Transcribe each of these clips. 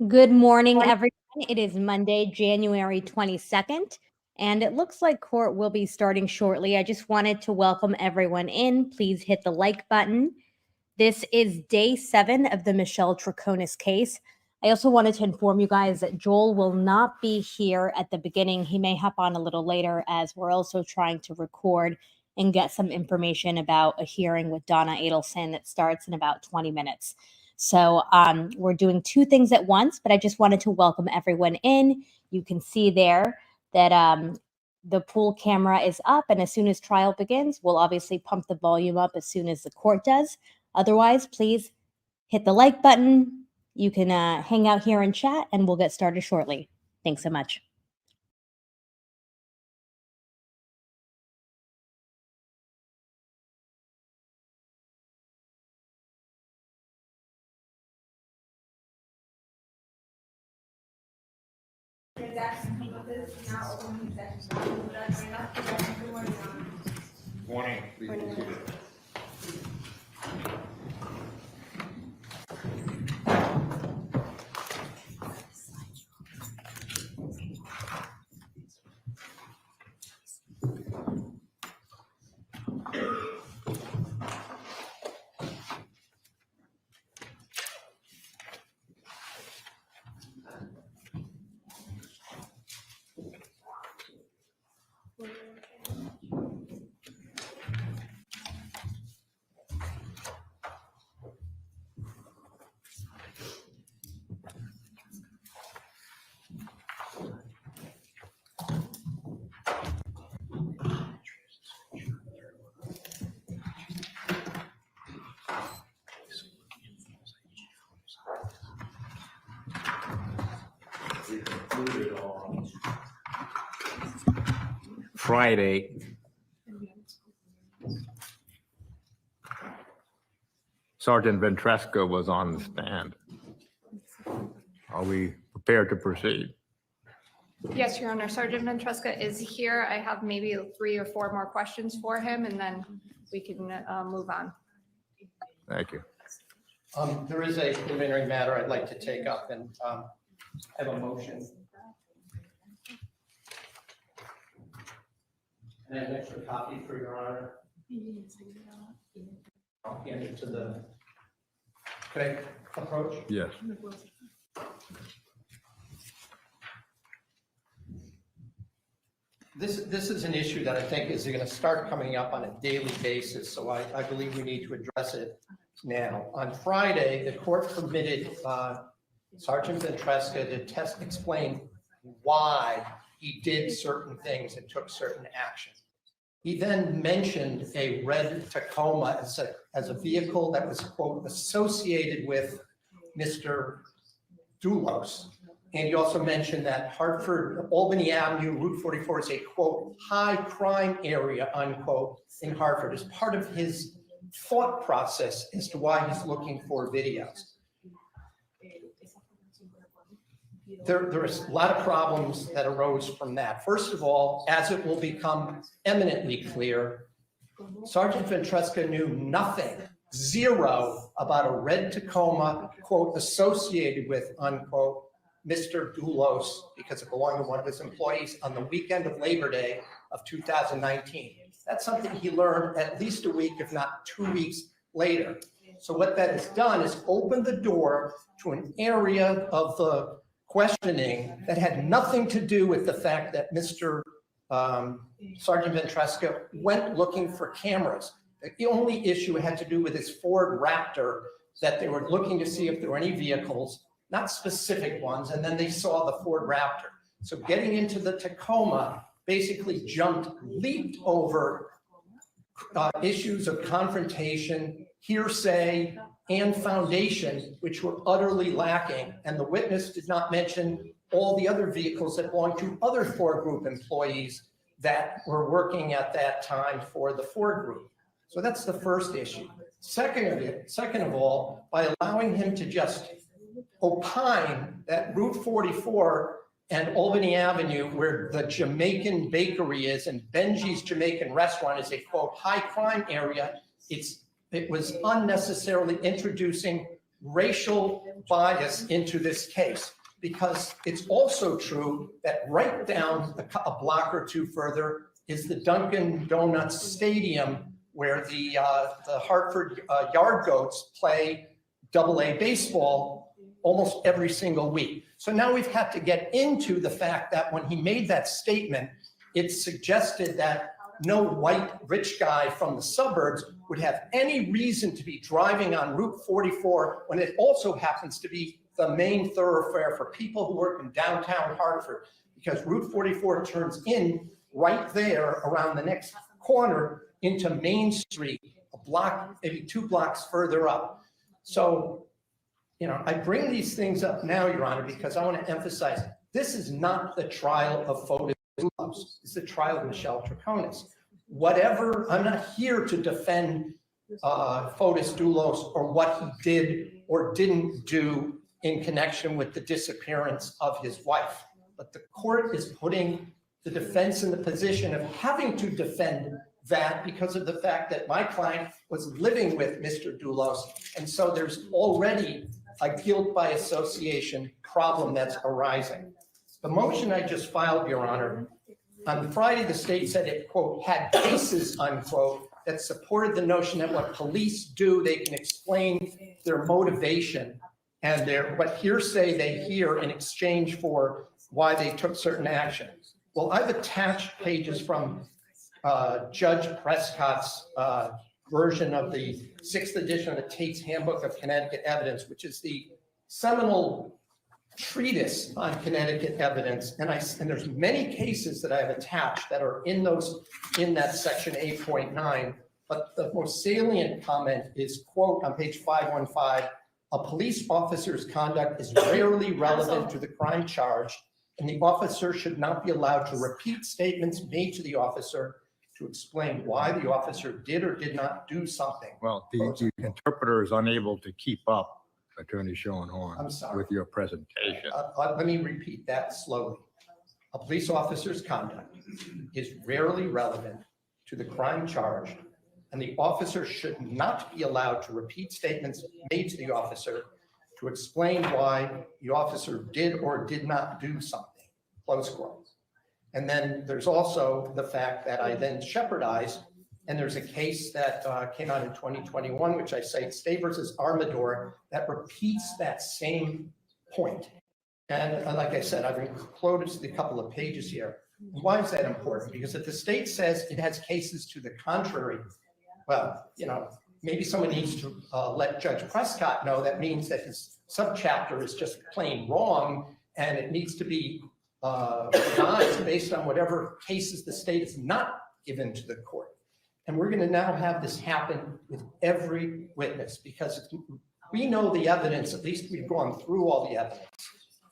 Good morning, everyone. It is Monday, January 22nd, and it looks like court will be starting shortly. I just wanted to welcome everyone in. Please hit the like button. This is day 7 of the Michelle Troconis case. I also wanted to inform you guys that Joel will not be here at the beginning. He may hop on a little later as we're also trying to record and get some information about a hearing with Donna Adelson that starts in about 20 minutes. So we're doing 2 things at once, but I just wanted to welcome everyone in. You can see there that the pool camera is up, and as soon as trial begins, we'll obviously pump the volume up as soon as the court does. Otherwise, please hit the like button. You can hang out here and chat, and we'll get started shortly. Thanks so much. Morning. Friday, Sergeant Ventresca was on the stand. Are we prepared to proceed? Yes, Your Honor. Sergeant Ventresca is here. I have maybe 3 or 4 more questions for him, and then we can move on. Thank you. There is a preliminary matter I'd like to take up and have a motion. And I have an extra copy for Your Honor. I'll hand it to the, could I approach? Yes. This is an issue that I think is going to start coming up on a daily basis, so I believe we need to address it now. On Friday, the court permitted Sergeant Ventresca to explain why he did certain things and took certain action. He then mentioned a red Tacoma as a vehicle that was, quote, associated with Mr. Doulos. And he also mentioned that Albany Avenue, Route 44 is a, quote, high crime area, unquote, in Hartford, as part of his thought process as to why he's looking for videos. There is a lot of problems that arose from that. First of all, as it will become eminently clear, Sergeant Ventresca knew nothing, zero, about a red Tacoma, quote, associated with, unquote, Mr. Doulos, because it belonged to one of his employees on the weekend of Labor Day of 2019. That's something he learned at least a week, if not 2 weeks later. So what that has done is opened the door to an area of the questioning that had nothing to do with the fact that Mr. Sergeant Ventresca went looking for cameras. The only issue had to do with his Ford Raptor, that they were looking to see if there were any vehicles, not specific ones, and then they saw the Ford Raptor. So getting into the Tacoma basically leaped over issues of confrontation, hearsay, and foundation, which were utterly lacking. And the witness did not mention all the other vehicles that belonged to other Ford Group employees that were working at that time for the Ford Group. So that's the first issue. Second of all, by allowing him to just opine that Route 44 and Albany Avenue, where the Jamaican bakery is and Benji's Jamaican restaurant is a, quote, high crime area, it was unnecessarily introducing racial bias into this case, because it's also true that right down a block or two further is the Dunkin' Donuts Stadium, where the Hartford Yard Goats play AA baseball almost every single week. So now we've had to get into the fact that when he made that statement, it suggested that no white rich guy from the suburbs would have any reason to be driving on Route 44 when it also happens to be the main thoroughfare for people who work in downtown Hartford, because Route 44 turns in right there around the next corner into Main Street, a block, maybe 2 blocks further up. So, you know, I bring these things up now, Your Honor, because I want to emphasize this is not the trial of Fotis Dulos. It's the trial of Michelle Troconis. Whatever, I'm not here to defend Fotis Dulos or what he did or didn't do in connection with the disappearance of his wife. But the court is putting the defense in the position of having to defend that because of the fact that my client was living with Mr. Dulos. And so there's already a guilt by association problem that's arising. The motion I just filed, Your Honor, on Friday, the state said it, quote, had cases, unquote, that supported the notion that what police do, they can explain their motivation and what hearsay they hear in exchange for why they took certain action. Well, I've attached pages from Judge Prescott's version of the 6th edition of the Tate's Handbook of Connecticut Evidence, which is the seminal treatise on Connecticut evidence. And there's many cases that I have attached that are in that section 8.9. But the most salient comment is, quote, on page 515, a police officer's conduct is rarely relevant to the crime charged, and the officer should not be allowed to repeat statements made to the officer to explain why the officer did or did not do something. Well, the interpreter is unable to keep up, Attorney I'm Schoenhorn, sorry. with your presentation. Let me repeat that slowly. A police officer's conduct is rarely relevant to the crime charged, and the officer should not be allowed to repeat statements made to the officer to explain why the officer did or did not do something, close quote. And then there's also the fact that I then shepherdized, and there's a case that came out in 2021, which I cite, Stay versus Armador, that repeats that same point. And like I said, I've included a couple of pages here. Why is that important? Because if the state says it has cases to the contrary, well, you know, maybe someone needs to let Judge Prescott know that means that his subchapter is just plain wrong, and it needs to be revised based on whatever cases the state has not given to the court. And we're going to now have this happen with every witness, because we know the evidence, at least we've gone through all the evidence.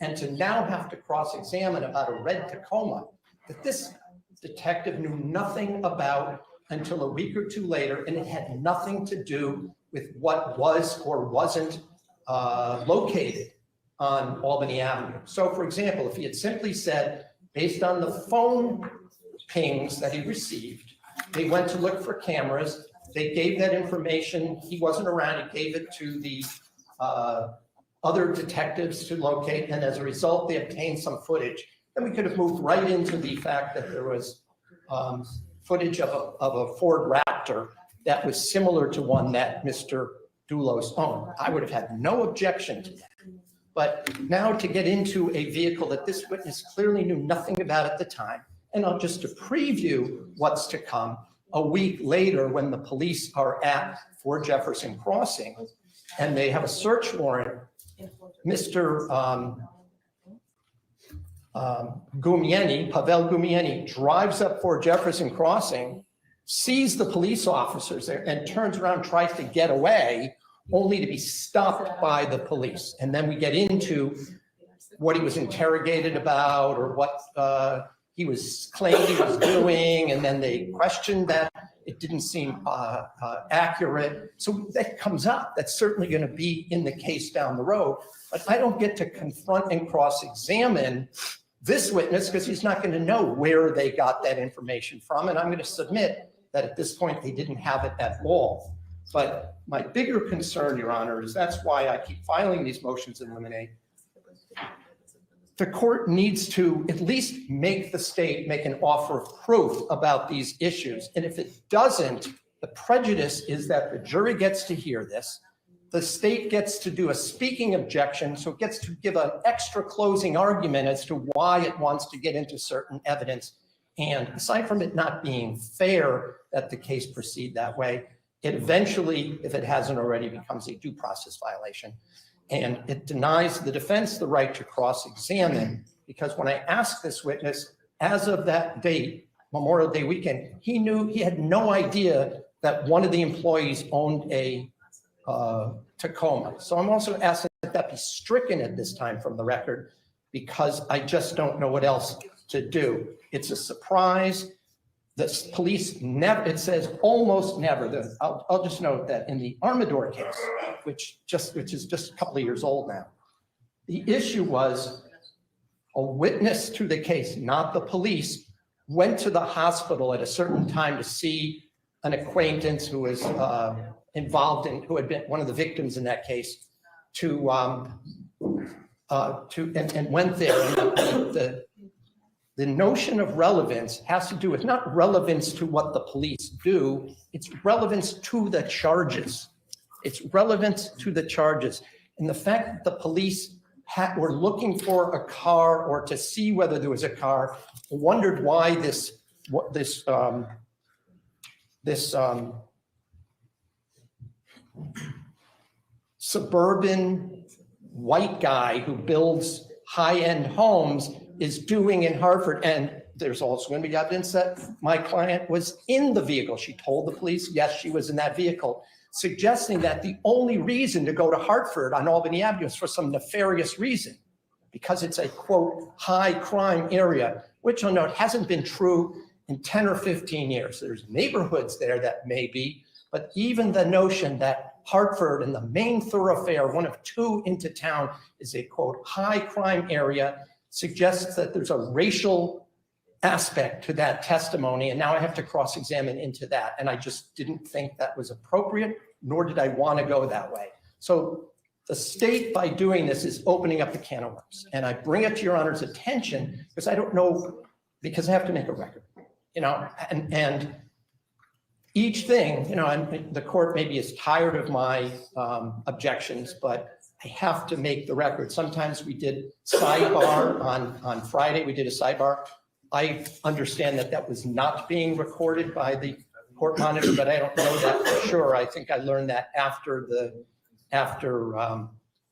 And to now have to cross-examine about a red Tacoma that this detective knew nothing about until a week or two later, and it had nothing to do with what was or wasn't located on Albany Avenue. So for example, if he had simply said, based on the phone pings that he received, they went to look for cameras, they gave that information, he wasn't around, he gave it to the other detectives to locate, and as a result, they obtained some footage. Then we could have moved right into the fact that there was footage of a Ford Raptor that was similar to one that Mr. Dulos owned. I would have had no objection to that. But now to get into a vehicle that this witness clearly knew nothing about at the time, and I'll just to preview what's to come a week later when the police are at Fort Jefferson Crossing and they have a search warrant, Mr. Pavel Gumieni drives up Fort Jefferson Crossing, sees the police officers there and turns around, tries to get away, only to be stopped by the police. And then we get into what he was interrogated about or what he was claimed he was doing. And then they questioned that it didn't seem accurate. So that comes up. That's certainly going to be in the case down the road. But I don't get to confront and cross-examine this witness because he's not going to know where they got that information from. And I'm going to submit that at this point, they didn't have it at all. But my bigger concern, Your Honor, is that's why I keep filing these motions in limine. The court needs to at least make the state make an offer of proof about these issues. And if it doesn't, the prejudice is that the jury gets to hear this. The state gets to do a speaking objection, so it gets to give an extra closing argument as to why it wants to get into certain evidence. And aside from it not being fair that the case proceed that way, it eventually, if it hasn't already, becomes a due process violation. And it denies the defense the right to cross-examine, because when I asked this witness, as of that date, Memorial Day weekend, he had no idea that one of the employees owned a Tacoma. So I'm also asking that that be stricken at this time from the record, because I just don't know what else to do. It's a surprise. The police never, it says almost never. I'll just note that in the Armador case, which is just a couple of years old now, the issue was a witness to the case, not the police, went to the hospital at a certain time to see an acquaintance who was involved in, who had been one of the victims in that case, and went there. And the notion of relevance has to do with not relevance to what the police do, it's relevance to the charges. It's relevance to the charges. And the fact that the police were looking for a car or to see whether there was a car, wondered why this suburban white guy who builds high-end homes is doing in Hartford. And there's also going to be evidence that my client was in the vehicle. She told the police, yes, she was in that vehicle, suggesting that the only reason to go to Hartford on Albany Avenue is for some nefarious reason, because it's a, quote, high crime area, which I'll note hasn't been true in 10 or 15 years. There's neighborhoods there that may be, but even the notion that Hartford and the main thoroughfare, one of two into town, is a, quote, high crime area, suggests that there's a racial aspect to that testimony. And now I have to cross-examine into that. And I just didn't think that was appropriate, nor did I want to go that way. So the state, by doing this, is opening up the can of worms. And I bring it to Your Honor's attention because I don't know, because I have to make a record, you know, and each thing, you know, and the court maybe is tired of my objections, but I have to make the record. Sometimes we did sidebar on Friday, we did a sidebar. I understand that that was not being recorded by the court monitor, but I don't know that for sure. I think I learned that after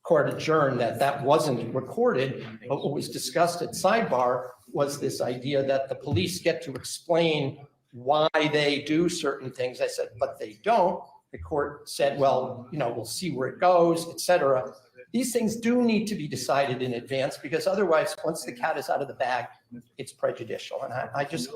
court adjourned, that wasn't recorded. But what was discussed at sidebar was this idea that the police get to explain why they do certain things. I said, but they don't. The court said, well, you know, we'll see where it goes, et cetera. These things do need to be decided in advance, because otherwise, once the cat is out of the bag, it's prejudicial. And I just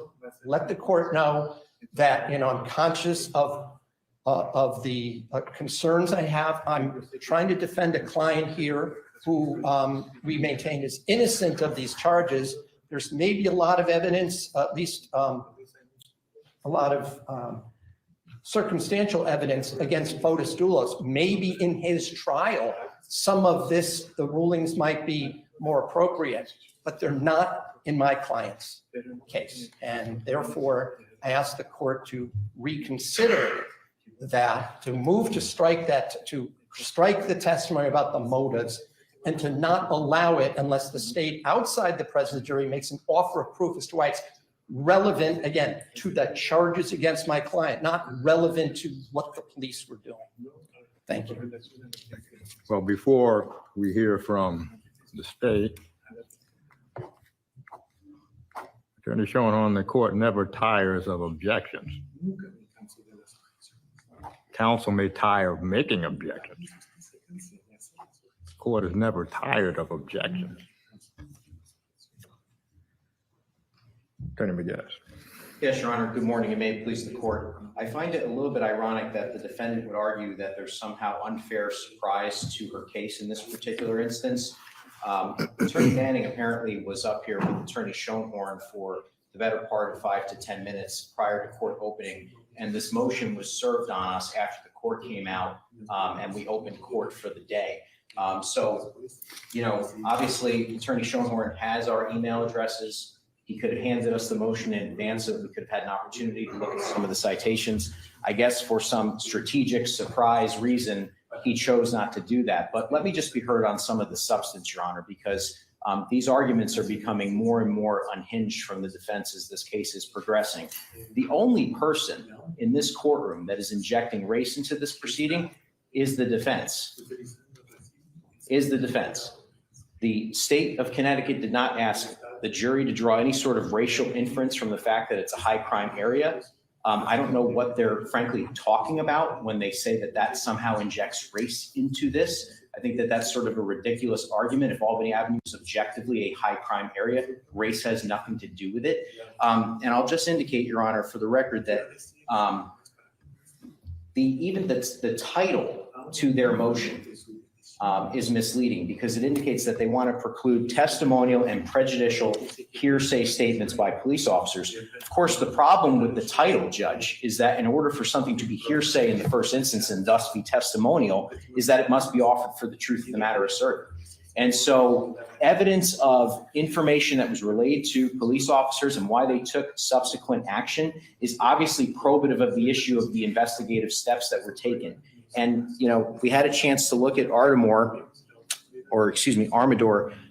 let the court know that, you know, I'm conscious of the concerns I have. I'm trying to defend a client here who we maintain is innocent of these charges. There's maybe a lot of evidence, at least a lot of circumstantial evidence against Fotis Doulos. Maybe in his trial, some of this, the rulings might be more appropriate, but they're not in my client's case. And therefore, I ask the court to reconsider that, to move to strike that, to strike the testimony about the motives, and to not allow it unless the state outside the presence of the jury makes an offer of proof as to why it's relevant, again, to the charges against my client, not relevant to what the police were doing. Thank you. Well, before we hear from the state, Attorney Schoenhorn, the court never tires of objections. Counsel may tire of making objections. The court is never tired of objections. Attorney McGinnis. Yes, Your Honor. Good morning, and may it please the court. I find it a little bit ironic that the defendant would argue that there's somehow unfair surprise to her case in this particular instance. Attorney Manning apparently was up here with Attorney Schoenhorn for the better part of 5 to 10 minutes prior to court opening, and this motion was served on us after the court came out and we opened court for the day. So, you know, obviously Attorney Schoenhorn has our email addresses. He could have handed us the motion in advance so we could have had an opportunity to look at some of the citations. I guess for some strategic surprise reason, he chose not to do that. But let me just be heard on some of the substance, Your Honor, because these arguments are becoming more and more unhinged from the defense as this case is progressing. The only person in this courtroom that is injecting race into this proceeding is the defense. The state of Connecticut did not ask the jury to draw any sort of racial inference from the fact that it's a high crime area. I don't know what they're frankly talking about when they say that that somehow injects race into this. I think that that's sort of a ridiculous argument. If Albany Avenue is objectively a high crime area, race has nothing to do with it. And I'll just indicate, Your Honor, for the record that even the title to their motion is misleading because it indicates that they want to preclude testimonial and prejudicial hearsay statements by police officers. Of course, the problem with the title, Judge, is that in order for something to be hearsay in the first instance and thus be testimonial, is that it must be offered for the truth of the matter asserted. And so evidence of information that was relayed to police officers and why they took subsequent action is obviously probative of the issue of the investigative steps that were taken. And, you know, we had a chance to look at Armidor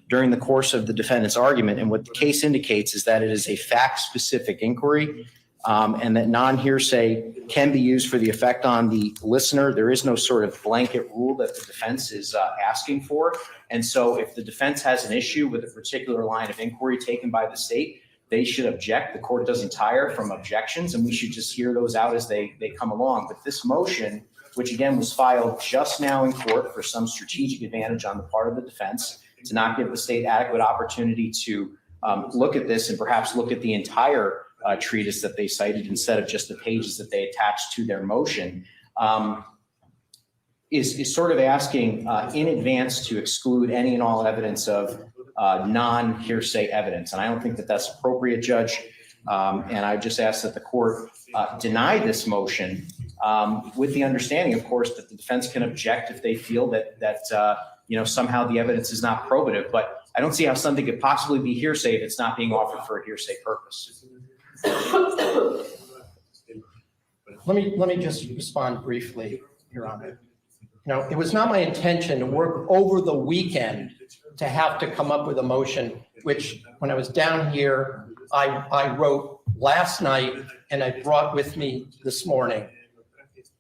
during the course of the defendant's argument. And what the case indicates is that it is a fact-specific inquiry and that non-hearsay can be used for the effect on the listener. There is no sort of blanket rule that the defense is asking for. And so if the defense has an issue with a particular line of inquiry taken by the state, they should object. The court doesn't tire from objections, and we should just hear those out as they come along. But this motion, which again was filed just now in court for some strategic advantage on the part of the defense, to not give the state adequate opportunity to look at this and perhaps look at the entire treatise that they cited instead of just the pages that they attached to their motion, is sort of asking in advance to exclude any and all evidence of non-hearsay evidence. And I don't think that that's appropriate, Judge. And I just ask that the court deny this motion with the understanding, of course, that the defense can object if they feel that you know, somehow the evidence is not probative. But I don't see how something could possibly be hearsay if it's not being offered for a hearsay purpose. Let me just respond briefly, Your Honor. You know, it was not my intention to work over the weekend to have to come up with a motion, which when I was down here, I wrote last night and I brought with me this morning.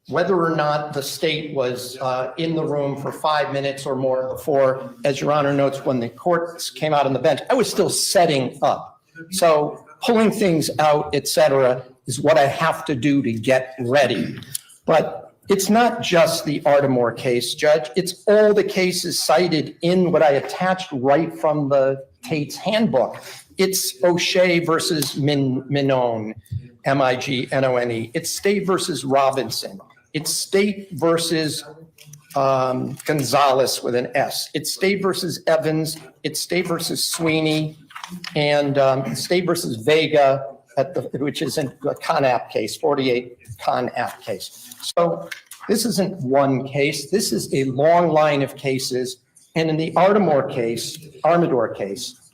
Whether or not the state was in the room for 5 minutes or more before, as Your Honor notes, when the courts came out on the bench, I was still setting up. So pulling things out, et cetera, is what I have to do to get ready. But it's not just the Atmore case, Judge. It's all the cases cited in what I attached right from the Tate's handbook. It's O'Shea versus Mignone, M-I-G-N-O-N-E. It's State versus Robinson. It's State versus Gonzalez with an S. It's State versus Evans. It's State versus Sweeney, and State versus Vega, which is a Con App case, 48 Con App case. So this isn't one case. This is a long line of cases. And in the Armidor case,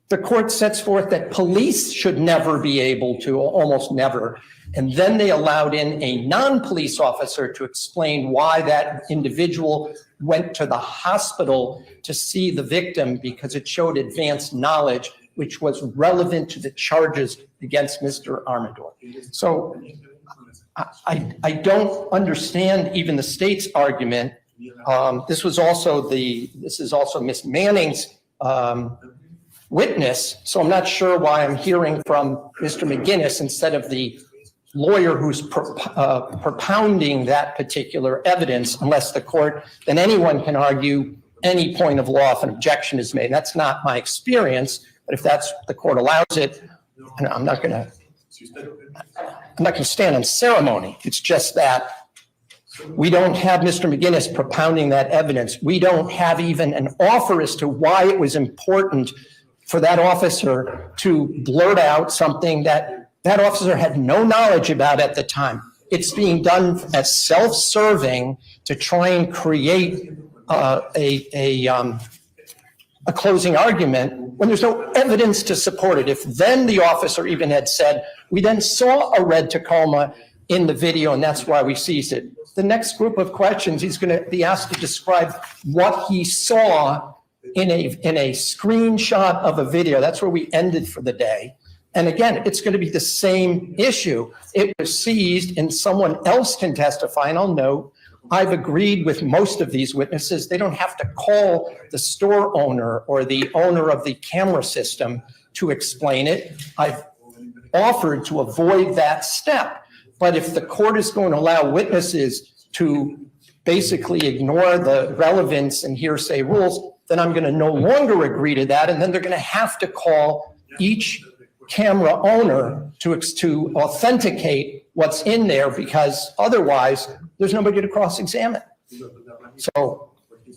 the court sets forth that police should never be able to, almost never. And then they allowed in a non-police officer to explain why that individual went to the hospital to see the victim because it showed advanced knowledge, which was relevant to the charges against Mr. Armidor. So I don't understand even the state's argument. This is also Miss Manning's witness. So I'm not sure why I'm hearing from Mr. McGinnis instead of the lawyer who's propounding that particular evidence, unless the court, then anyone can argue any point of law if an objection is made. That's not my experience, but if that's the court allows it, I'm not going to stand on ceremony. It's just that we don't have Mr. McGinnis propounding that evidence. We don't have even an offer as to why it was important for that officer to blurt out something that officer had no knowledge about at the time. It's being done as self-serving to try and create a closing argument when there's no evidence to support it. If then the officer even had said, we then saw a red Tacoma in the video and that's why we seized it. The next group of questions, he's going to be asked to describe what he saw in a screenshot of a video. That's where we ended for the day. And again, it's going to be the same issue. It was seized and someone else can testify. And I'll note, I've agreed with most of these witnesses. They don't have to call the store owner or the owner of the camera system to explain it. I've offered to avoid that step. But if the court is going to allow witnesses to basically ignore the relevance and hearsay rules, then I'm going to no longer agree to that. And then they're going to have to call each camera owner to authenticate what's in there, because otherwise there's nobody to cross-examine. So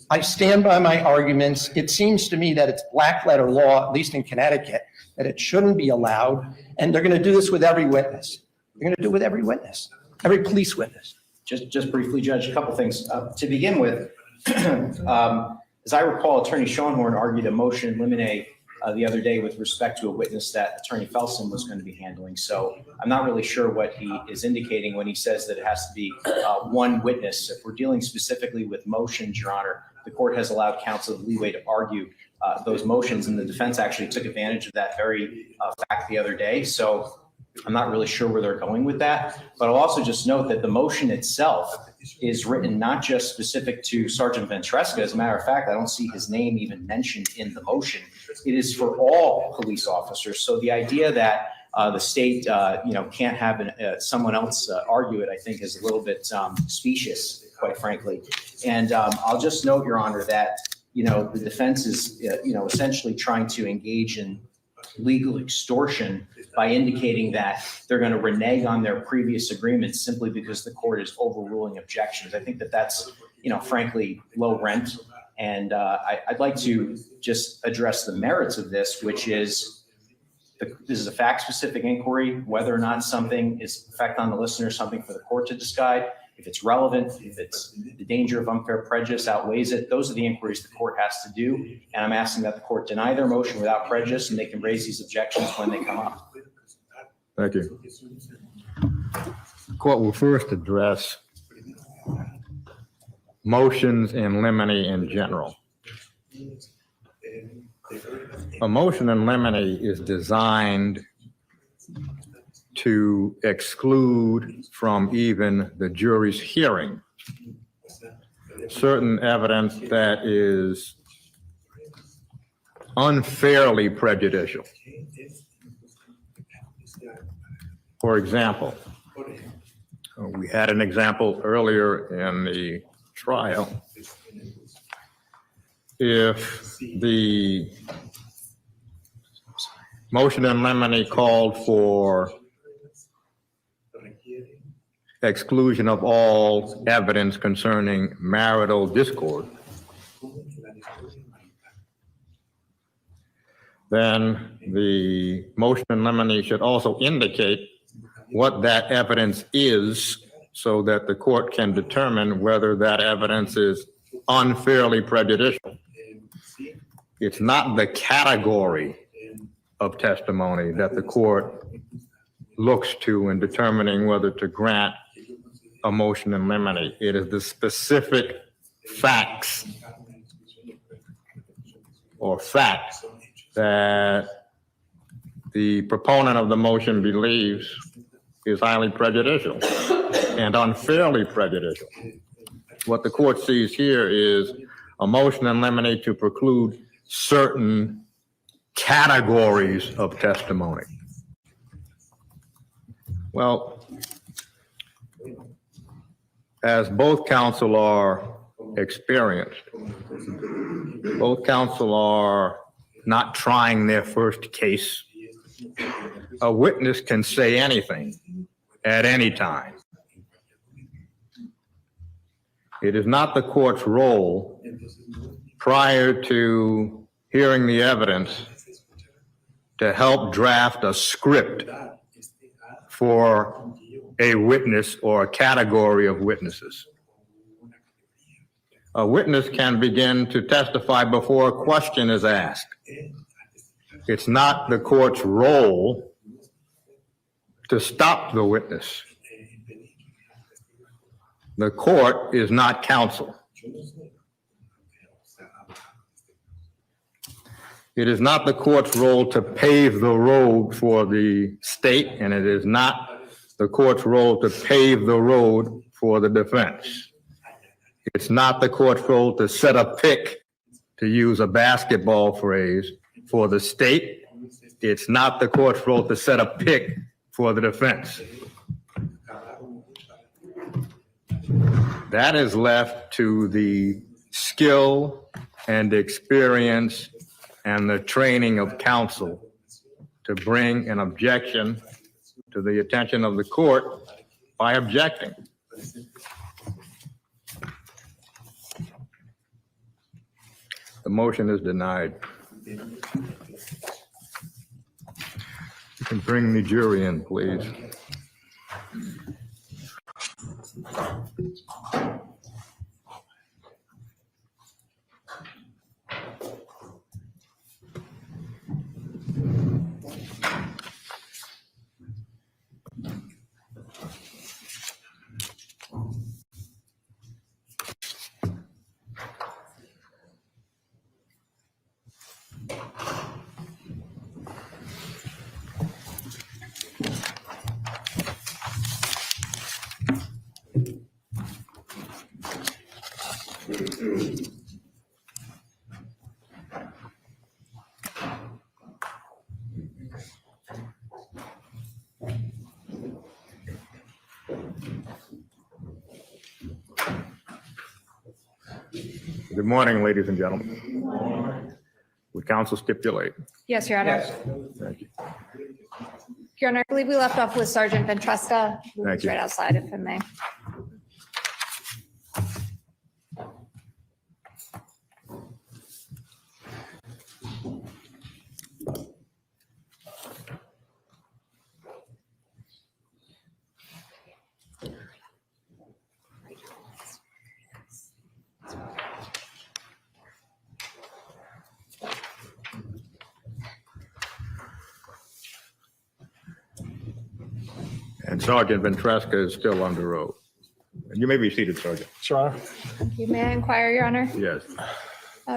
I stand by my arguments. It seems to me that it's black letter law, at least in Connecticut, that it shouldn't be allowed. And they're going to do this with every witness. They're going to do it with every witness, every police witness. Just briefly, Judge, a couple things. To begin with, as I recall, Attorney Schoenhorn argued a motion in limine the other day with respect to a witness that Attorney Felsen was going to be handling. So I'm not really sure what he is indicating when he says that it has to be one witness. If we're dealing specifically with motions, Your Honor, the court has allowed counsel the leeway to argue those motions, and the defense actually took advantage of that very fact the other day. So I'm not really sure where they're going with that. But I'll also just note that the motion itself is written not just specific to Sergeant Ventresca. As a matter of fact, I don't see his name even mentioned in the motion. It is for all police officers. So the idea that the state, can't have someone else argue it, I think is a little bit specious, quite frankly. And I'll just note, Your Honor, that, the defense is, essentially trying to engage in legal extortion by indicating that they're going to renege on their previous agreements simply because the court is overruling objections. I think that that's, frankly, low rent. And I'd like to just address the merits of this, which is this is a fact-specific inquiry, whether or not something is effect on the listener, something for the court to decide. If it's relevant, if it's the danger of unfair prejudice outweighs it, those are the inquiries the court has to do. And I'm asking that the court deny their motion without prejudice, and they can raise these objections when they come up. Thank you. The court will first address motions in limine in general. A motion in limine is designed to exclude from even the jury's hearing certain evidence that is unfairly prejudicial. For example, we had an example earlier in the trial. If the motion in limine called for exclusion of all evidence concerning marital discord, then the motion in limine should also indicate what that evidence is so that the court can determine whether that evidence is unfairly prejudicial. It's not the category of testimony that the court looks to in determining whether to grant a motion in limine. It is the specific facts or facts that the proponent of the motion believes is highly prejudicial and unfairly prejudicial. What the court sees here is a motion in limine to preclude certain categories of testimony. Well, as both counsel are experienced, both counsel are not trying their first case. A witness can say anything at any time. It is not the court's role prior to hearing the evidence to help draft a script for a witness or a category of witnesses. A witness can begin to testify before a question is asked. It's not the court's role to stop the witness. The court is not counsel. It is not the court's role to pave the road for the state, and it is not the court's role to pave the road for the defense. It's not the court's role to set a pick, to use a basketball phrase, for the state. It's not the court's role to set a pick for the defense. That is left to the skill and experience and the training of counsel to bring an objection to the attention of the court by objecting. The motion is denied. You can bring the jury in, please. Good morning, ladies and gentlemen. Would counsel stipulate? Yes, Your Honor. Thank you. Your Honor, I believe we left off with Sergeant Ventresca, who Thank was you. right outside, if I may. And Sergeant Ventresca is still on the road. And you may be seated, Sergeant. Sir Honor. You may I inquire, Your Honor? Yes.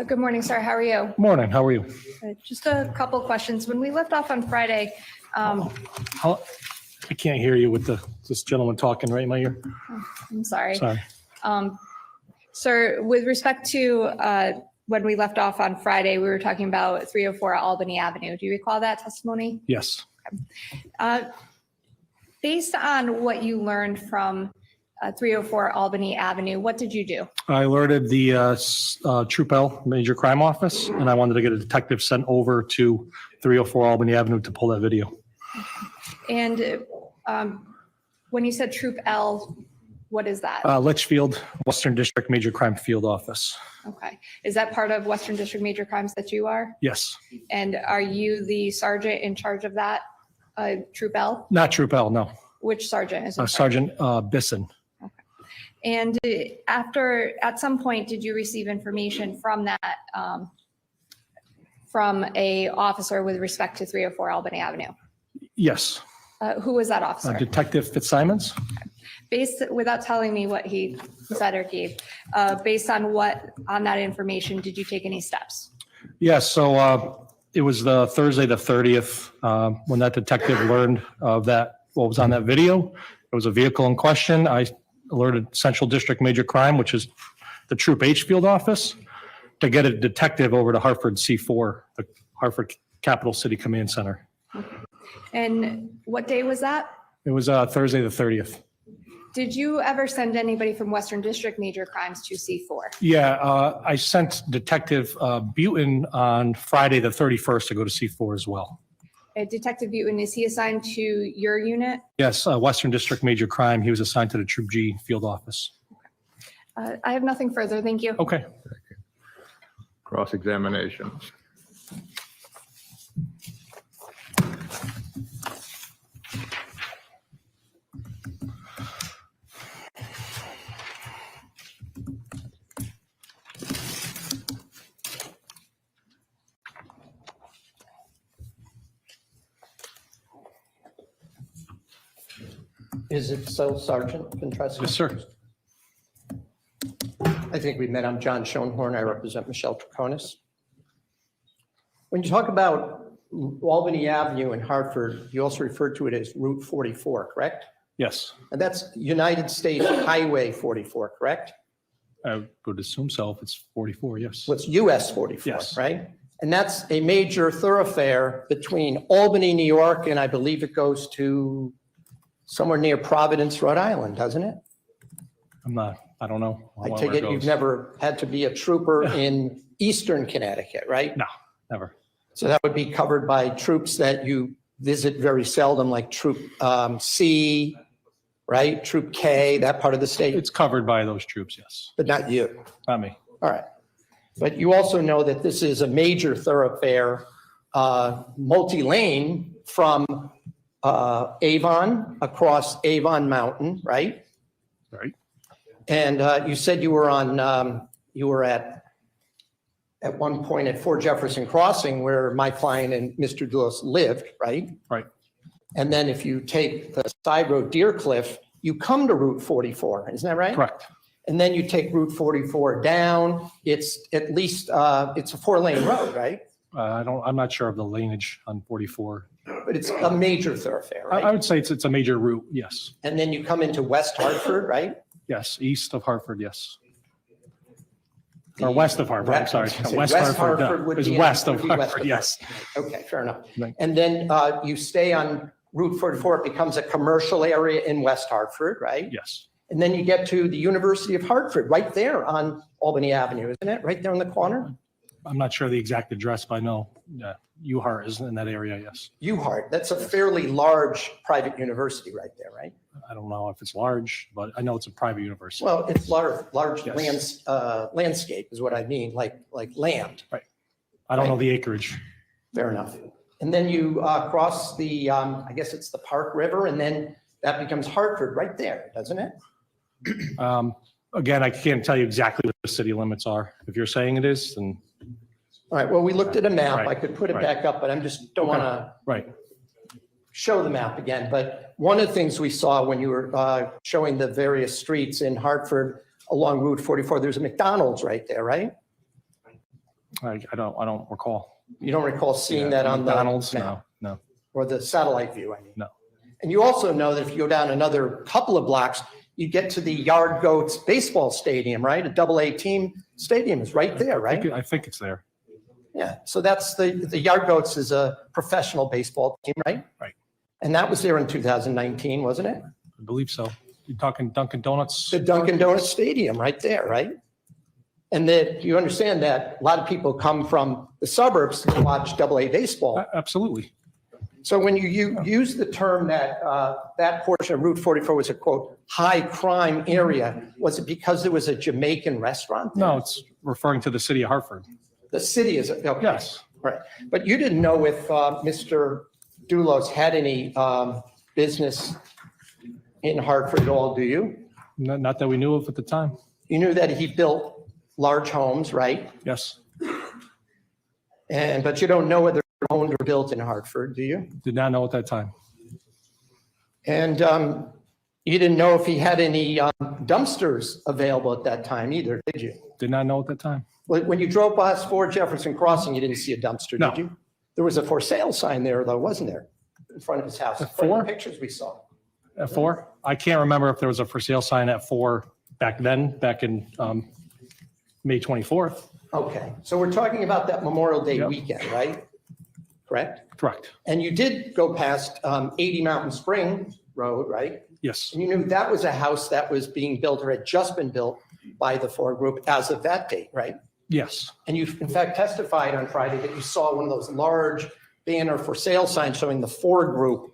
Good morning, sir. How are you? Morning, how are you? Just a couple questions. When we left off on Friday, I can't hear you with this gentleman talking right in my ear. I'm sorry. Sorry. Sir, with respect to when we left off on Friday, we were talking about 304 Albany Avenue. Do you recall that testimony? Yes. Based on what you learned from 304 Albany Avenue, what did you do? I alerted the Troop L Major Crime Office, and I wanted to get a detective sent over to 304 Albany Avenue to pull that video. And when you said Troop L, what is that? Litchfield, Western District Major Crime Field Office. Okay. Is that part of Western District Major Crimes that you are? Yes. And are you the sergeant in charge of that, Troop L? Not Troop L, no. Which sergeant is in charge? Sergeant Bisson. And at some point, did you receive information from that, from a officer with respect to 304 Albany Avenue? Yes. Who was that officer? Detective Fitzsimons. Without telling me what he said or gave, based on that information, did you take any steps? Yes, so it was the Thursday, the 30th, when that detective learned of what was on that video. It was a vehicle in question. I alerted Central District Major Crime, which is the Troop H Field Office, to get a detective over to Hartford C4, the Hartford Capital City Command Center. And what day was that? It was Thursday, the 30th. Did you ever send anybody from Western District Major Crimes to C4? Yeah, I sent Detective Butin on Friday, the 31st, to go to C4 as well. Detective Butin, is he assigned to your unit? Yes, Western District Major Crime. He was assigned to the Troop G Field Office. I have nothing further. Thank you. Okay. Cross-examination. Is it so, Sergeant Ventres? Yes, sir. I think we met. I'm John Schoenhorn. I represent Michelle Troconis. When you talk about Albany Avenue in Hartford, you also refer to it as Route 44, correct? Yes, And that's United States Highway 44, correct? I would assume so if it's 44, yes. So it's US 44, Yes. right? And that's a major thoroughfare between Albany, New York, and I believe it goes to somewhere near Providence, Rhode Island, doesn't it? I don't know. I where take it you've goes. never had to be a trooper in Eastern Connecticut, right? No, never. So that would be covered by troops that you visit very seldom, like Troop C, right? Troop K, that part of the state, It's covered by those troops, yes. but not you. Not me. All right. But you also know that this is a major thoroughfare, multi-lane from Avon across Avon Mountain, right? Right. And you said you were on, you were at one point at Fort Jefferson Crossing where my client and Mr. Doulos lived, right? Right. And then if you take the side road Deer Cliff, you come to Route 44, isn't that right? Correct. And then you take Route 44 down, it's at least, it's a 4-lane road, right? I'm not sure of the laneage on 44. But it's a major thoroughfare, I right? would say it's a major route, yes. And then you come into West Hartford, right? Yes, east of Hartford, yes. Or west of Hartford, I'm sorry. Say West Hartford would is be- west of would be west Hartford, of yes. Okay, fair enough. Right. And then you stay on Route 44, it becomes a commercial area in West Hartford, right? Yes, And then you get to the University of Hartford, right there on Albany Avenue, isn't it? Right there in the corner? I'm not sure the exact address, but I know UHART is in that area, yes. UHART, that's a fairly large private university right there, right? I don't know if it's large, but I know it's a private university. Well, it's large Yes. landscape is what I mean, like land. I don't know the acreage. Fair enough. And then you cross the, I guess it's the Park River, and then that becomes Hartford right there, doesn't it? Again, I can't tell you exactly what the city limits are. If you're saying it is, then, All right, well, we looked at a map. Right, I could put it right. back up, but I'm just don't want to right. show the map again. But one of the things we saw when you were showing the various streets in Hartford along Route 44, there's a McDonald's right there, right? I don't recall. You don't recall seeing that on the McDonald's? map, No. or the satellite view, I mean? No. And you also know that if you go down another couple of blocks, you get to the Yard Goats baseball stadium, right? A AA team stadium is right there, right? I think it's there. Yeah, so that's the Yard Goats is a professional baseball team, right? Right. And that was there in 2019, wasn't it? I believe so. You're talking Dunkin' Donuts? The Dunkin' Donuts Stadium right there, right? And that you understand that a lot of people come from the suburbs to watch AA baseball. Absolutely. So when you use the term that that portion of Route 44 was a quote, high crime area, was it because there was a Jamaican restaurant there? No, it's referring to the city of Hartford. The city is, okay. Yes. Right. But you didn't know if Mr. Doulos had any business in Hartford at all, do you? Not that we knew of at the time. You knew that he built large homes, right? Yes. But you don't know whether they're owned or built in Hartford, do you? Did not know at that time. And you didn't know if he had any dumpsters available at that time either, did you? Did not know at that time. When you drove past Fort Jefferson Crossing, you didn't see a dumpster, No. did you? There was a for sale sign there, though, wasn't there? In front of his house. At From the 4? pictures we saw. At 4? I can't remember if there was a for sale sign at 4 back then, back in May 24th. Okay, so we're talking about that Memorial Day Yep. weekend, right? Correct? Correct. And you did go past 80 Mountain Spring Road, right? Yes. And you knew that was a house that was being built or had just been built by the Ford Group as of that date, right? Yes. And you, in fact, testified on Friday that you saw one of those large banner for sale signs showing the Ford Group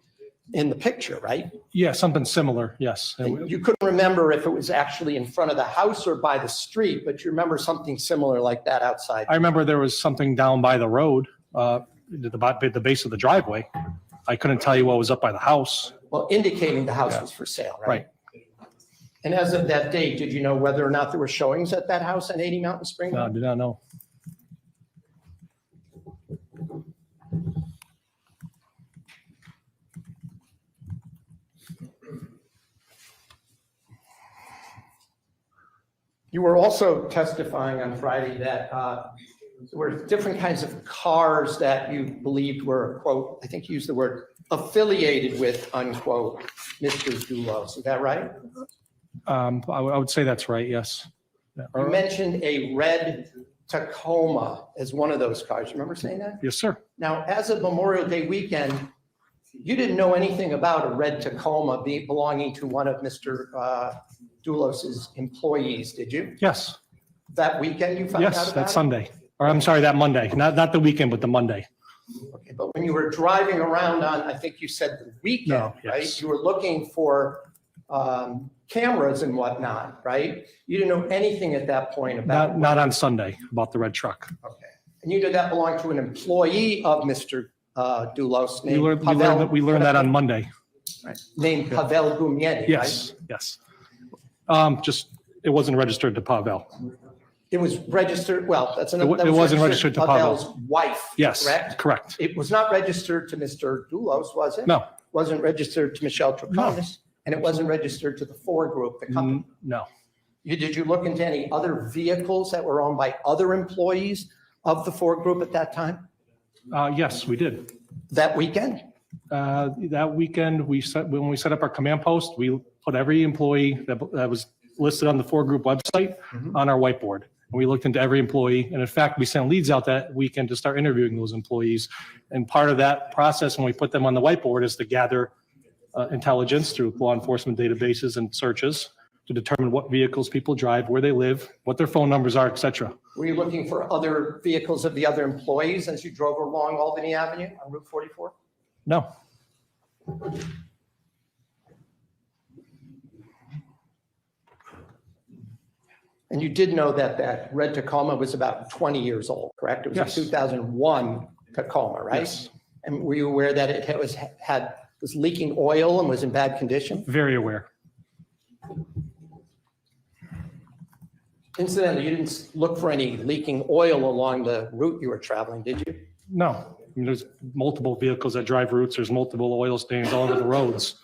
in the picture, right? Yeah, something similar. Yes. And you couldn't remember if it was actually in front of the house or by the street, but you remember something similar like that outside. I remember there was something down by the road, at the base of the driveway. I couldn't tell you what was up by the house. Well, indicating the house Yeah. was for sale, right? Right. And as of that date, did you know whether or not there were showings at that house on 80 Mountain Spring? No, did not know. You were also testifying on Friday that there were different kinds of cars that you believed were, quote, I think you used the word affiliated with, unquote, Mr. Doulos. Is that right? I would say that's right, yes. You mentioned a red Tacoma as one of those cars. You remember saying that? Yes, sir. Now, as of Memorial Day weekend, you didn't know anything about a red Tacoma belonging to one of Mr. Doulos's employees, did you? Yes, That weekend you found out about yes, it? that Sunday. Or I'm sorry, that Monday, not the weekend, but the Monday. Okay, but when you were driving around on, I think you said the weekend, No, right? yes. You were looking for cameras and whatnot, right? You didn't know anything at that point about. Not on Sunday, about the red truck. Okay. And you did that belong to an employee of Mr. Doulos named We learned that on Monday. Named Pavel Gumieni, Yes, yes. Just, it wasn't registered to Pavel. It was registered, well, that's another. It wasn't registered to Pavel. Pavel's wife, Yes, correct? correct. It was not registered to Mr. Doulos, was it? No, Wasn't registered to Michelle Troconis, and it wasn't registered to the Ford Group, the company. no. Did you look into any other vehicles that were owned by other employees of the Ford Group at that time? Yes, we did. That weekend? That weekend, when we set up our command post, we put every employee that was listed on the Ford Group website on our whiteboard. And we looked into every employee. And in fact, we sent leads out that weekend to start interviewing those employees. And part of that process, when we put them on the whiteboard, is to gather intelligence through law enforcement databases and searches to determine what vehicles people drive, where they live, what their phone numbers are, et cetera. Were you looking for other vehicles of the other employees as you drove along Albany Avenue on Route 44? No, And you did know that that red Tacoma was about 20 years old, correct? It was Yes. a 2001 Tacoma, right? Yes. And were you aware that it was leaking oil and was in bad condition? very aware. Incidentally, you didn't look for any leaking oil along the route you were traveling, did you? No, I mean, there's multiple vehicles that drive routes. There's multiple oil stains all over the roads.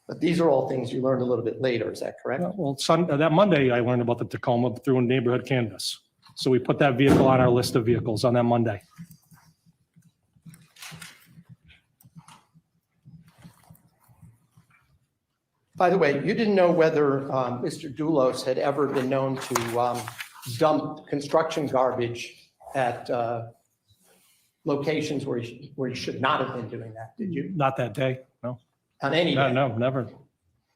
But these are all things you learned a little bit later, is that correct? Well, that Monday, I learned about the Tacoma through a neighborhood canvas. So we put that vehicle on our list of vehicles on that Monday. By the way, you didn't know whether Mr. Doulos had ever been known to dump construction garbage at locations where he should not have been doing that, did you? Not that day, no. On any No, day? no, never.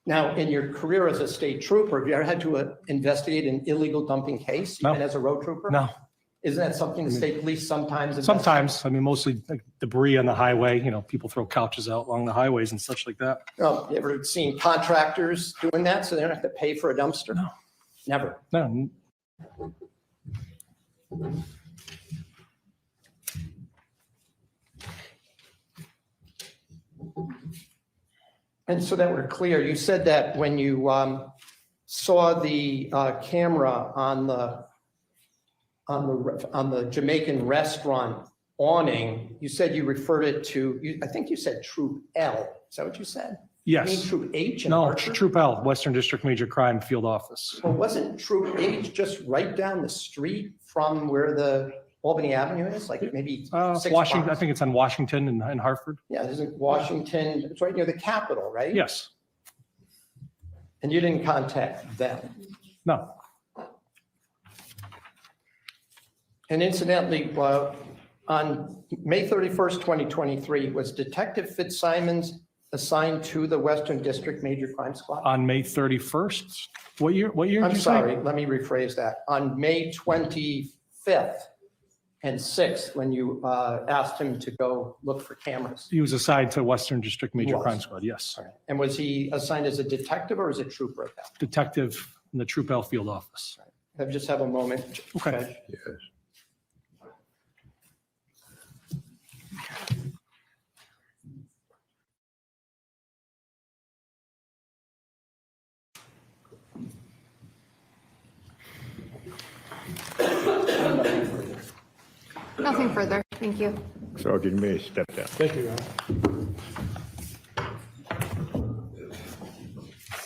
Now, in your career as a state trooper, have you ever had to investigate an illegal dumping case, No. even as a road trooper? No, Isn't that something the state police sometimes? investigate? sometimes, I mean, mostly like debris on the highway, people throw couches out along the highways and such like that. Oh, you ever seen contractors doing that so they don't have to pay for a dumpster? No. Never. No, And so that we're clear, you said that when you saw the camera on the Jamaican restaurant awning, you said you referred it to, I think you said Troop L. Is that what you said? You mean yes. Troop H in No, Hartford? Troop L, Western District Major Crime Field Office. Well, wasn't Troop H just right down the street from where the Albany Avenue is? Like maybe 6 Washington, I blocks? think it's on Washington and Hartford. Yeah, there's Washington, it's right near the Capitol, right? Yes, And you didn't contact them. no, And incidentally, on May 31st, 2023, was Detective Fitzsimons assigned to the Western District Major Crime Squad? on May 31st. What year did I'm you say? sorry, let me rephrase that. On May 25th and 6th, when you asked him to go look for cameras. He was assigned to Western District Major was. Crime Squad, yes. And was he assigned as a detective or as a trooper at that? Detective in the Troop L Field Office. I just have a moment. Okay. Yes. Nothing further. Thank you. Sergeant May, step down. Thank you,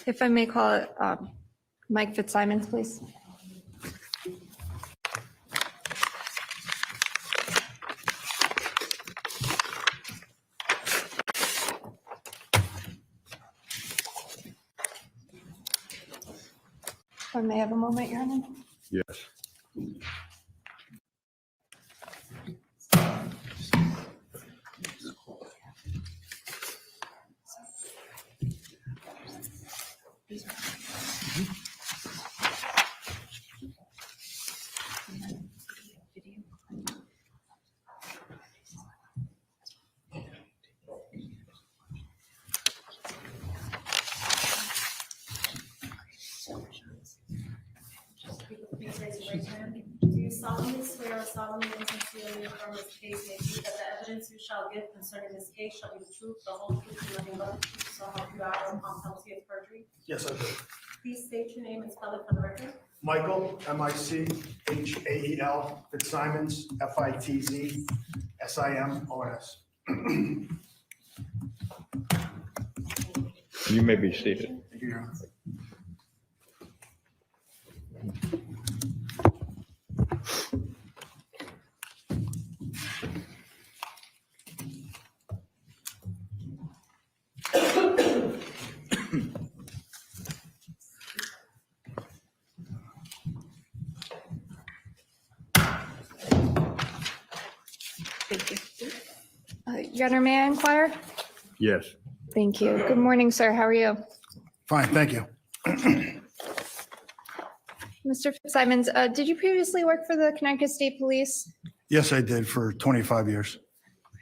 If I may call it Mike Fitzsimons, please. I may have a moment, Your Honor. Yes. Please raise your right hand. Do you solemnly swear or solemnly and sincerely affirm this case may be that the evidence you shall give concerning this case shall be the truth, the whole truth, and nothing but the truth, so help you God upon penalty of perjury? Yes, I do. Please state your name and spell it for the record. Michael, M-I-C-H-A-E-L, Fitzsimons, F-I-T-Z-S-I-M-O-N-S. You may be seated. Thank you, Your Honor. Thank you. Your Honor, may I inquire? Yes. Thank you. Good morning, sir. How are you? Fine, thank you. Mr. Fitzsimons, did you previously work for the Connecticut State Police? Yes, I did for 25 years.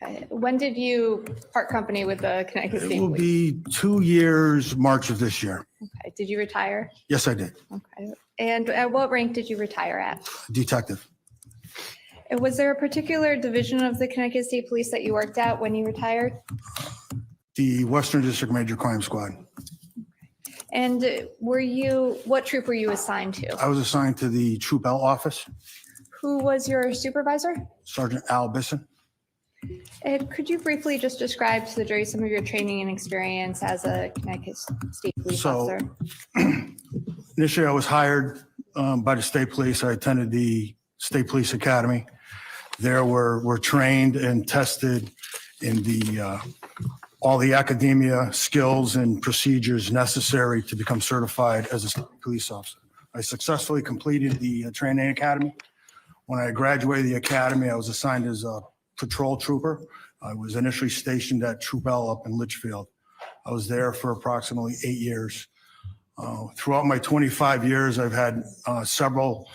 Okay. When did you part company with the Connecticut It State will Police? be 2 years, March of this year. Okay. Did you retire? Yes, I did. Okay. And at what rank did you retire at? Detective. And was there a particular division of the Connecticut State Police that you worked at when you retired? The Western District Major Crime Squad. And what troop were you assigned to? I was assigned to the Troop L office, Who was your supervisor? Sergeant Al Bisson. And could you briefly just describe to the jury some of your training and experience as a Connecticut State Police So- officer? Initially, I was hired by the state police. I attended the State Police Academy. There we're trained and tested in all the academia skills and procedures necessary to become certified as a state police officer. I successfully completed the training academy. When I graduated the academy, I was assigned as a patrol trooper. I was initially stationed at Troop L up in Litchfield. I was there for approximately 8 years. Throughout my 25 years, I've had several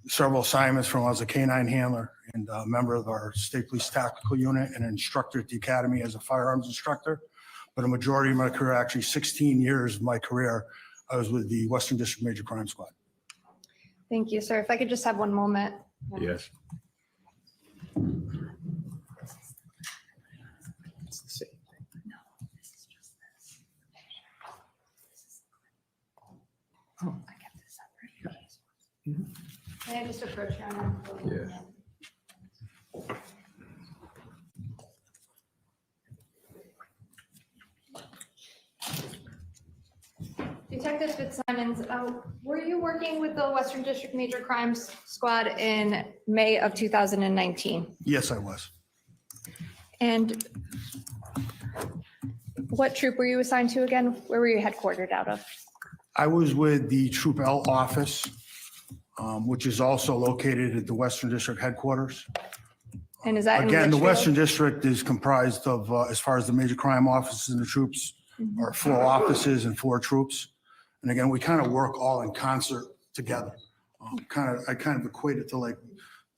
assignments from when I was a K-9 handler and a member of our state police tactical unit and an instructor at the academy as a firearms instructor. But a majority of my career, actually 16 years of my career, I was with the Western District Major Crime Squad. Thank you, sir. If I could just have one moment. Yes. May I just approach you on Yes. Detective Fitzsimons, were you working with the Western District Major Crimes Squad in May of 2019? Yes, I was. And what troop were you assigned to again? Where were you headquartered out of? I was with the Troop L office, which is also located at the Western District headquarters. And is that in Again, the Litchfield? Western District is comprised of, as far as the major crime offices and the troops, are 4 offices and 4 troops. And again, we kind of work all in concert together. I kind of equate it to like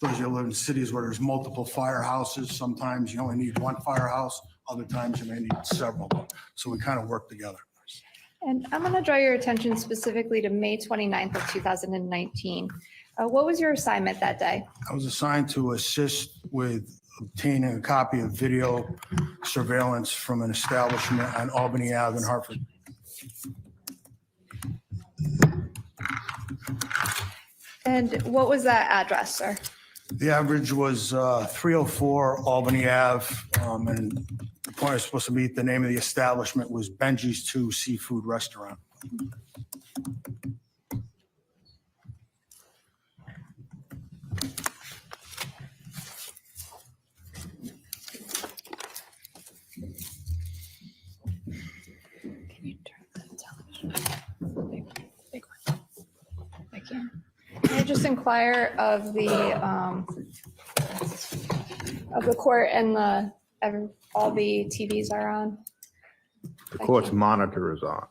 those of you who live in cities where there's multiple firehouses. Sometimes you only need one firehouse, other times you may need several. So we kind of work together. And I'm going to draw your attention specifically to May 29th of 2019. What was your assignment that day? I was assigned to assist with obtaining a copy of video surveillance from an establishment on Albany Ave in Hartford. And what was that address, sir? The average was 304 Albany Ave, and the point I was supposed to meet, the name of the establishment was Benji's 2 Seafood Restaurant. just inquire of the court and all the TVs are on? The court's monitor is on.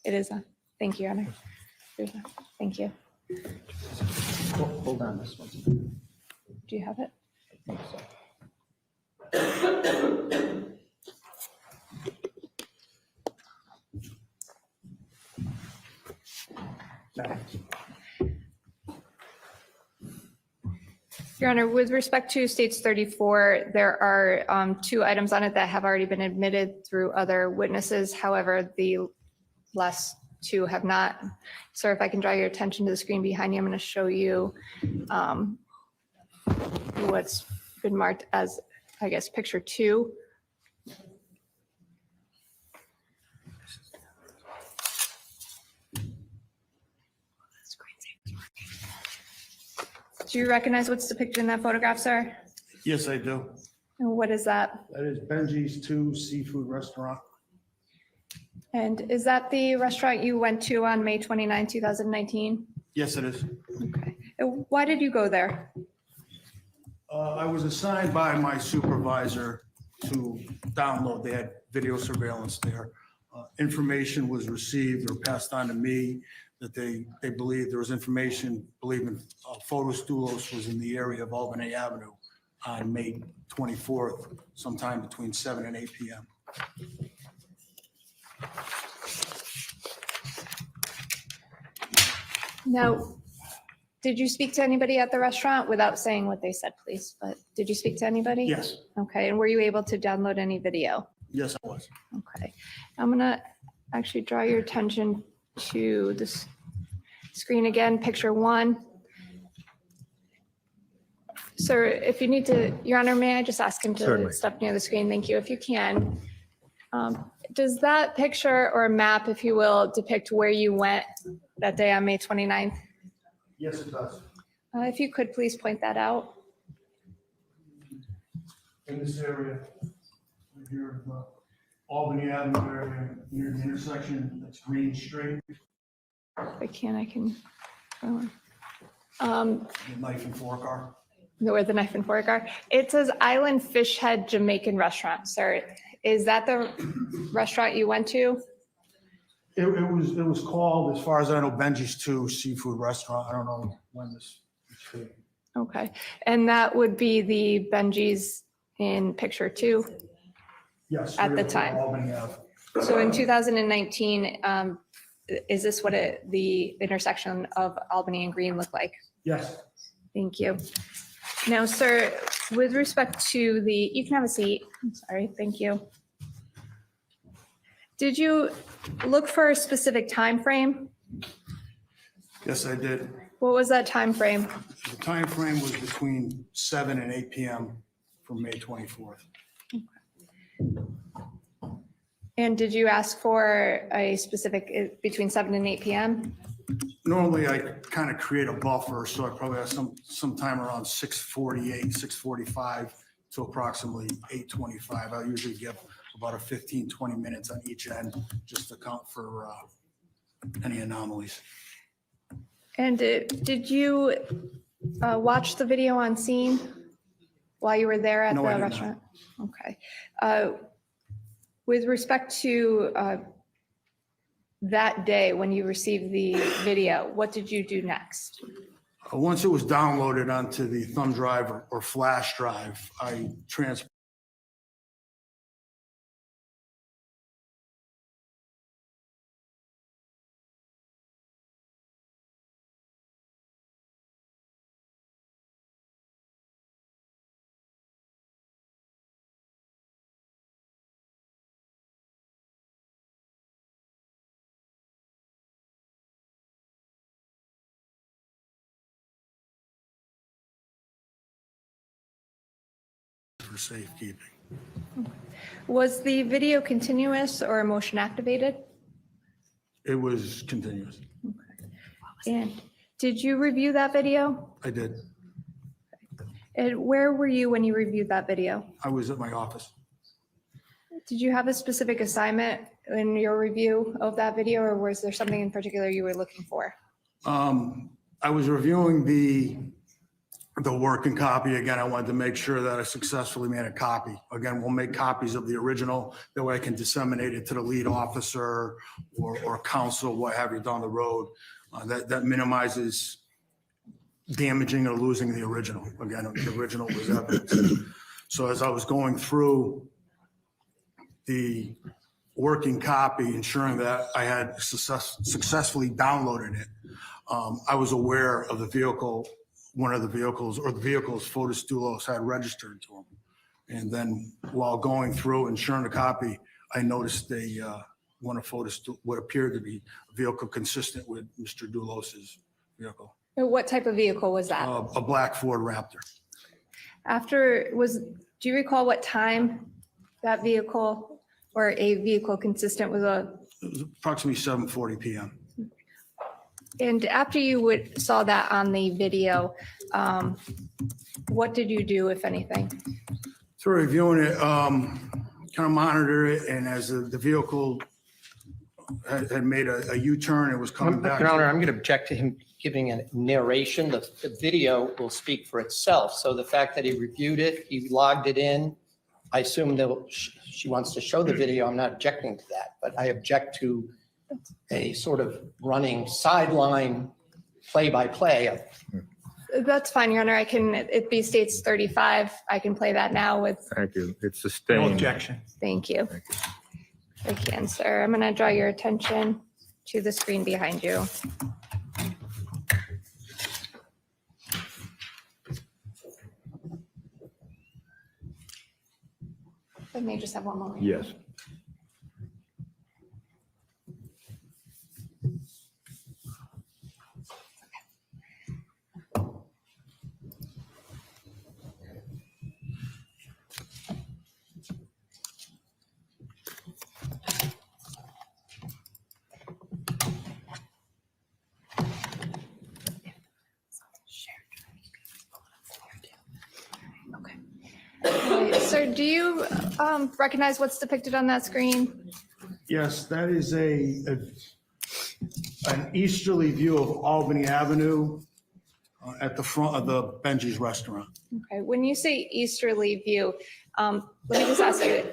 It is on. Thank you, Your Honor. Thank you. Hold on this one. Do you have it? Your Honor, with respect to States 34, there are 2 items on it that have already been admitted through other witnesses. However, the last 2 have not. Sir, if I can draw your attention to the screen behind you, I'm going to show you what's been marked as, I guess, picture 2. Do you recognize what's depicted in that photograph, sir? Yes, I do. And what is that? That is Benji's 2 Seafood Restaurant. And is that the restaurant you went to on May 29, 2019? Yes, it is. Okay. And why did you go there? I was assigned by my supervisor to download. They had video surveillance there. Information was received or passed on to me that they believed there was information, believing Photo Studios was in the area of Albany Avenue on May 24th, sometime between 7 and 8 p.m. Now, did you speak to anybody at the restaurant without saying what they said, please? But did you speak to anybody? Yes, Okay. And were you able to download any video? yes, I was. Okay. I'm going to actually draw your attention to this screen again, picture 1. Sir, if you need to, Your Honor, may I just ask him to Certainly. step near the screen? Thank you. If you can. Does that picture or map, if you will, depict where you went that day on May 29th? Yes, it does. If you could please point that out. In this area, right here, Albany Avenue area, near the intersection, that's Green Street, If I can. the knife and fork are. Where the knife and fork are. It says Island Fish Head Jamaican Restaurant, sir. Is that the restaurant you went to? It was called, as far as I know, Benji's 2 Seafood Restaurant. I don't know when this. Okay. And that would be the Benji's in picture 2? Yes. At the time. Albany Ave. So in 2019, is this what the intersection of Albany and Green looked like? Yes. Thank you. Now, sir, with respect to you can have a seat. I'm sorry. Thank you. Did you look for a specific time frame? Yes, I did. What was that time frame? The time frame was between 7 and 8 p.m. from May 24th. And did you ask for a specific between 7 and 8 p.m.? Normally, I kind of create a buffer, so I probably have some time around 6:48, 6:45 to approximately 8:25. I usually give about a 15, 20 minutes on each end, just to account for any anomalies. And did you watch the video on scene while you were there at the No, I did not. restaurant? Okay. With respect to that day when you received the video, what did you do next? Once it was downloaded onto the thumb drive or flash drive, I transferred for safekeeping. Was the video continuous or motion activated? It was continuous. And did you review that video? I did. And where were you when you reviewed that video? I was at my office. Did you have a specific assignment in your review of that video, or was there something in particular you were looking for? I was reviewing the working copy. Again, I wanted to make sure that I successfully made a copy. Again, we'll make copies of the original. That way I can disseminate it to the lead officer or counsel, what have you, down the road. That minimizes damaging or losing the original. Again, the original was evidence. So as I was going through the working copy, ensuring that I had successfully downloaded it, I was aware of the vehicle, one of the vehicles, or the vehicles Fotis Doulos had registered to him. And then while going through ensuring the copy, I noticed one of Fotis, what appeared to be a vehicle consistent with Mr. Doulos's vehicle, What type of vehicle was that? a black Ford Raptor. Do you recall what time that vehicle or a vehicle consistent with It was approximately 7:40 p.m. and after you saw that on the video, what did you do, if anything? So reviewing it, kind of monitor it, and as the vehicle had made a U-turn, it was coming back. Your Honor, I'm going to object to him giving a narration. The video will speak for itself. So the fact that he reviewed it, he logged it in, I assume that she wants to show the video. I'm not objecting to that, but I object to a sort of running sideline play-by-play. That's fine, Your Honor. It be states 35. I can play that now with, Thank you. It's No sustained. objection. thank you. I can, sir. I'm going to draw your attention to the screen behind you. I may just have one moment. Yes. Okay. Sir, do you recognize what's depicted on that screen? Yes, that is an easterly view of Albany Avenue at the front of the Benji's Restaurant. Okay, when you say easterly view, let me just ask you,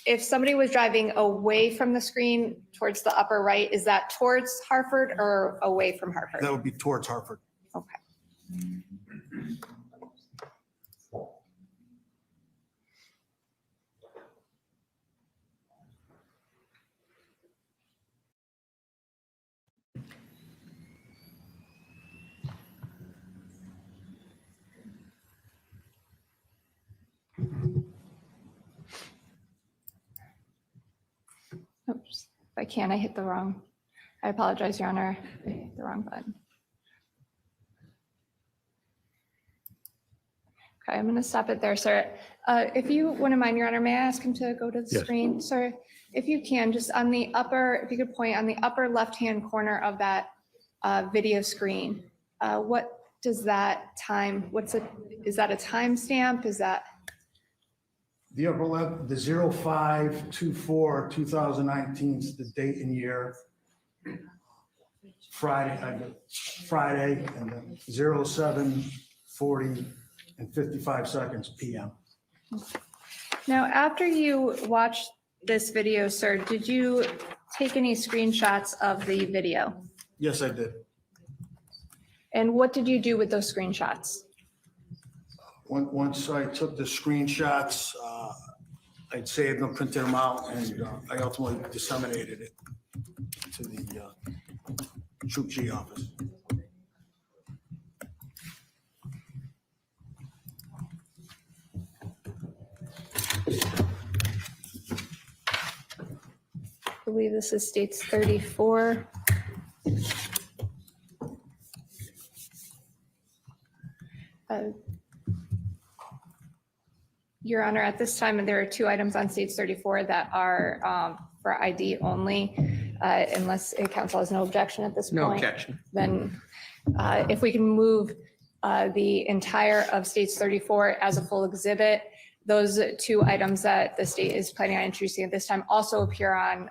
if somebody was driving away from the screen towards the upper right, is that towards Hartford or away from Hartford? That would be towards Hartford. Okay. Oops, if I can, I hit the wrong. I apologize, Your Honor. I hit the wrong button. Okay, I'm going to stop it there, sir. If you wouldn't mind, Your Honor, may I ask him to go to the Yes. screen? Sir, if you can, just on the upper, if you could point on the upper left-hand corner of that video screen, what does that time, is that a timestamp? Is that? The upper left, the 05/24/2019 is the date and year. Friday, and then 07:40 and 55 seconds PM. Now, after you watched this video, sir, did you take any screenshots of the video? Yes, I did. And what did you do with those screenshots? Once I took the screenshots, I'd saved them, printed them out, and I ultimately disseminated it to the Troop G office. I believe this is states 34. Your Honor, at this time, there are two items on states 34 that are for ID only, unless council has no objection at this point. No objection. Then if we can move the entire of states 34 as a full exhibit, those two items that the state is planning on introducing at this time also appear on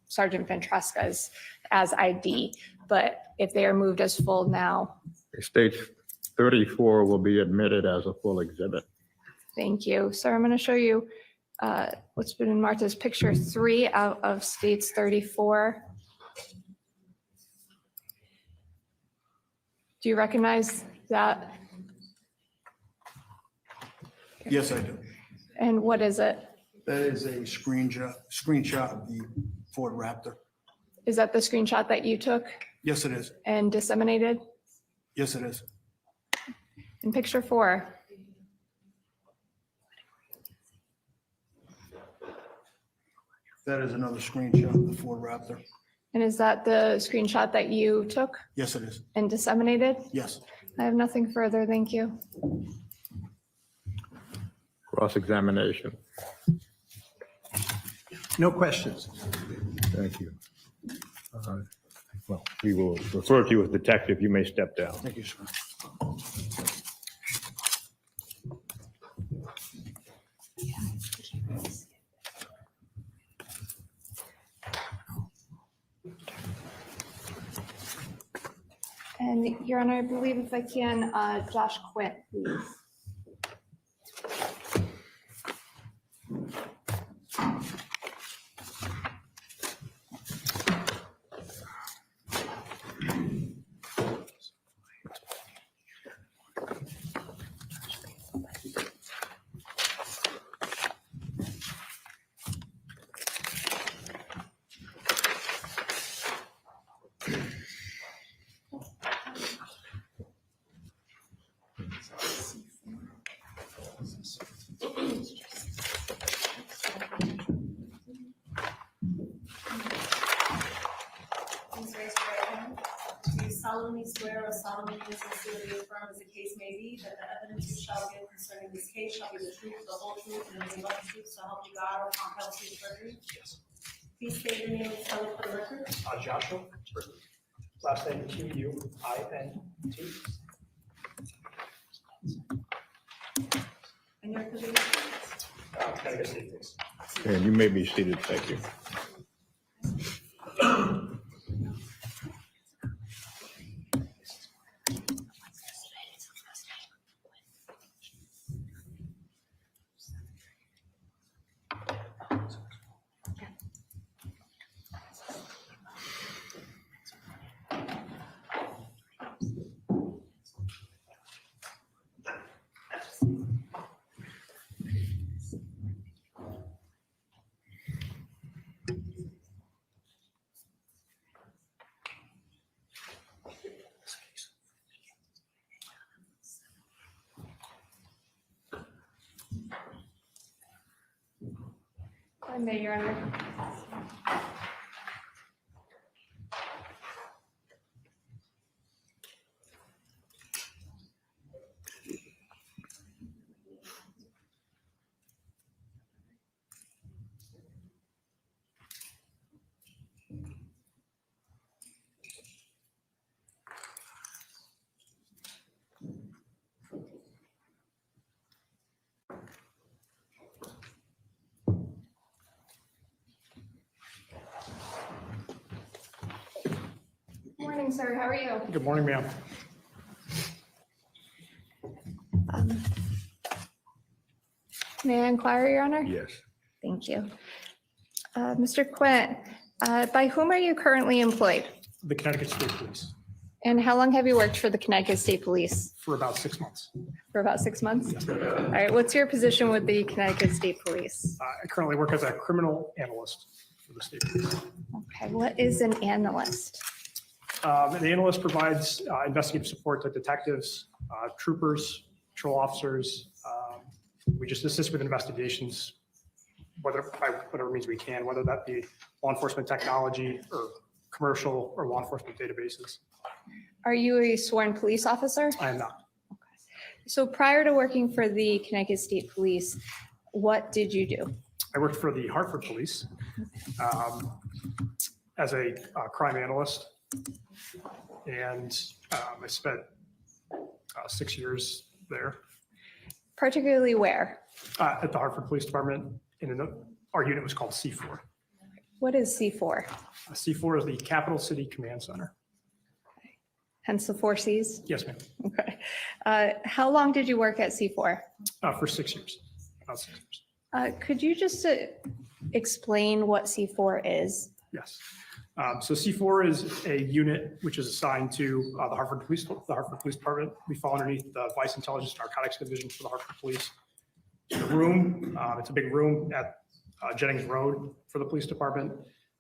Sergeant Ventresca's as ID. but if they are moved as full now, Stage 34 will be admitted as a full exhibit. thank you. So I'm going to show you what's been marked as picture 3 out of states 34. Do you recognize that? Yes, I do. And what is it? That is a screenshot of the Ford Raptor. Is that the screenshot that you took Yes, it is. and disseminated? Yes, it is. In picture 4, That is another screenshot of the Ford Raptor. and is that the screenshot that you took Yes, it is. and disseminated? Yes. I have nothing further, thank you. Cross-examination. No questions. Thank you. Well, we will refer to you as detective. You may step down. Thank you, sir. And Your Honor, I believe if I can, Josh Quint, please. Please raise your right hand. Do you solemnly swear or solemnly and sincerely affirm, as the case may be, that the evidence you shall give concerning this case shall be the truth, the whole truth, and nothing but the truth, so help you God, or compel you to perjury? Yes. Please state your name and spell it for the record. Joshua, last name Quint. And your position? Connecticut State Police. And you may be seated. Thank you. I may, Your Honor. Morning, sir. How are you? Good morning, ma'am. May I inquire, Your Honor? Yes. Thank you. Mr. Quint, by whom are you currently employed? The Connecticut State Police And how long have you worked for the Connecticut State Police? for about 6 months. For about 6 months? All right, what's your position with the Connecticut State Police? I currently work as a criminal analyst for the state police. Okay, what is an analyst? The analyst provides investigative support to detectives, troopers, patrol officers. We just assist with investigations, whether by whatever means we can, whether that be law enforcement technology or commercial or law enforcement databases. Are you a sworn police officer? I am not. So prior to working for the Connecticut State Police, what did you do? I worked for the Hartford Police as a crime analyst. And I spent 6 years there Particularly where? at the Hartford Police Department. Our unit was called C4. What is C4? C4 is the Capital City Command Center. hence the 4 Cs? Yes, ma'am. Okay. How long did you work at C4? For 6 years. About 6 years. Could you just explain what C4 is? Yes. So C4 is a unit which is assigned to the Hartford Police Department. We fall underneath the Vice Intelligence and Narcotics Division for the Hartford Police. The room, it's a big room at Jennings Road for the police department.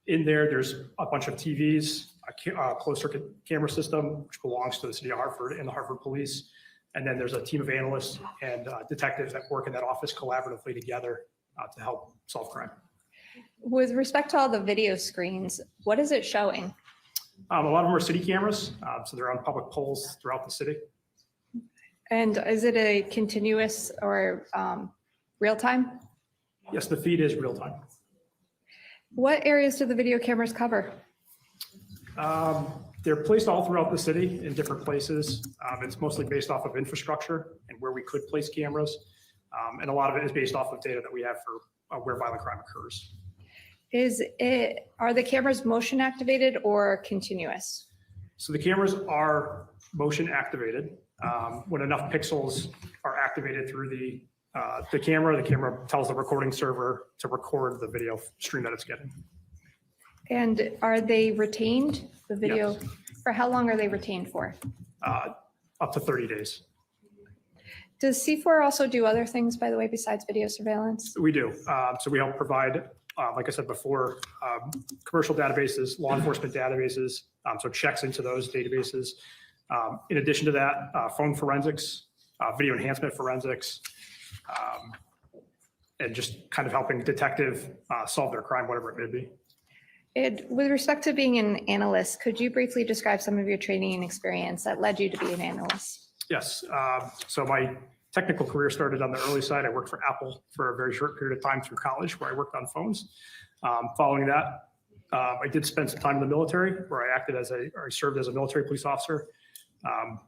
In there, there's a bunch of TVs, a closed circuit camera system, which belongs to the city of Hartford and the Hartford Police. And then there's a team of analysts and detectives that work in that office collaboratively together to help solve crime. With respect to all the video screens, what is it showing? A lot of them are city cameras, so they're on public poles throughout the city. And is it a continuous or real time? Yes, the feed is real time. What areas do the video cameras cover? They're placed all throughout the city in different places. It's mostly based off of infrastructure and where we could place cameras. And a lot of it is based off of data that we have for where violent crime occurs. Are the cameras motion activated or continuous? So the cameras are motion activated. When enough pixels are activated through the camera tells the recording server to record the video stream that it's getting. And are they retained, the video? Yes. For how long are they retained for? Up to 30 days. Does C4 also do other things, by the way, besides video surveillance? We do. So we help provide, like I said before, commercial databases, law enforcement databases, so checks into those databases. In addition to that, phone forensics, video enhancement forensics, and just kind of helping detective solve their crime, whatever it may be. With respect to being an analyst, could you briefly describe some of your training and experience that led you to be an analyst? Yes. So my technical career started on the early side. I worked for Apple for a very short period of time through college where I worked on phones. Following that, I did spend some time in the military where I served as a military police officer.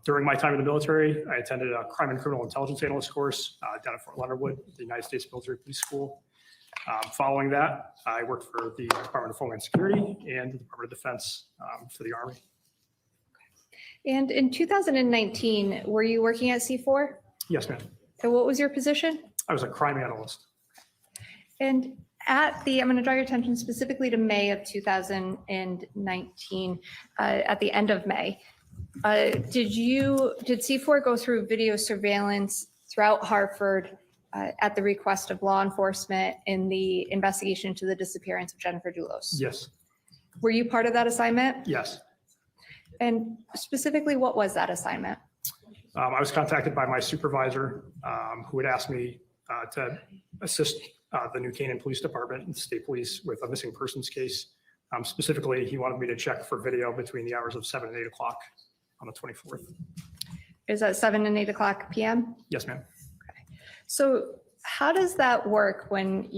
During my time in the military, I attended a crime and criminal intelligence analyst course down at Fort Leonard Wood, the United States Military Police School. Following that, I worked for the Department of Homeland Security and the Department of Defense for the Army. And in 2019, were you working at C4? Yes, ma'am. And what was your position? I was a crime analyst. And I'm going to draw your attention specifically to May of 2019, at the end of May. Did C4 go through video surveillance throughout Hartford at the request of law enforcement in the investigation into the disappearance of Jennifer Dulos? Yes. Were you part of that assignment? Yes. And specifically, what was that assignment? I was contacted by my supervisor who had asked me to assist the New Canaan Police Department and State Police with a missing persons case. Specifically, he wanted me to check for video between the hours of 7 and 8 o'clock on the 24th. Is that 7 and 8 o'clock p.m.? Yes, ma'am. So how does that work when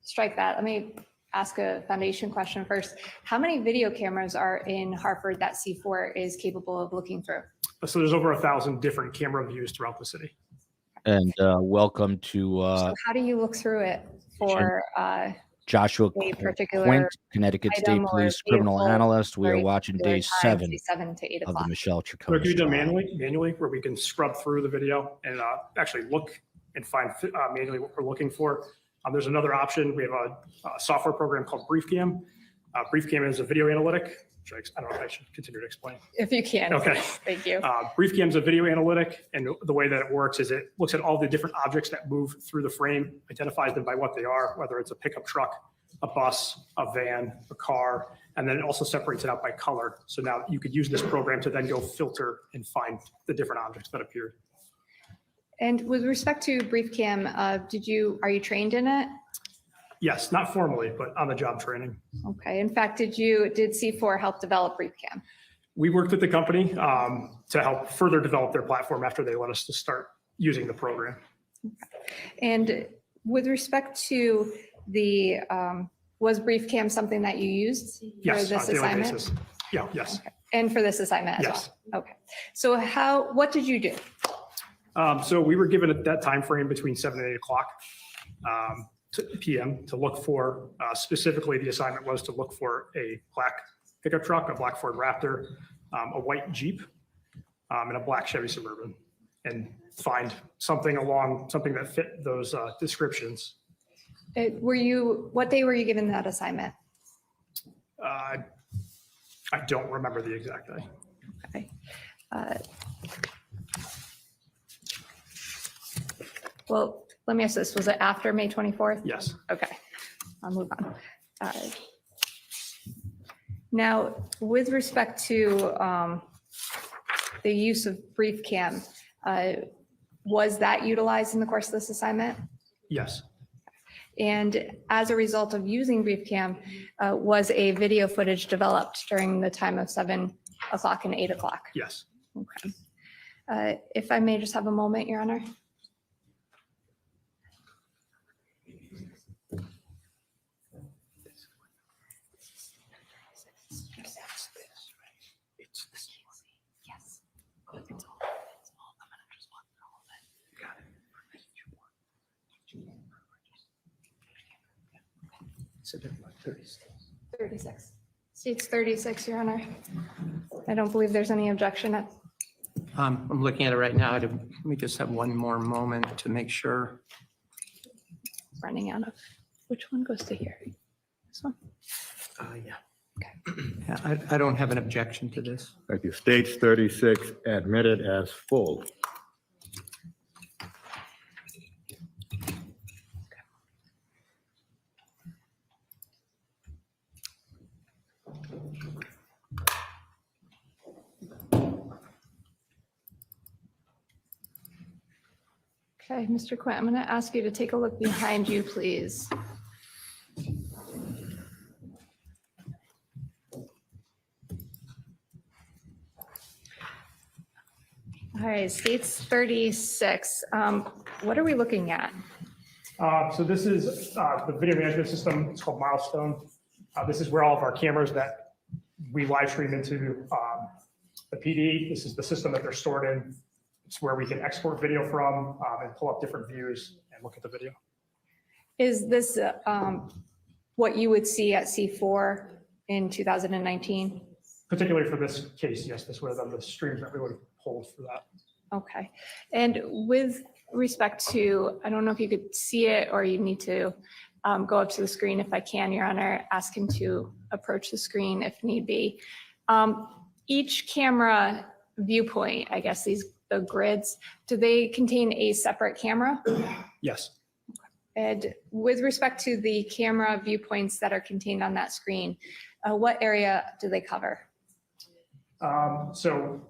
strike that. Let me ask a foundation question first. How many video cameras are in Hartford that C4 is capable of looking through? So there's over 1,000 different camera views throughout the city. And welcome to So how do you look through it for Joshua a particular Quint, Connecticut State item or Police criminal vehicle analyst. We are during watching particular day time, 7 say 7 to 8 of the o'clock? Michelle So we do Troconis them trial. manually, where we can scrub through the video and actually look and find manually what we're looking for. There's another option. We have a software program called BriefCam. BriefCam is a video analytic. I don't know if I should continue to explain. If you can. Okay. Thank you. BriefCam is a video analytic, and the way that it works is it looks at all the different objects that move through the frame, identifies them by what they are, whether it's a pickup truck, a bus, a van, a car, and then it also separates it out by color. So now you could use this program to then go filter and find the different objects that appeared. And with respect to BriefCam, are you trained in it? Yes, not formally, but on the job training. Okay. In fact, did C4 help develop BriefCam? We worked with the company to help further develop their platform after they let us to start using the program. And with respect to was BriefCam something that you used for Yes, on this a daily assignment? basis. Yeah, yes. And for this assignment as Yes. well? Okay. So what did you do? So we were given at that time frame between 7 and 8 o'clock PM to look for, specifically the assignment was to look for a black pickup truck, a black Ford Raptor, a white Jeep, and a black Chevy Suburban, and find something that fit those descriptions. What day were you given that assignment? I don't remember the exact day. Okay. Well, let me ask this. Was it after May 24th? Yes. Okay, I'll move on. Now, with respect to the use of brief cam, was that utilized in the course of this assignment? Yes. And as a result of using brief cam, was a video footage developed during the time of 7 o'clock and 8 o'clock? Yes. Okay. If I may just have a moment, Your Honor. Yes. 36. States 36, Your Honor. I don't believe there's any objection. I'm looking at it right now. Let me just have one more moment to make sure. Running out of, which one goes to here? This one? Yeah. Yeah, I don't have an objection to this. Thank you. States 36 admitted as full. Okay, Mr. Quint, I'm going to ask you to take a look behind you, please. All right, states 36. What are we looking at? So this is the video management system. It's called Milestone. This is where all of our cameras that we live stream into the PD. This is the system that they're stored in. It's where we can export video from and pull up different views and look at the video. Is this what you would see at C4 in 2019? Particularly for this case, yes, this would have been the streams that we would have pulled for that. Okay. And with respect to, I don't know if you could see it or you need to go up to the screen if I can, Your Honor, ask him to approach the screen if need be. Each camera viewpoint, I guess the grids, do they contain a separate camera? Yes. And with respect to the camera viewpoints that are contained on that screen, what area do they cover? So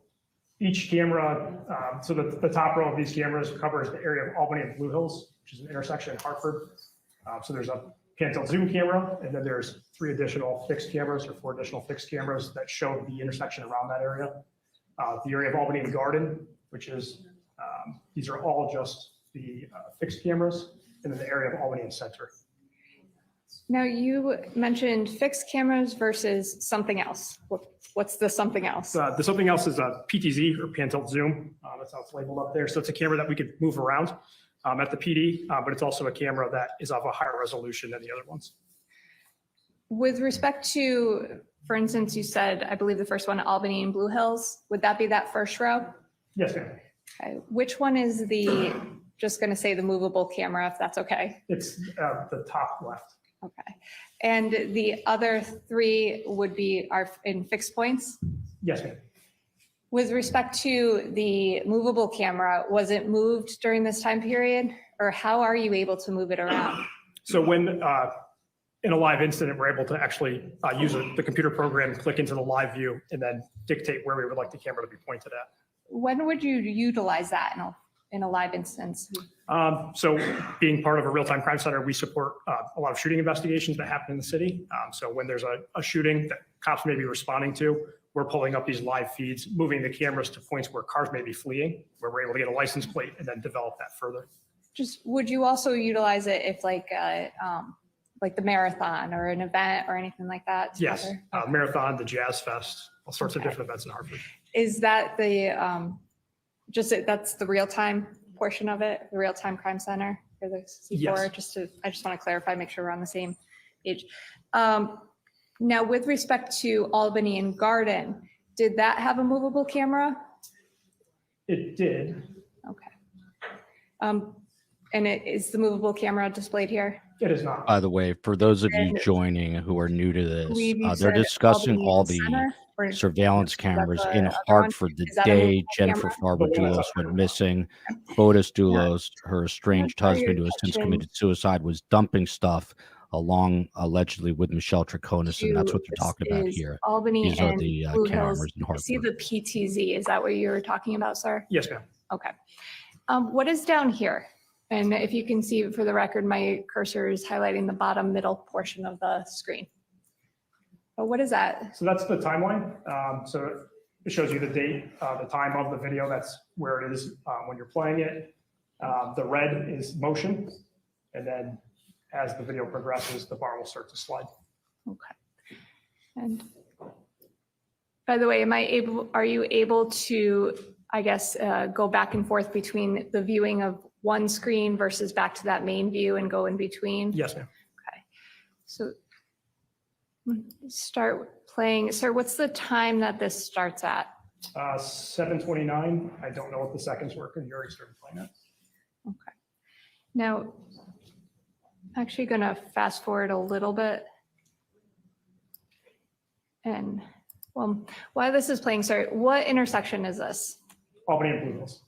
each camera, so the top row of these cameras covers the area of Albany and Blue Hills, which is an intersection in Hartford. So there's a pan-tilt zoom camera, and then there's 3 additional fixed cameras or 4 additional fixed cameras that show the intersection around that area. The area of Albany and Garden, which is, these are all just the fixed cameras, and then the area of Albany and Center. Now, you mentioned fixed cameras versus something else. What's the something else? The something else is a PTZ or pan-tilt zoom. That's how it's labeled up there. So it's a camera that we could move around at the PD, but it's also a camera that is of a higher resolution than the other ones. With respect to, for instance, you said, I believe the first one, Albany and Blue Hills, would that be that first row? Yes, ma'am. Okay. Which one is the, just going to say the movable camera, if that's okay? It's the top left. Okay. And the other 3 would be are in fixed points? Yes, ma'am. With respect to the movable camera, was it moved during this time period, or how are you able to move it around? So when in a live incident, we're able to actually use the computer program, click into the live view, and then dictate where we would like the camera to be pointed at. When would you utilize that in a live instance? So being part of a real-time crime center, we support a lot of shooting investigations that happen in the city. So when there's a shooting that cops may be responding to, we're pulling up these live feeds, moving the cameras to points where cars may be fleeing, where we're able to get a license plate and then develop that further. Just, would you also utilize it if like the marathon or an event or anything like that? Yes, together? Marathon, the Jazz Fest, all sorts of different events in Hartford. Is that the, that's the real-time portion of it, the real-time crime center for the C4? Yes. I just want to clarify, make sure we're on the same page. Now, with respect to Albany and Garden, Did that have a movable camera? It did. Okay. And is the movable camera displayed here? It is not. By the way, for those of you And joining who are new to this, believe you they're said discussing Albany all and the Center, or is surveillance that cameras the in other one? Hartford the Is that a day movable Jennifer camera? The one Farber-Dulos that's went up missing. Fotis Dulos, her estranged draw your husband who has since attention committed suicide, was dumping stuff along allegedly with Michelle Troconis, and that's what they're This talking about is here. Albany These are and the Blue cameras Hills. in I see Hartford. the PTZ. Is that what you were talking about, sir? Yes, ma'am. Okay. What is down here? And if you can see for the record, my cursor is highlighting the bottom middle portion of the screen. But what is that? So that's the timeline. So it shows you the date, the time of the video. That's where it is when you're playing it. The red is motion. And then as the video progresses, the bar will start to slide. Okay. And by the way, are you able to, I guess, go back and forth between the viewing of one screen versus back to that main view and go in between? Yes, ma'am. Okay. So start playing. Sir, what's the time that this starts at? 7:29. I don't know what the seconds were because you already started playing it. Okay. Now, I'm actually going to fast forward a little bit. And well, while this is playing, sir, what intersection is this? Albany and Blue Hills.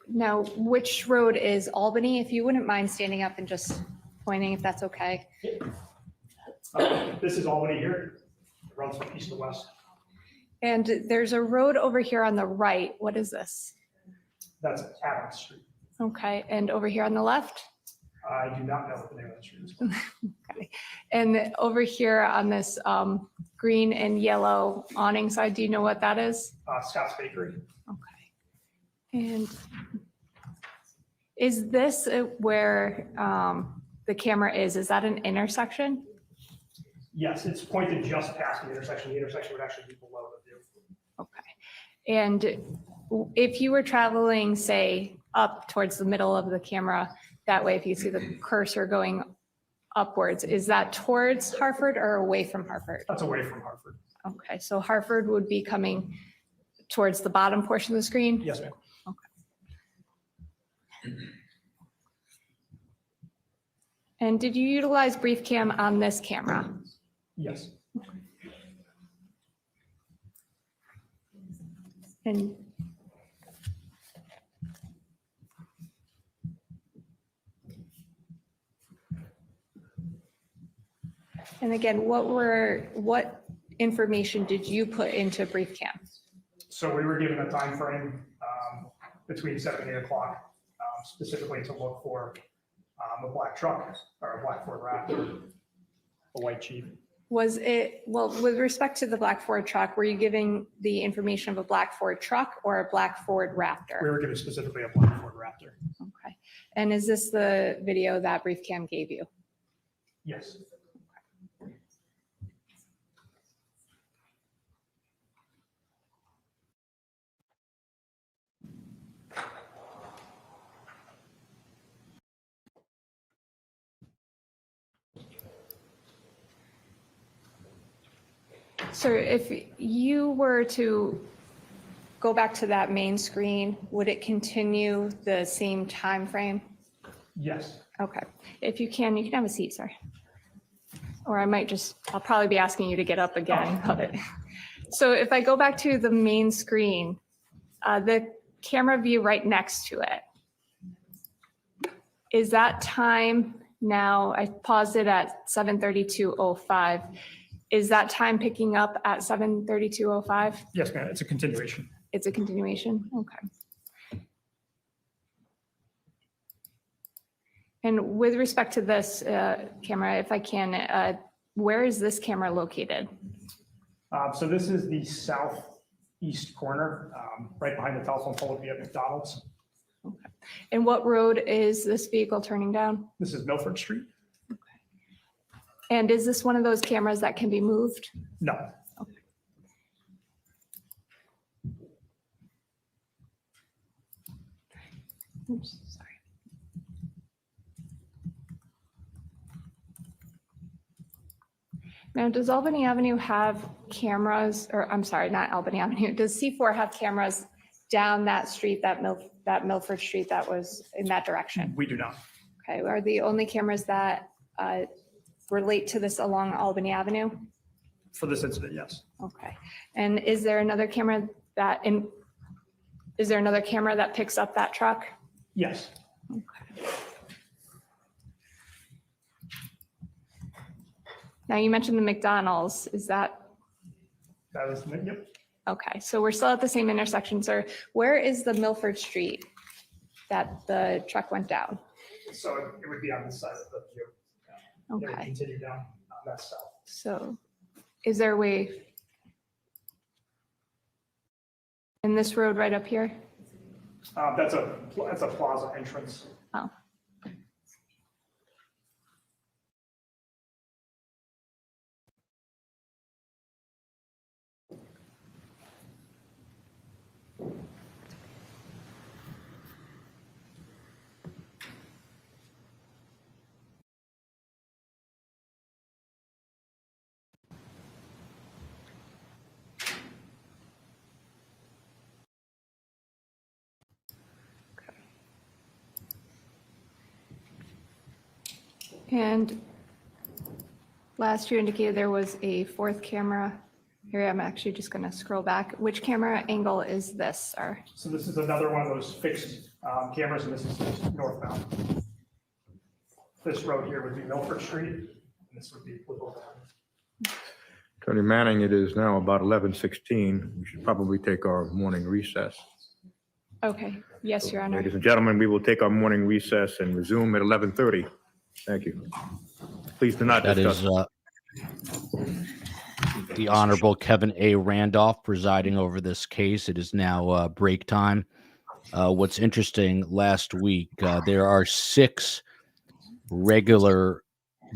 Now, which road is Albany? If you wouldn't mind standing up and just pointing, if that's okay. This is Albany here. It runs from east to west. And there's a road over here on the right. What is this? That's Adams Street. Okay. And over here on the left? I do not know what the name of the street is. Okay. And over here on this green and yellow awning side, do you know what that is? Scott's Bakery. Okay. And is this where the camera is? Is that an intersection? Yes, it's pointed just past the intersection. The intersection would actually be below the view. Okay. And if you were traveling, say, up towards the middle of the camera, that way, if you see the cursor going upwards, is that towards Hartford or away from Hartford? That's away from Hartford. Okay, so Hartford would be coming towards the bottom portion of the screen? Yes, ma'am. And did you utilize brief cam on this camera? Yes. And again, what information did you put into brief cam? So we were given a time frame between 7 and 8 o'clock, specifically to look for a black truck or a black Ford Raptor, a white Jeep. Was it, well, with respect to the black Ford truck, were you giving the information of a black Ford truck or a black Ford We Raptor? were given specifically a black Ford Raptor. Okay. And is this the video that brief cam gave you? Yes. So if you were to go back to that main screen, would it continue the same time frame? Yes. Okay. If you can have a seat, sir. Or I might just, I'll probably be asking you to get up again. But so if I go back to the main screen, the camera view right next to it, is that time now, I paused it at 7:32:05. Is that time picking up at 7:32:05? Yes, ma'am. It's a continuation. It's a continuation? Okay. And with respect to this camera, if I can, where is this camera located? So this is the southeast corner, right behind the telephone pole would be at McDonald's. Okay. And what road is this vehicle turning down? This is Milford Street. And is this one of those cameras that can be moved? No. Okay. Oops, sorry. Now, does Albany Avenue have cameras, or I'm sorry, not Albany Avenue, does C4 have cameras down that street, that Milford Street that was in that direction? We do not. Okay, are the only cameras that relate to this along Albany Avenue? For this incident, yes. Okay, and is there another camera that picks up that truck? Yes. Now, you mentioned the McDonald's, is that, That is, yep. okay, so we're still at the same intersection, sir. Where is the Milford Street that the truck went down? So it would be on this side of the view. It would Okay, continue down on that south. so is there a way in this road right up here? That's a plaza entrance. Oh. And last you indicated there was a fourth camera. Here, I'm actually just going to scroll back. Which camera angle is this, sir? So this is another one of those fixed cameras, and this is just northbound. This road here would be Milford Street, and this would be Woodville. Attorney Manning, it is now about 11:16. We should probably take our morning recess. Okay, yes, Your Honor. Ladies and gentlemen, we will take our morning recess and resume at 11:30. Thank you. Please do not That discuss. is the Honorable Kevin A. Randolph presiding over this case. It is now break time. What's interesting, last week, there are 6 regular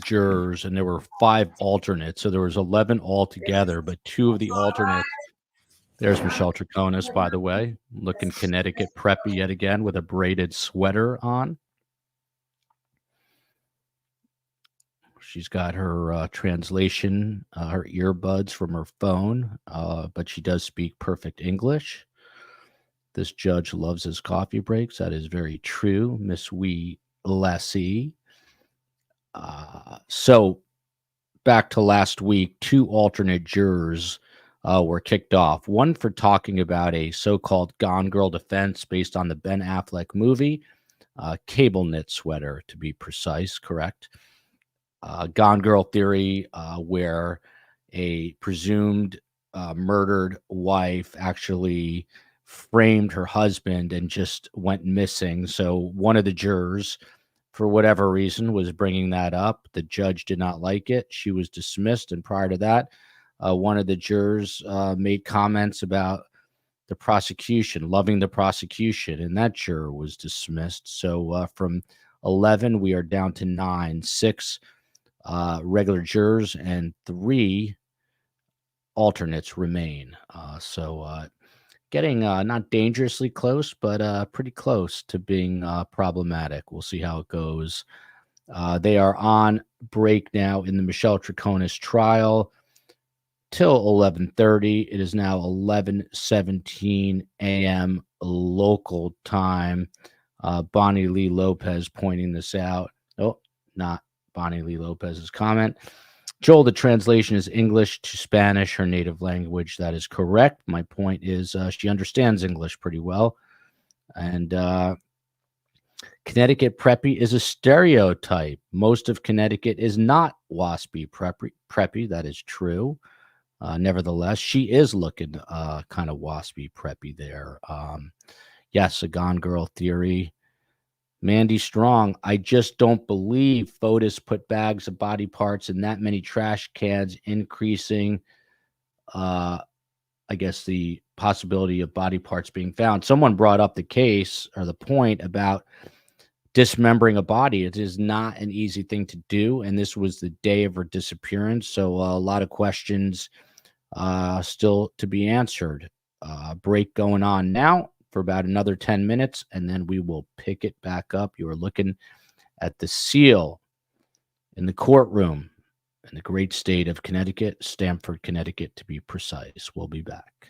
jurors and there were 5 alternates. So there was 11 altogether, but 2 of the alternates. There's Michelle Troconis, by the way, looking Connecticut preppy yet again with a braided sweater on. She's got her translation, her earbuds from her phone, but she does speak perfect English. This judge loves his coffee breaks. That is very true, Miss Wee Lassie. So back to last week, 2 alternate jurors were kicked off. One for talking about a so-called Gone Girl defense based on the Ben Affleck movie, cable knit sweater to be precise, correct? Gone Girl theory, where a presumed murdered wife actually framed her husband and just went missing. So one of the jurors, for whatever reason, was bringing that up. The judge did not like it. She was dismissed. And prior to that, one of the jurors made comments about the prosecution, loving the prosecution, and that juror was dismissed. So from 11, we are down to 9, 6 regular jurors and 3 alternates remain. So getting not dangerously close, but pretty close to being problematic. We'll see how it goes. They are on break now in the Michelle Troconis trial till 11:30. It is now 11:17 a.m. local time. Bonnie Lee Lopez pointing this out. Oh, not Bonnie Lee Lopez's comment. Joel, the translation is English to Spanish, her native language. That is correct. My point is she understands English pretty well. And Connecticut preppy is a stereotype. Most of Connecticut is not waspy preppy. That is true. Nevertheless, she is looking kind of waspy preppy there. Yes, a Gone Girl theory. Mandy Strong, I just don't believe FOTUS put bags of body parts in that many trash cans, increasing, I guess, the possibility of body parts being found. Someone brought up the case or the point about dismembering a body. It is not an easy thing to do, and this was the day of her disappearance, so a lot of questions still to be answered. Break going on now for about another 10 minutes, and then we will pick it back up. You are looking at the seal in the courtroom in the great state of Connecticut, Stamford, Connecticut, to be precise. We'll be back.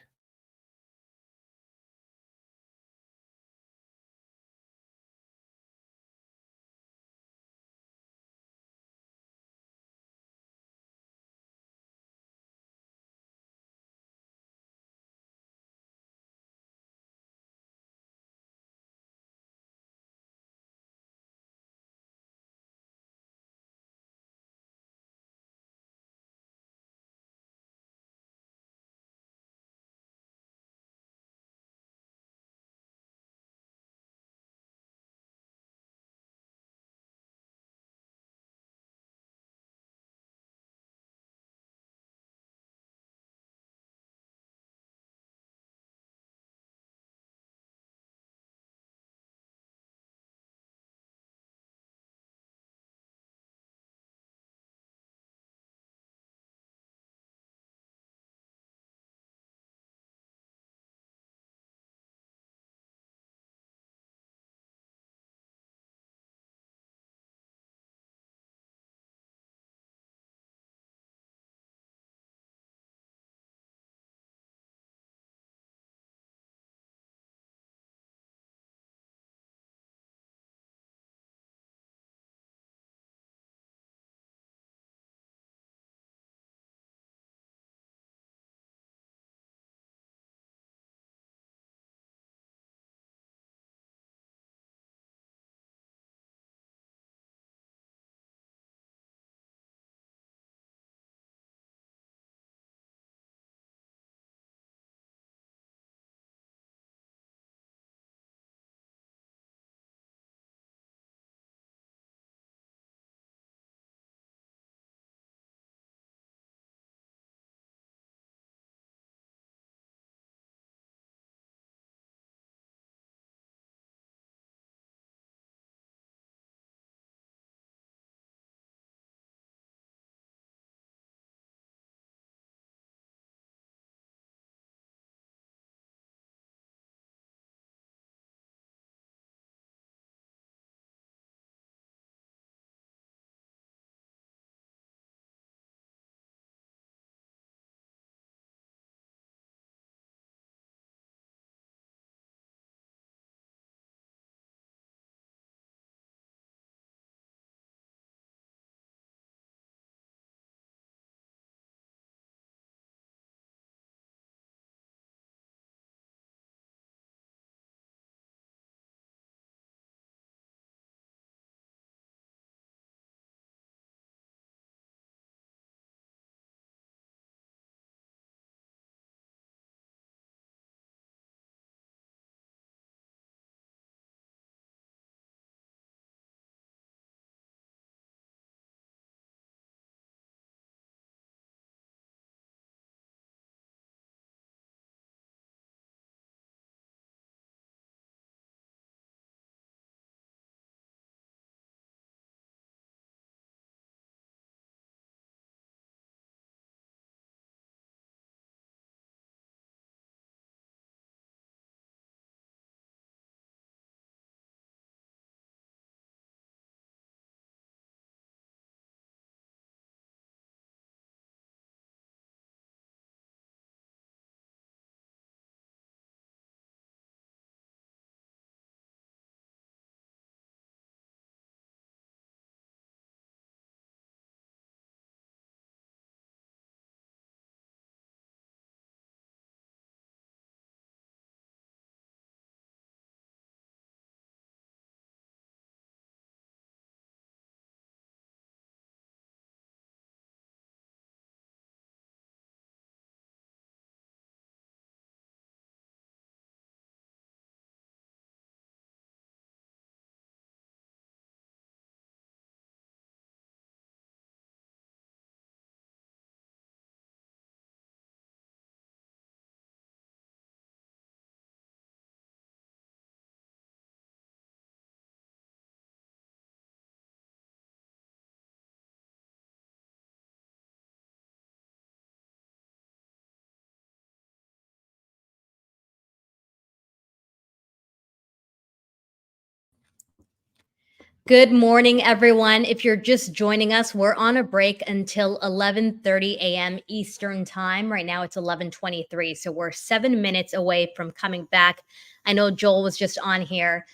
Good morning, everyone. If you're just joining us, we're on a break until 11:30 a.m. Eastern Time. Right now it's 11:23, so we're 7 minutes away from coming back. I know Joel was just on here.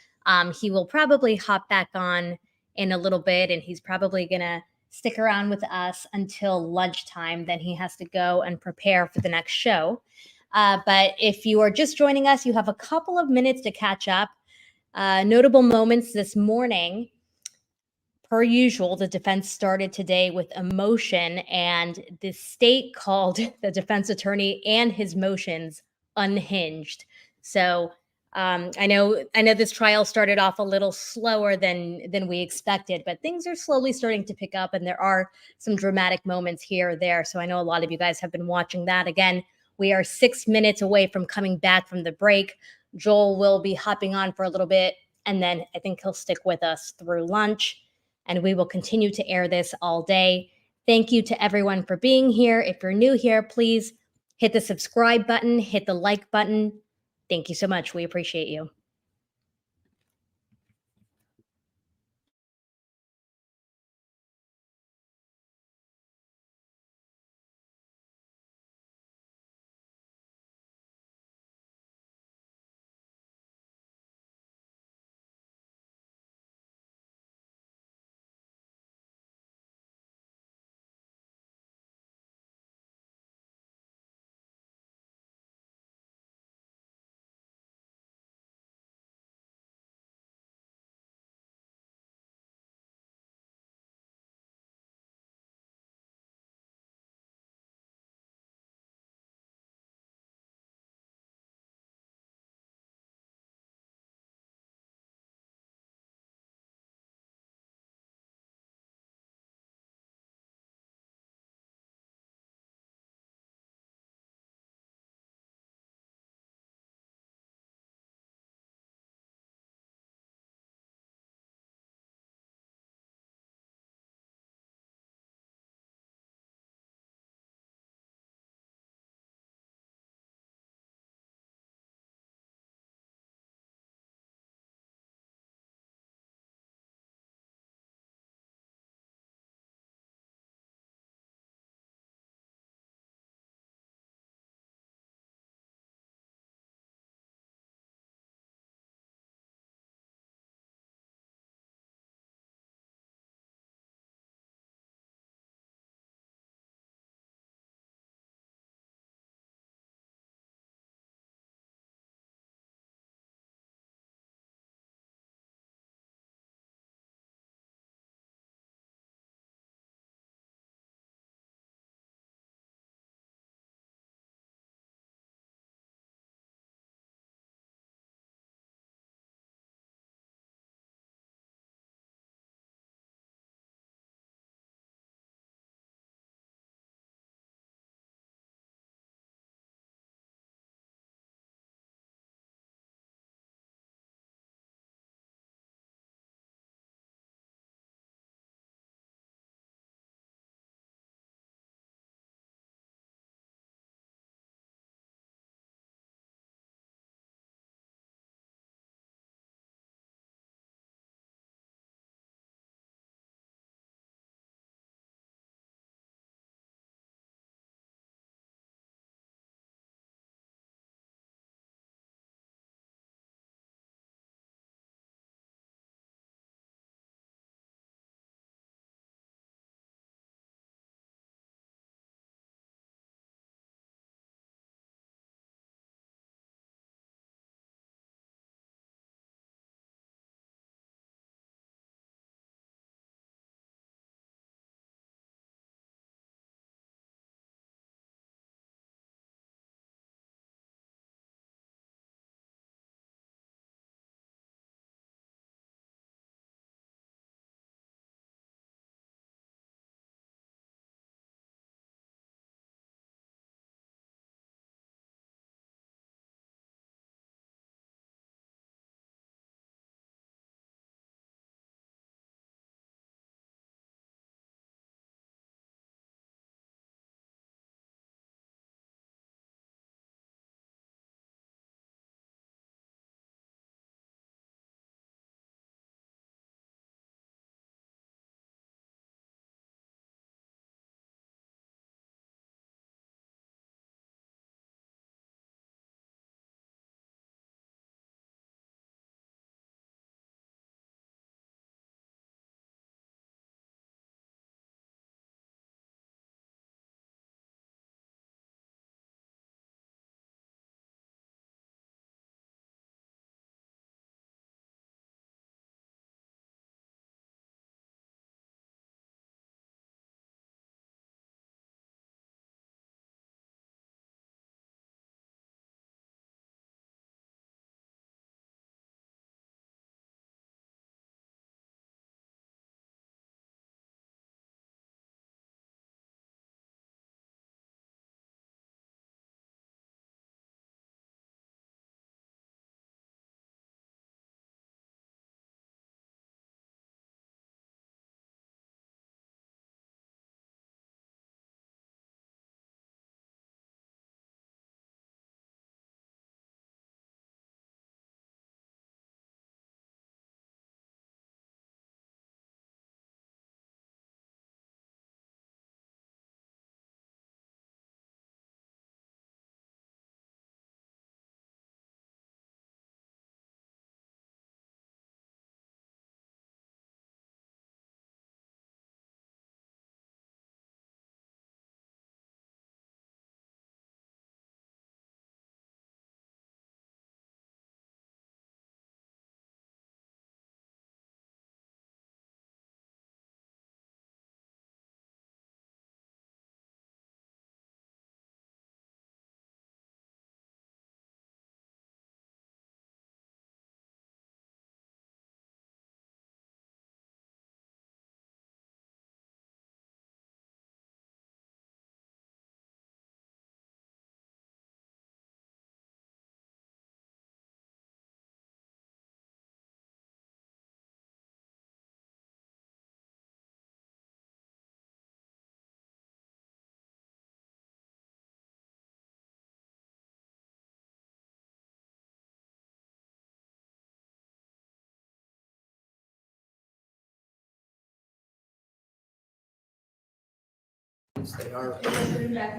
He will probably hop back on in a little bit, and he's probably going to stick around with us until lunchtime. Then he has to go and prepare for the next show. But if you are just joining us, you have a couple of minutes to catch up. Notable moments this morning. Per usual, the defense started today with a motion, and the state called the defense attorney and his motions unhinged. So I know this trial started off a little slower than we expected, but things are slowly starting to pick up, and there are some dramatic moments here or there. So I know a lot of you guys have been watching that. Again, we are 6 minutes away from coming back from the break. Joel will be hopping on for a little bit, and then I think he'll stick with us through lunch. And we will continue to air this all day. Thank you to everyone for being here. If you're new here, please hit the subscribe button, hit the like button. Thank you so much. We appreciate you.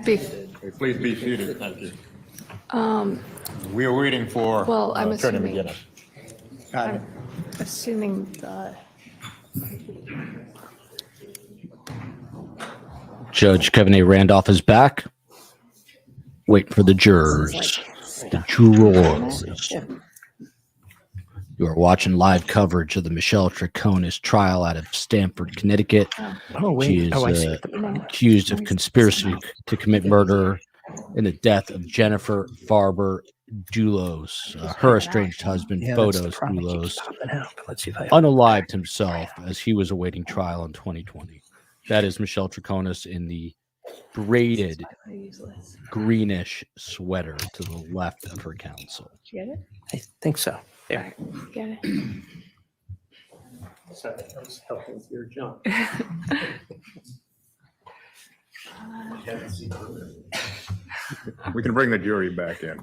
Please be seated. Thank you. Um, We are waiting for Well, I'm Attorney assuming- McGinnis. Got it. assuming the, Judge Kevin A. Randolph is back. Wait for the jurors. The jurors. You are watching live coverage of the Michelle Troconis trial out of Stamford, Connecticut. She is accused of conspiracy to commit murder in the death of Jennifer Farber Dulos. Her estranged husband, Photos Dulos, unalived himself as he was awaiting trial in 2020. That is Michelle Troconis in the braided greenish sweater to the left of her counsel. get it? I think so. There. Get it? Sorry, I was helping with your jump. We can bring the jury back in.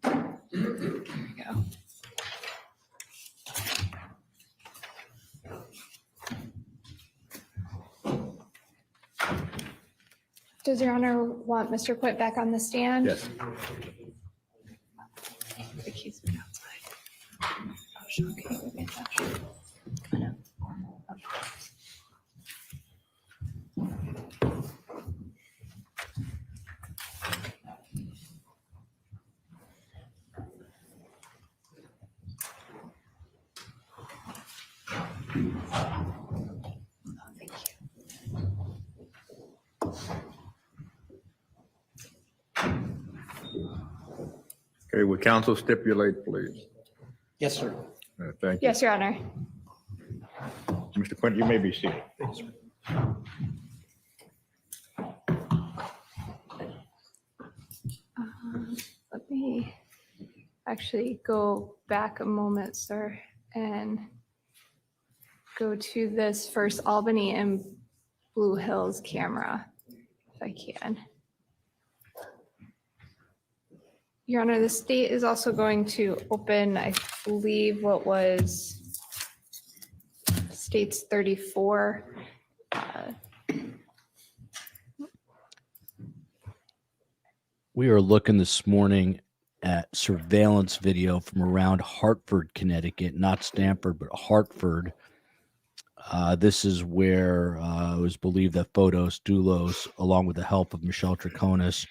Go. Does Your Honor want Mr. Quint back on the stand? Yes. The key's been outside. Oh, sure, okay, we'll get that. Come on up. Okay, would counsel stipulate, please? Yes, sir. Thank you. Yes, Your Honor. Mr. Quint, you may be seated. Let me actually go back a moment, sir, and go to this first Albany and Blue Hills camera, if I can. Your Honor, the state is also going to open, I believe, what was state's 34. We are looking this morning at surveillance video from around Hartford, Connecticut, not Stamford, but Hartford. This is where it was believed that Photos Dulos, along with the help of Michelle Troconis,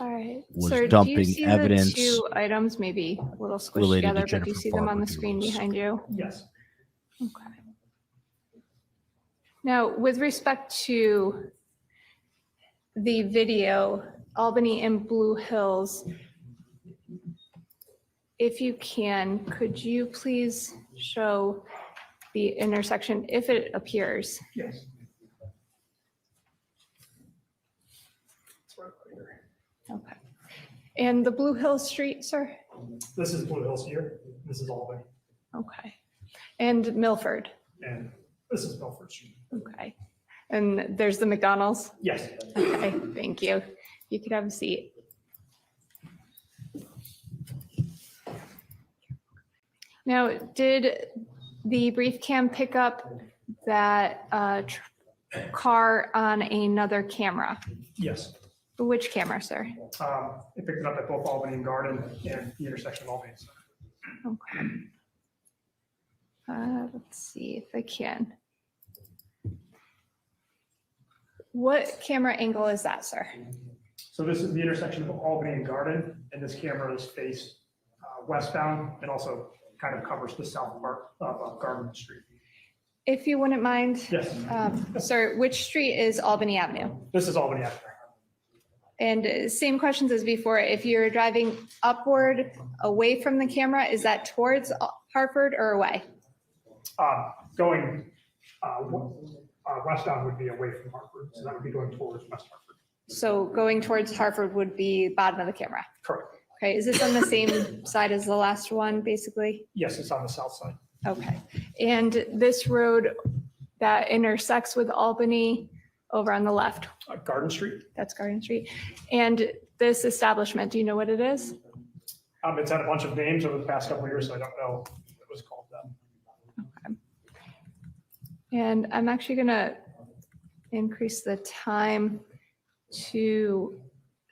All right. was Sir, do you dumping see evidence the two items maybe a little squished related to together, but do you Jennifer see them on the Farber screen Dulos. behind you? Yes. Okay. Now, with respect to the video, Albany and Blue Hills, if you can, could you please show the intersection if it appears? Yes. Okay. And the Blue Hills Street, sir? This is Blue Hills here. This is Albany. Okay. And Milford? And this is Milford Street. Okay. And there's the McDonald's? Yes. Okay, thank you. You could have a seat. Now, did the brief cam pick up that car on another camera? Yes. Which camera, sir? It picked it up at both Albany and Garden and the intersection of Albany. Okay. Let's see if I can. What camera angle is that, sir? So this is the intersection of Albany and Garden, and this camera is faced westbound and also kind of covers the south part of Garden Street. If you wouldn't mind, Yes, sir, which street is Albany Avenue? this is Albany Avenue. And same questions as before, if you're driving upward away from the camera, is that towards Hartford or away? Going westbound would be away from Hartford, so that would be going towards West Hartford. So going towards Hartford would be bottom of the camera. Correct. Okay, is this on the same side as the last one, basically? Yes, it's on the south side. Okay, and this road that intersects with Albany over on the left, Garden Street. that's Garden Street. And this establishment, do you know what it is? It's had a bunch of names over the past couple of years, so I don't know what it was called then. And I'm actually going to increase the time to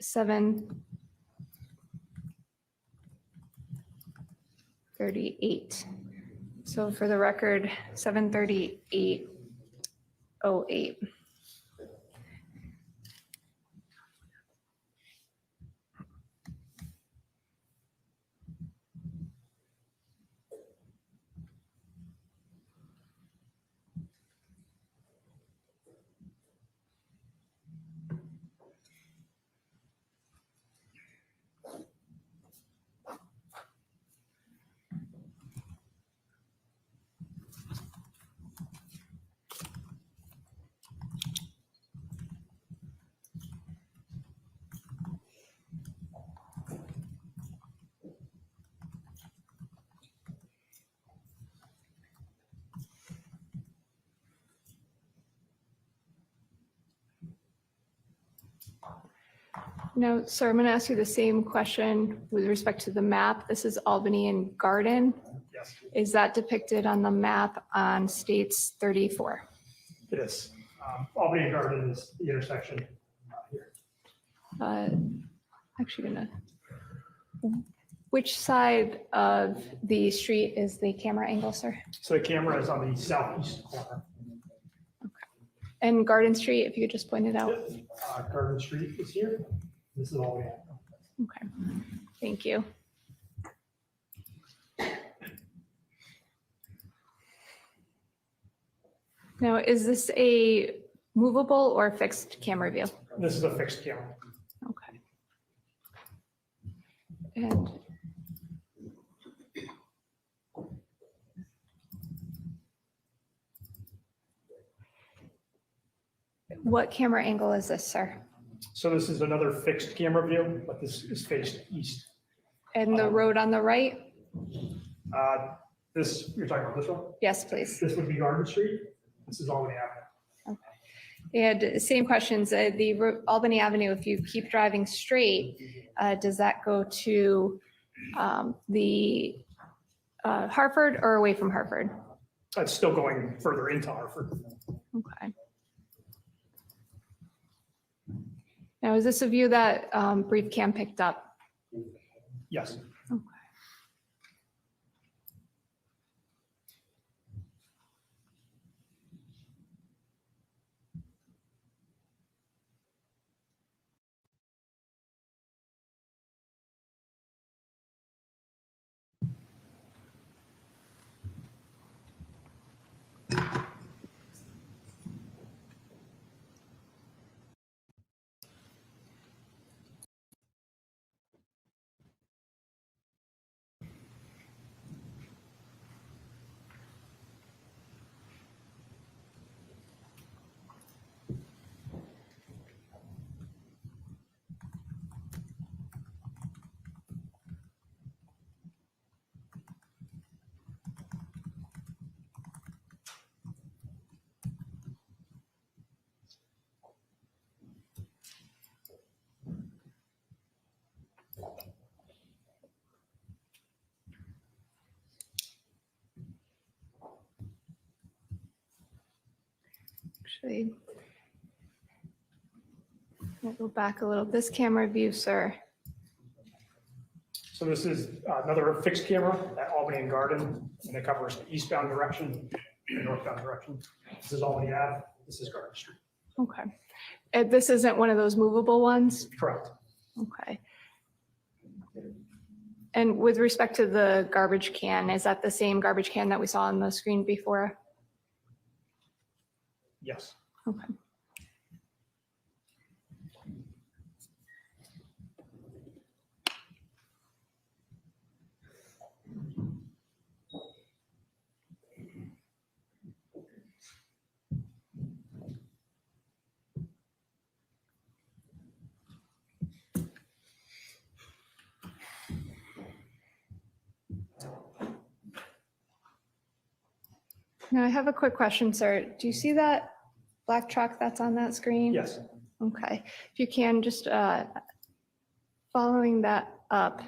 7:38. So for the record, 7:38:08. Now, sir, I'm going to ask you the same question with respect to the map. This is Albany and Garden. Yes, Is that depicted on the map on States 34? it is. Albany and Garden is the intersection here. Actually gonna, which side of the street is the camera angle, sir? So the camera is on the southeast corner. And Garden Street, if you could just point it out. Garden Street is here. This is Albany. Okay, thank you. Now, is this a movable or fixed camera view? This is a fixed camera. Okay. And what camera angle is this, sir? So this is another fixed camera view, but this is faced east. And the road on the right? This, you're talking about this one? Yes, please. This would be Garden Street. This is Albany Avenue. And same questions, Albany Avenue, if you keep driving straight, does that go to the Hartford or away from Hartford? It's still going further into Hartford. Okay. Now, is this a view that Brief Cam picked up? Yes. Okay. Actually, I'll go back a little. This camera view, sir. So this is another fixed camera at Albany and Garden, and it covers the eastbound direction and northbound direction. This is Albany Ave. This is Garden Street. Okay. This isn't one of those movable ones? Correct. Okay. And with respect to the garbage can, is that the same garbage can that we saw on the screen before? Yes. Okay. Now I have a quick question, sir. Do you see that black truck that's on that screen? Yes. Okay. If you can, just following that up.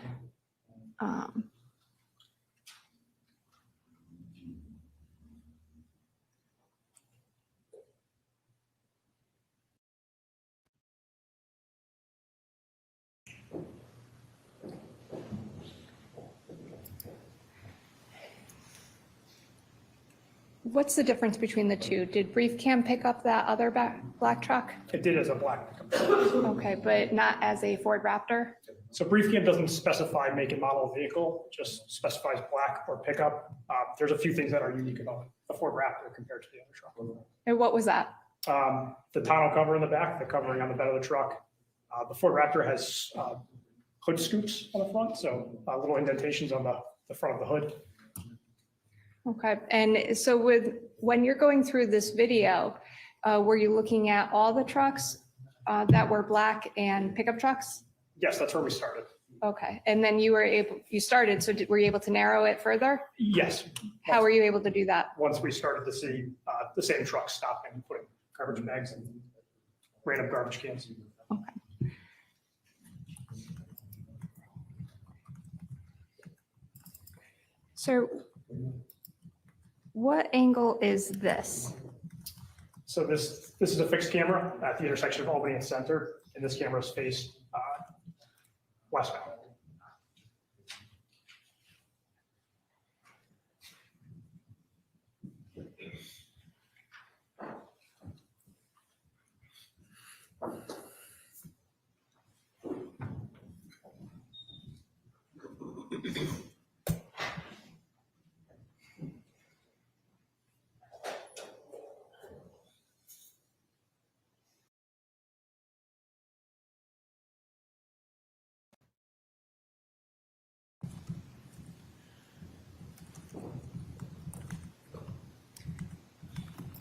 What's the difference between the two? Did Brief Cam pick up that other black truck? It did as a black pickup. Okay, but not as a Ford Raptor? So Brief Cam doesn't specify make and model of vehicle, just specifies black or pickup. There's a few things that are unique about the Ford Raptor compared to the other truck. And what was that? The tonneau cover in the back, the covering on the bed of the truck. The Ford Raptor has hood scoops on the front, so little indentations on the front of the hood. Okay, and so when you're going through this video, were you looking at all the trucks that were black and pickup trucks? Yes, that's where we started. Okay, and then you started, so were you able to narrow it further? Yes. How were you able to do that? Once we started to see the same trucks stopping and putting garbage bags and random garbage cans. Okay. So what angle is this? So this is a fixed camera at the intersection of Albany and Center, and this camera is faced westbound.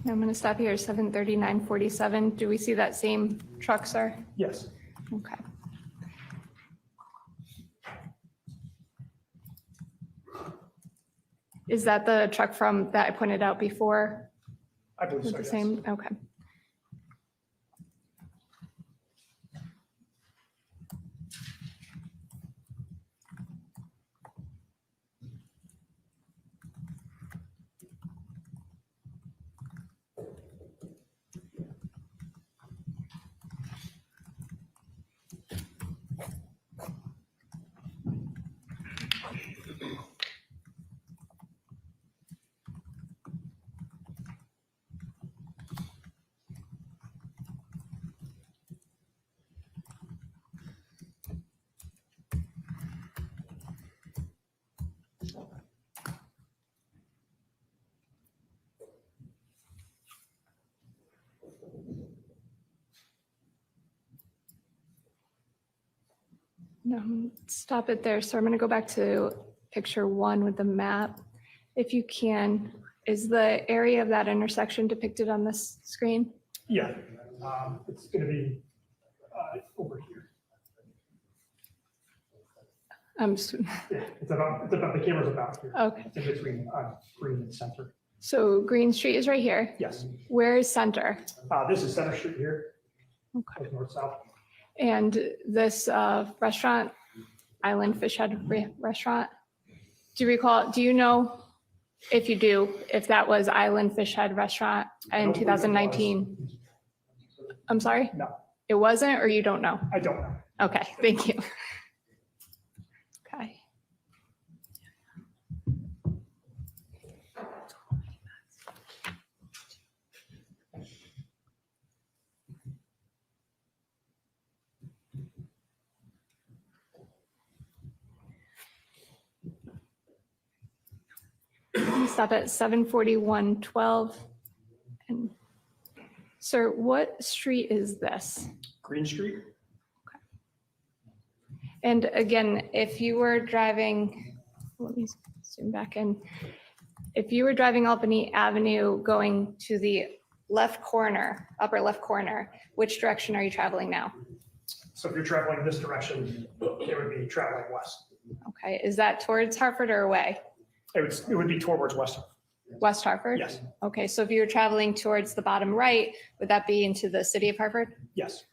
I'm going to stop here, 73947. Do we see that same truck, sir? Yes. Okay. Is that the truck from that I pointed out before? I believe With so, the yes. same, okay. No, stop it there. So I'm going to go back to picture 1 with the map. If you can, is the area of that intersection depicted on this screen? Yeah, it's going to be over here. Yeah, it's about the camera's about here. Okay, It's in between Green and Center. so Green Street is right here. Yes. Where is Center? This is Center Street here. Okay. North-south. And this restaurant, Island Fish Head Restaurant, do you know, if you do, if that was Island Fish Head Restaurant in don't believe it 2019? I'm sorry? No, It wasn't, or you don't know? I don't know. Okay, thank you. Okay. Stop at 74112. And sir, what street is this? Green Street? And again, if you were driving, let me zoom back in. If you were driving Albany Avenue going to the left corner, upper left corner, which direction are you traveling now? So if you're traveling in this direction, it would be traveling west. Okay, is that towards Hartford or away? It would be towards west. West Hartford? Yes, Okay, so if you were traveling towards the bottom right, would that be into the city of Hartford? yes.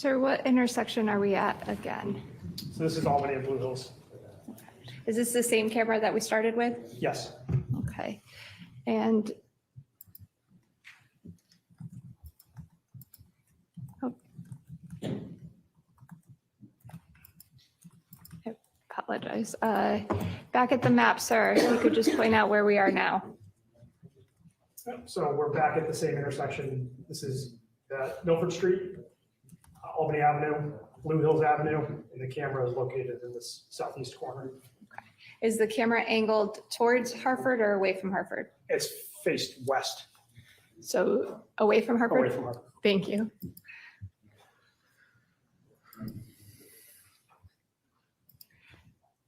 Sir, what intersection are we at again? So this is Albany and Blue Hills. Is this the same camera that we started with? Yes. Okay. And oh. I apologize. Back at the map, sir, if you could just point out where we are now. So we're back at the same intersection. This is Milford Street, Albany Avenue, Blue Hills Avenue, and the camera is located in this southeast corner. Is the camera angled towards Hartford or away from Hartford? It's faced west, So away from Hartford? away from Hartford. Thank you.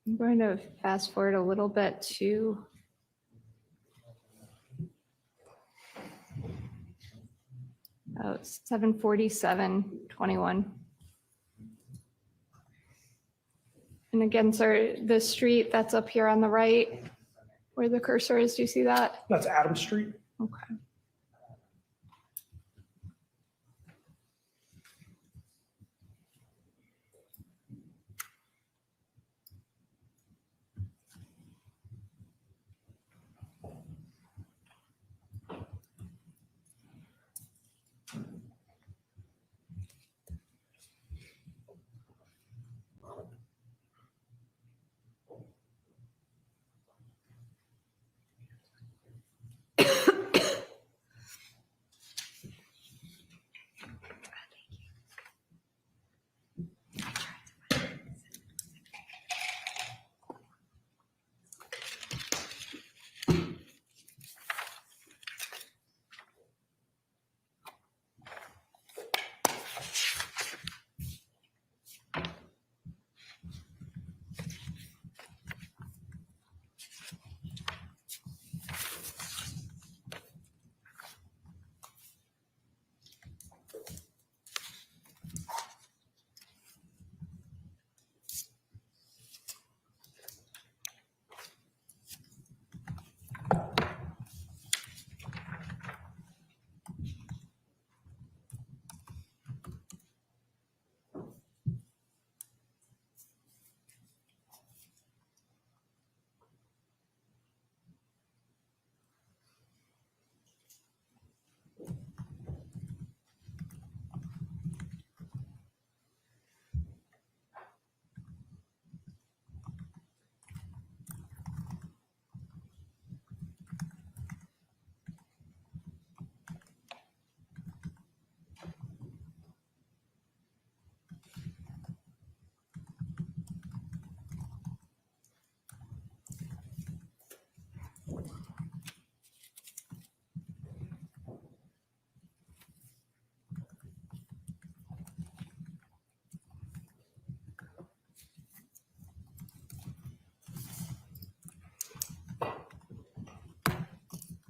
I'm going to fast forward a little bit to oh, 7:47:21. And again, sir, the street that's up here on the right, where the cursor is, do you see that? That's Adams Street. Okay.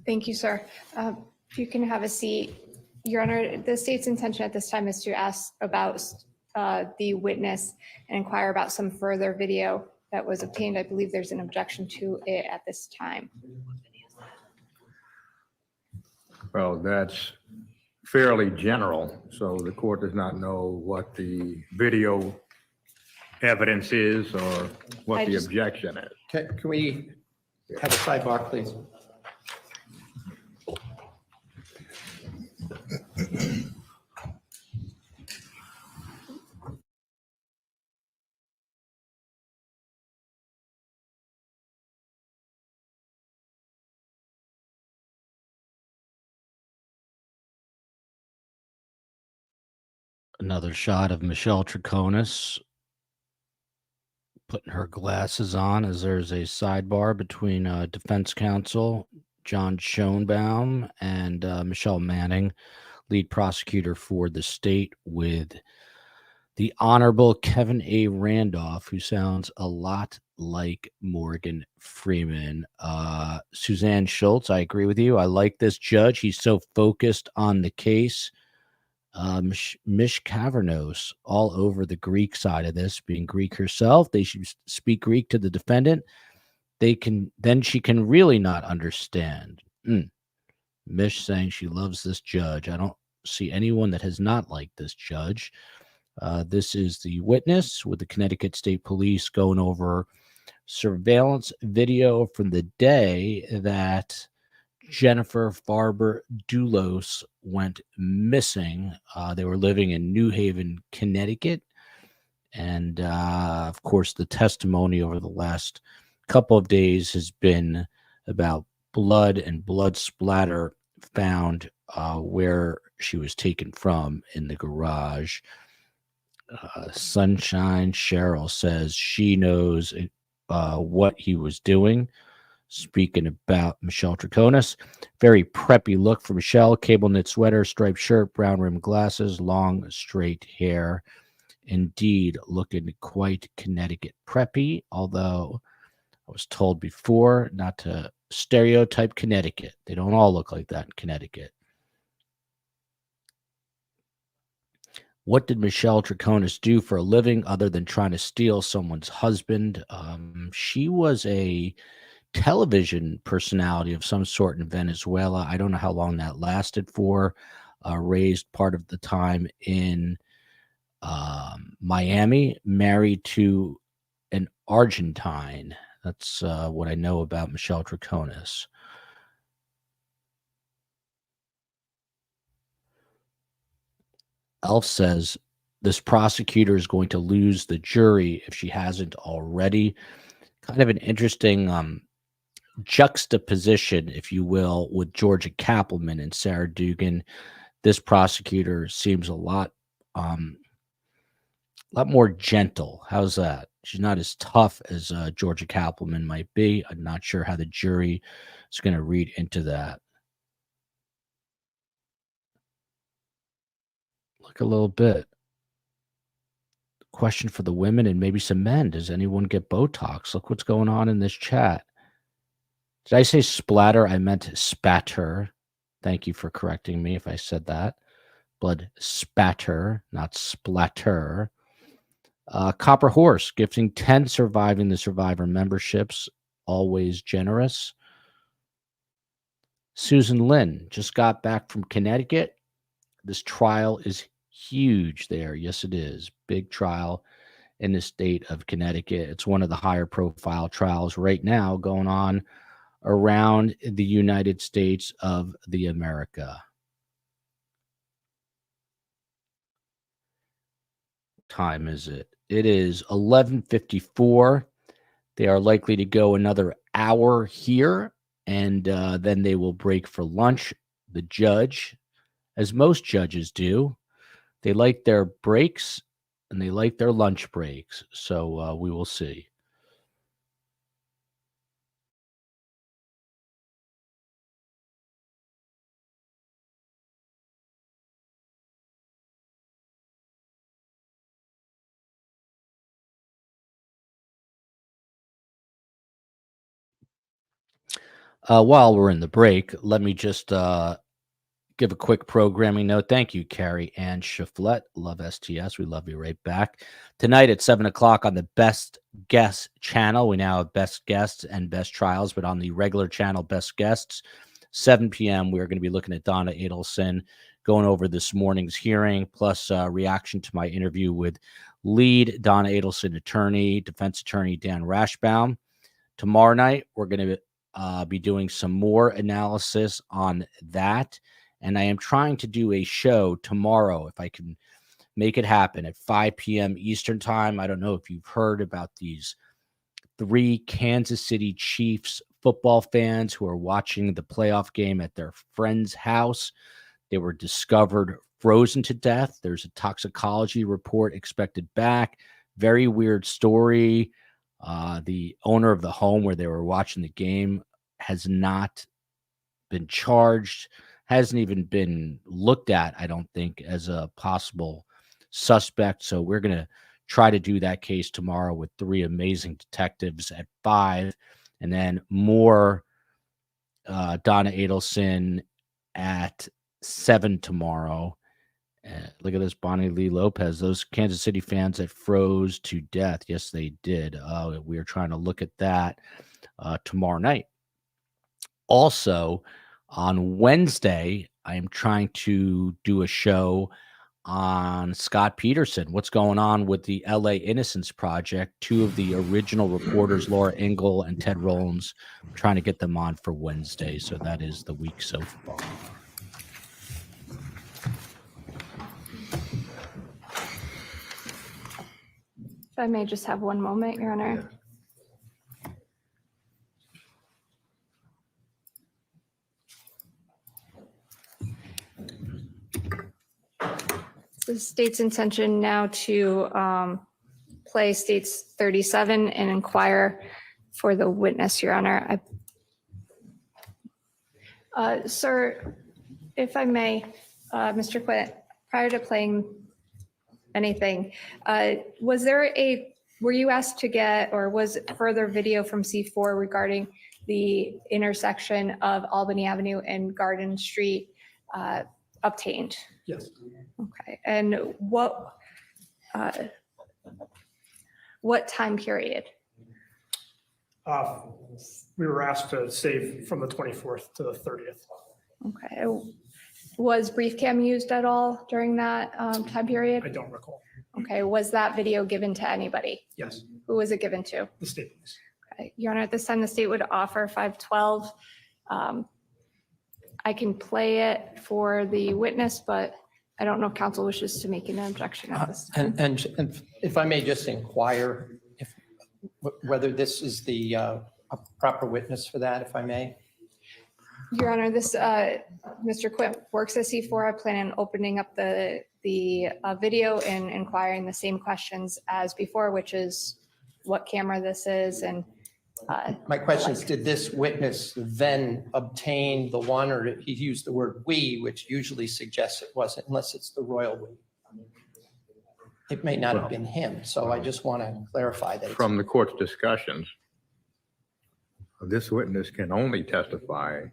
Thank you, sir. If you can have a seat. Your Honor, the state's intention at this time is to ask about the witness and inquire about some further video that was obtained. I believe there's an objection to it at this time. Well, that's fairly general, so the court does not know what the video evidence is or what the objection is. Can we have a sidebar, please? Another shot of Michelle Troconis putting her glasses on as there's a sidebar between defense counsel John Schoenbaum and Michelle Manning, lead prosecutor for the state, with the Honorable Kevin A. Randolph, who sounds a lot like Morgan Freeman. Suzanne Schultz, I agree with you. I like this judge. He's so focused on the case. Mish Kavernos, all over the Greek side of this, being Greek herself. They should speak Greek to the defendant. Then she can really not understand. Mish saying she loves this judge. I don't see anyone that has not liked this judge. This is the witness with the Connecticut State Police going over surveillance video from the day that Jennifer Farber Dulos went missing. They were living in New Haven, Connecticut. And of course, the testimony over the last couple of days has been about blood and blood splatter found where she was taken from in the garage. Sunshine Cheryl says she knows what he was doing. Speaking about Michelle Troconis, very preppy look for Michelle. Cable knit sweater, striped shirt, brown rimmed glasses, long straight hair. Indeed, looking quite Connecticut preppy, although I was told before not to stereotype Connecticut. They don't all look like that in Connecticut. What did Michelle Troconis do for a living other than trying to steal someone's husband? She was a television personality of some sort in Venezuela. I don't know how long that lasted for. Raised part of the time in Miami, married to an Argentine. That's what I know about Michelle Troconis. Elf says this prosecutor is going to lose the jury if she hasn't already. Kind of an interesting juxtaposition, if you will, with Georgia Kappelman and Sarah Dugan. This prosecutor seems a lot more gentle. How's that? She's not as tough as Georgia Kappelman might be. I'm not sure how the jury is going to read into that. Look a little bit. Question for the women and maybe some men. Does anyone get Botox? Look what's going on in this chat. Did I say splatter? I meant spatter. Thank you for correcting me if I said that. Blood spatter, not splatter. Copper Horse gifting 10 surviving the survivor memberships. Always generous. Susan Lynn just got back from Connecticut. This trial is huge there. Yes, it is. Big trial in the state of Connecticut. It's one of the higher profile trials right now going on around the United States of the America. Time is it? It is 11:54. They are likely to go another hour here, and then they will break for lunch. The judge, as most judges do, they like their breaks and they like their lunch breaks. So we will see. While we're in the break, let me just give a quick programming note. Thank you, Carrie Ann Shaflett. Love STS. We love you right back. Tonight at 7 o'clock on the Best Guests channel, we now have Best Guests and Best Trials, but on the regular channel, Best Guests, 7 p.m., we're going to be looking at Donna Adelson, going over this morning's hearing, plus reaction to my interview with lead Donna Adelson attorney, defense attorney Dan Rashbaum. Tomorrow night, we're going to be doing some more analysis on that. And I am trying to do a show tomorrow, if I can make it happen, at 5 p.m. Eastern time. I don't know if you've heard about these 3 Kansas City Chiefs football fans who are watching the playoff game at their friend's house. They were discovered frozen to death. There's a toxicology report expected back. Very weird story. The owner of the home where they were watching the game has not been charged, hasn't even been looked at, I don't think, as a possible suspect. So we're going to try to do that case tomorrow with 3 amazing detectives at 5, and then more Donna Adelson at 7 tomorrow. Look at this, Bonnie Lee Lopez. Those Kansas City fans that froze to death. Yes, they did. We are trying to look at that tomorrow night. Also, on Wednesday, I am trying to do a show on Scott Peterson. What's going on with the LA Innocence Project? Two of the original reporters, Laura Ingle and Ted Rollins, trying to get them on for Wednesday. So that is the week so far. If I may just have one moment, Your Honor. The state's intention now to play states 37 and inquire for the witness, Your Honor. Sir, if I may, Mr. Quint, prior to playing anything, were you asked to get, or was further video from C4 regarding the intersection of Albany Avenue and Garden Street obtained? Yes. Okay, and what time period? We were asked to save from the 24th to the 30th. Okay, was brief cam used at all during that time I period? don't recall. Okay, was that video given to anybody? Yes, Who was it given to? the state police. Okay, Your Honor, at this time, the state would offer 512. I can play it for the witness, but I don't know if counsel wishes to make an objection at this time. And if I may just inquire whether this is the a proper witness for that, if I may? Your Honor, this, Mr. Quint works at C4. I plan on opening up the video and inquiring the same questions as before, which is what camera this is and My question is, did this witness then obtain the one, or he used the word "we," which usually suggests it wasn't, unless it's the royal we? It may not have been him, so I just want to clarify that. From the court's discussions, this witness can only testify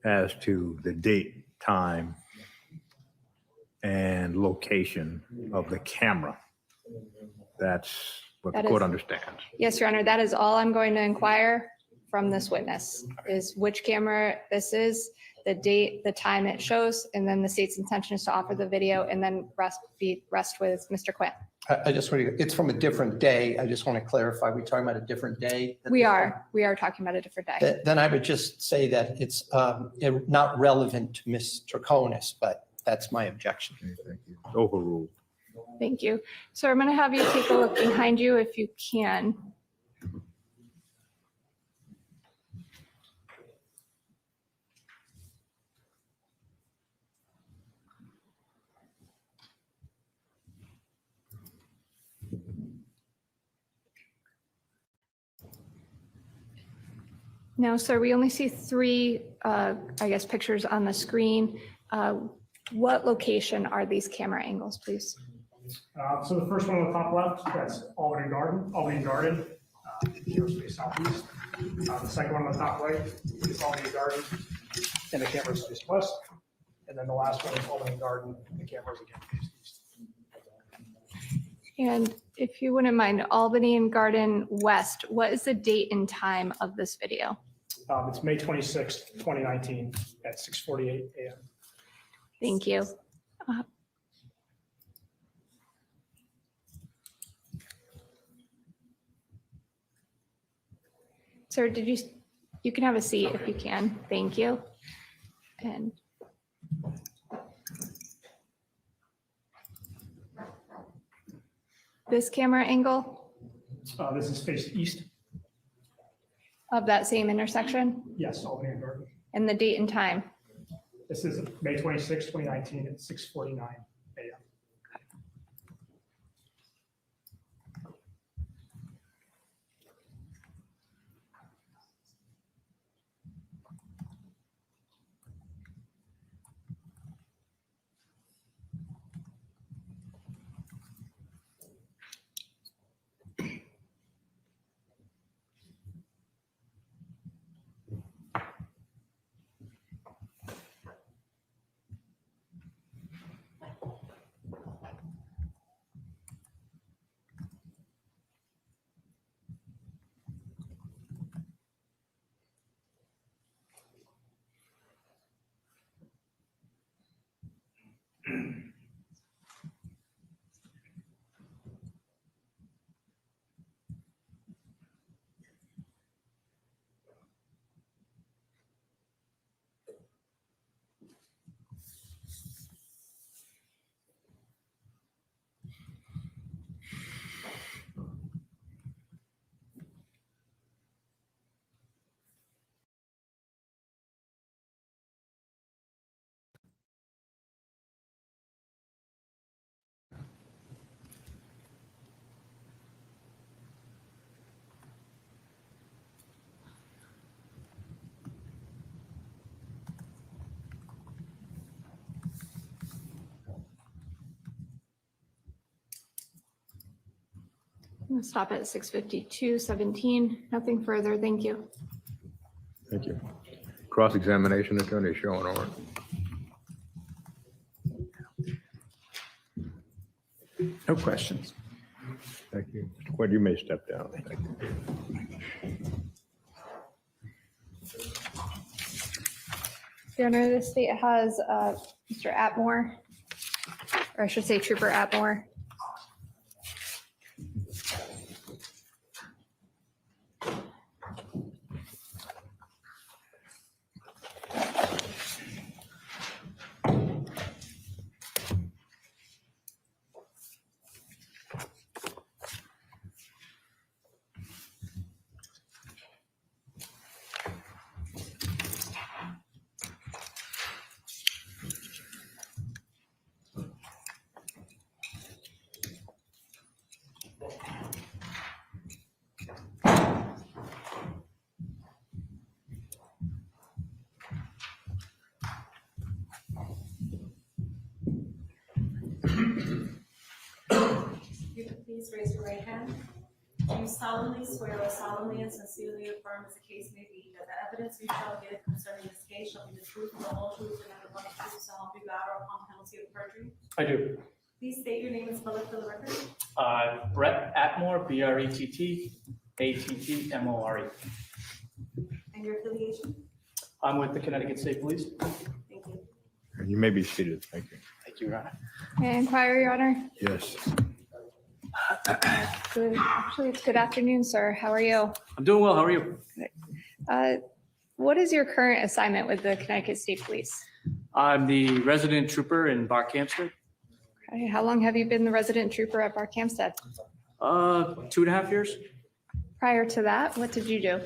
As to the date, time, and location of the camera. that's what the That court is- understands. Yes, Your Honor, that is all I'm going to inquire from this witness, is which camera this is, the date, the time it shows, and then the state's intention is to offer the video and then rest with Mr. Quint. I just want to, it's from a different day. I just want to clarify, we're talking about a different day? We are talking about a different day. Then I would just say that it's not relevant to Ms. Troconis, but that's my objection. Okay, thank you. Overruled. Thank you. So I'm going to have you take a look behind you if you can. Now, sir, we only see three, I guess, pictures on the screen. What location are these camera angles, please? So the first one on the top left, that's Albany Garden, Aerospace Southeast. The second one on the top right is Albany Garden, and the camera's faced west. And then the last one is Albany Garden, and the camera's again faced east. And if you wouldn't mind, Albany and Garden West, what is the date and time of this video? It's May 26th, 2019 at 6:48 a.m. Thank you. Sir, you can have a seat if you can. Thank you. And this camera angle This is faced east. of that same intersection Yes, Albany and Garden. and the date and time. This is May 26th, 2019 at 6:49 a.m. We'll stop at 6:52:17. Nothing further. Thank you. Thank you. Cross-examination, Attorney Schoenauer. No questions. Thank you. Mr. Quinn, you may step down. Thank you. Your Honor, the state has Mr. Atmore, or I should say Trooper Atmore. Please raise your right hand. Do you solemnly swear or solemnly and sincerely affirm, as the case may be, that the evidence you shall give concerning this case shall be the truth, the whole truth, and nothing but the truth, so help you God, or upon penalty of perjury? I do. Please state your name and spell it for the record. Brett Atmore, BrettAttmore. And your affiliation? I'm with the Connecticut State Police. Thank you. And you may be seated. Thank you. Thank you, Your Honor. May I inquire, Your Honor? Yes. Good. Actually, it's good afternoon, sir. How are you? I'm doing well. How are you? What is your current assignment with the Connecticut State Police? I'm the resident trooper in Barkhamsted. Okay, how long have you been the resident trooper at Barkhamsted? 2.5 years. Prior to that, what did you do?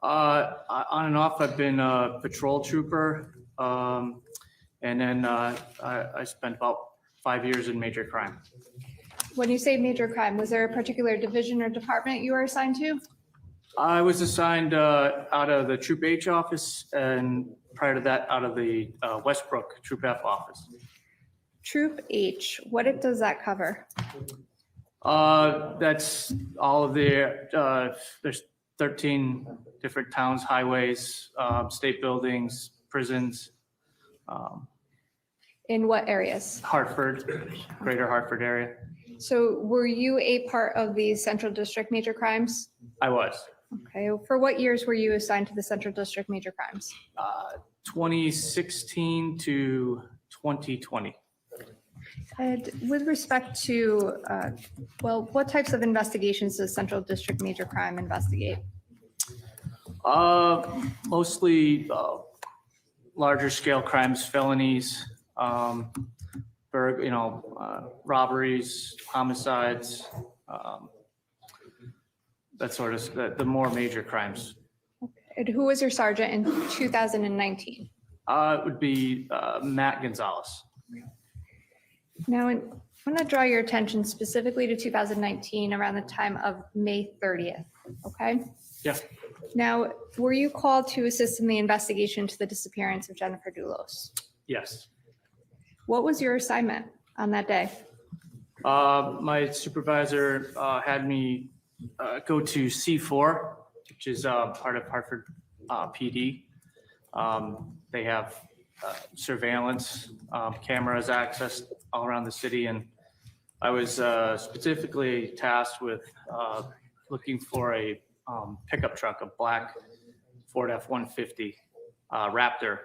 On and off, I've been a patrol trooper. And then I spent about 5 years in major crime. When you say major crime, was there a particular division or department you were assigned to? I was assigned out of the Troop H office, and prior to that, out of the Westbrook Troop F office. Troop H, does that cover? That's all of the, there's 13 different towns, highways, state buildings, prisons. In what areas? Hartford, greater Hartford area. So were you a part of the Central District Major Crimes? I was. Okay, for what years were you assigned to the Central District Major Crimes? 2016 to 2020. And with respect to, what types of investigations does Central District Major Crime investigate? Mostly larger scale crimes, felonies, robberies, homicides, that sort of, the more major crimes. And who was your sergeant in 2019? It would be Matt Gonzalez. Now, I want to draw your attention specifically to 2019 around the time of May 30th, okay? Yeah. Now, were you called to assist in the investigation to the disappearance of Jennifer Dulos? Yes. What was your assignment on that day? My supervisor had me go to C4, which is part of Hartford PD. They have surveillance cameras accessed all around the city, and I was specifically tasked with looking for a pickup truck, a black Ford F-150 Raptor,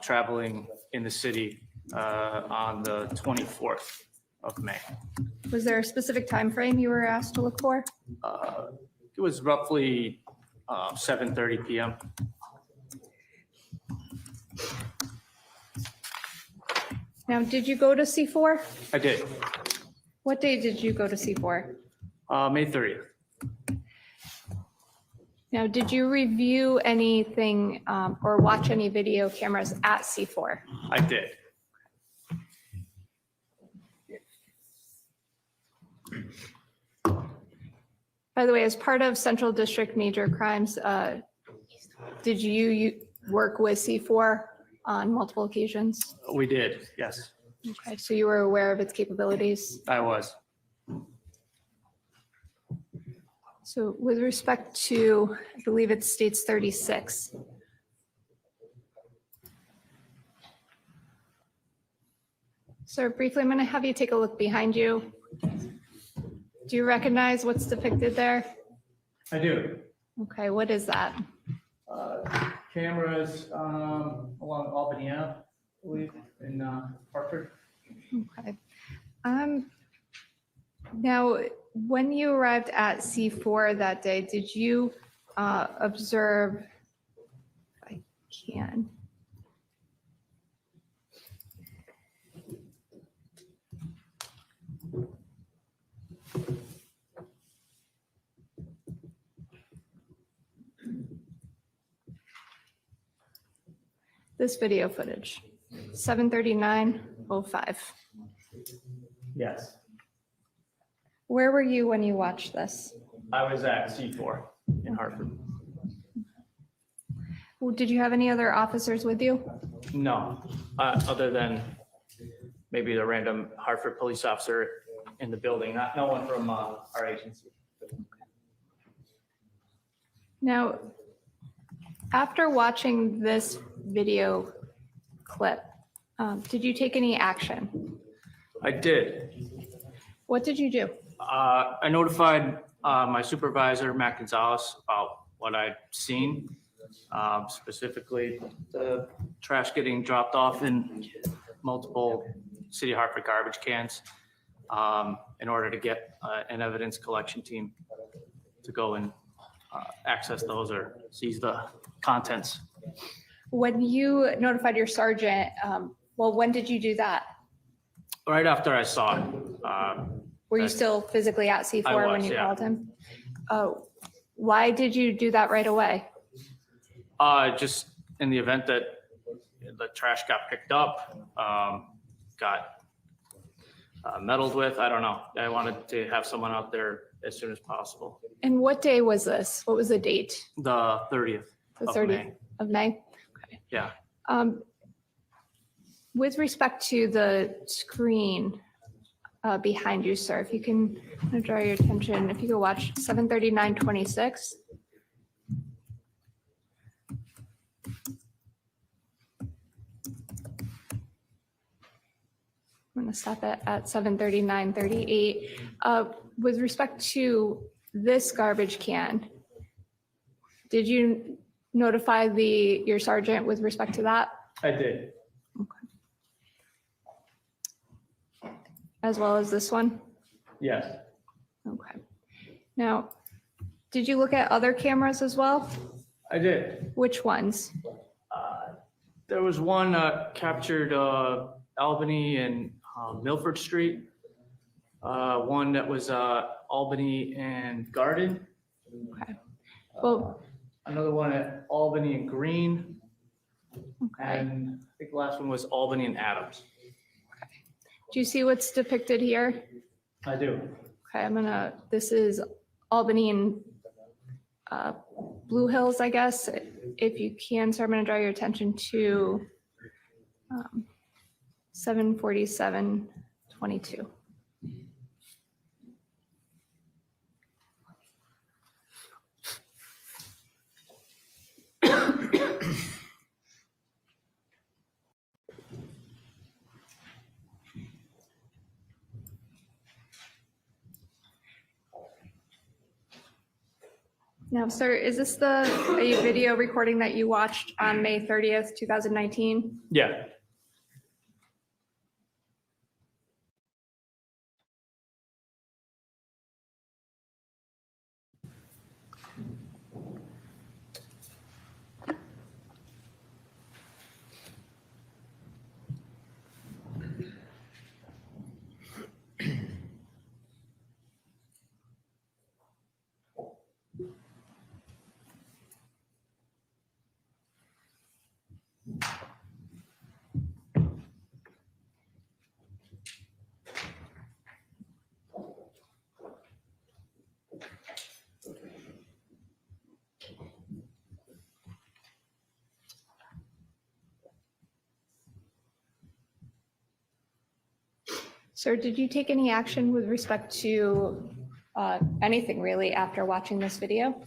traveling in the city on the 24th of May. Was there a specific time frame you were asked to look for? It was roughly 7:30 p.m. Now, did you go to C4? I did, What day did you go to C4? May 30th. Now, did you review anything or watch any video cameras at C4? I did. By the way, as part of Central District Major Crimes, did you work with C4 on multiple occasions? We did, yes, Okay, so you were aware of its capabilities. I was. So with respect to, I believe it states 36. Sir, briefly, I'm going to have you take a look behind you. Do you recognize what's depicted there? I do. Okay, what is that? Cameras along Albany Ave, I believe, in Hartford. Okay. Now, when you arrived at C4 that day, did you observe, if I can, this video footage, 7:39:05. Yes, Where were you when you watched this? I was at C4 in Hartford. Did you have any other officers with you? No, other than maybe the random Hartford police officer in the building, no one from our agency. Now, after watching this video clip, did you take any action? I did. What did you do? I notified my supervisor, Matt Gonzalez, about what I'd seen, specifically the trash getting dropped off in multiple City of Hartford garbage cans, in order to get an evidence collection team to go and access those or seize the contents. When you notified your sergeant, when did you do that? Right after I saw it. Were you still physically at C4 when was, you yeah. called him? Why did you do that right away? Just in the event that the trash got picked up, got meddled with, I don't know. I wanted to have someone out there as soon as possible. And what day was this? What was the date? The 30th The of 30th May. of May? Yeah. With respect to the screen behind you, sir, if you can draw your attention, if you could watch 7:39:26. I'm going to stop it at 7:39:38. With respect to this garbage can, did you notify your sergeant with respect to that? I did. As well as this one? Yes. Okay. Now, did you look at other cameras as well? I did. Which ones? There was one captured Albany and Milford Street. One that was Albany and Garden. Okay. Well, Another one at Albany and Green. okay. And I think the last one was Albany and Adams. Do you see what's depicted here? I do. Okay, this is Albany and Blue Hills, I guess, if you can. So I'm gonna draw your attention to 7:47:22. Now, sir, is this a video recording that you watched on May 30th, 2019? Yeah. Sir, did you take any action with respect to anything really after watching this video?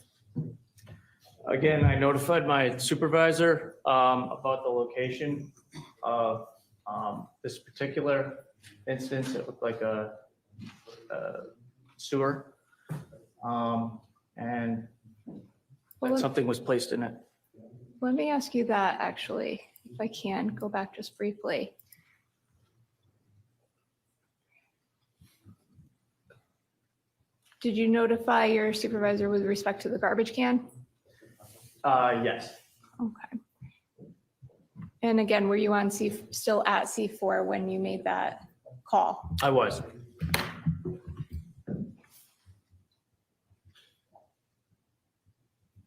Again, I notified my supervisor about the location of this particular instance. It looked like a sewer. And that something was placed in it. Let me ask you that actually, if I can go back just briefly. Did you notify your supervisor with respect to the garbage can? Yes. Okay. And again, were you on still at C4 when you made that call? I was.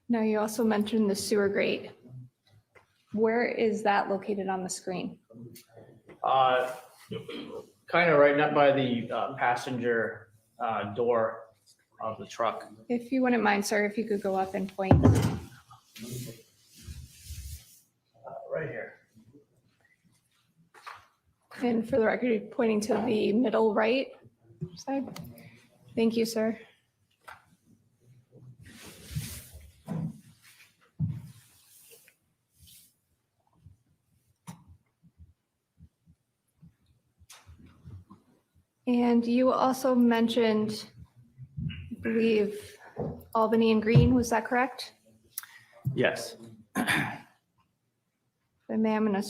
Now, you also mentioned the sewer grate. Where is that located on the screen? Kind of right up by the passenger door of the truck. If you wouldn't mind, sir, if you could go up and point. Right here. And for the record, you're pointing to the middle right side. Thank you, sir. And you also mentioned, I believe, Albany and Green, was that correct? Yes. If I may, I'm going to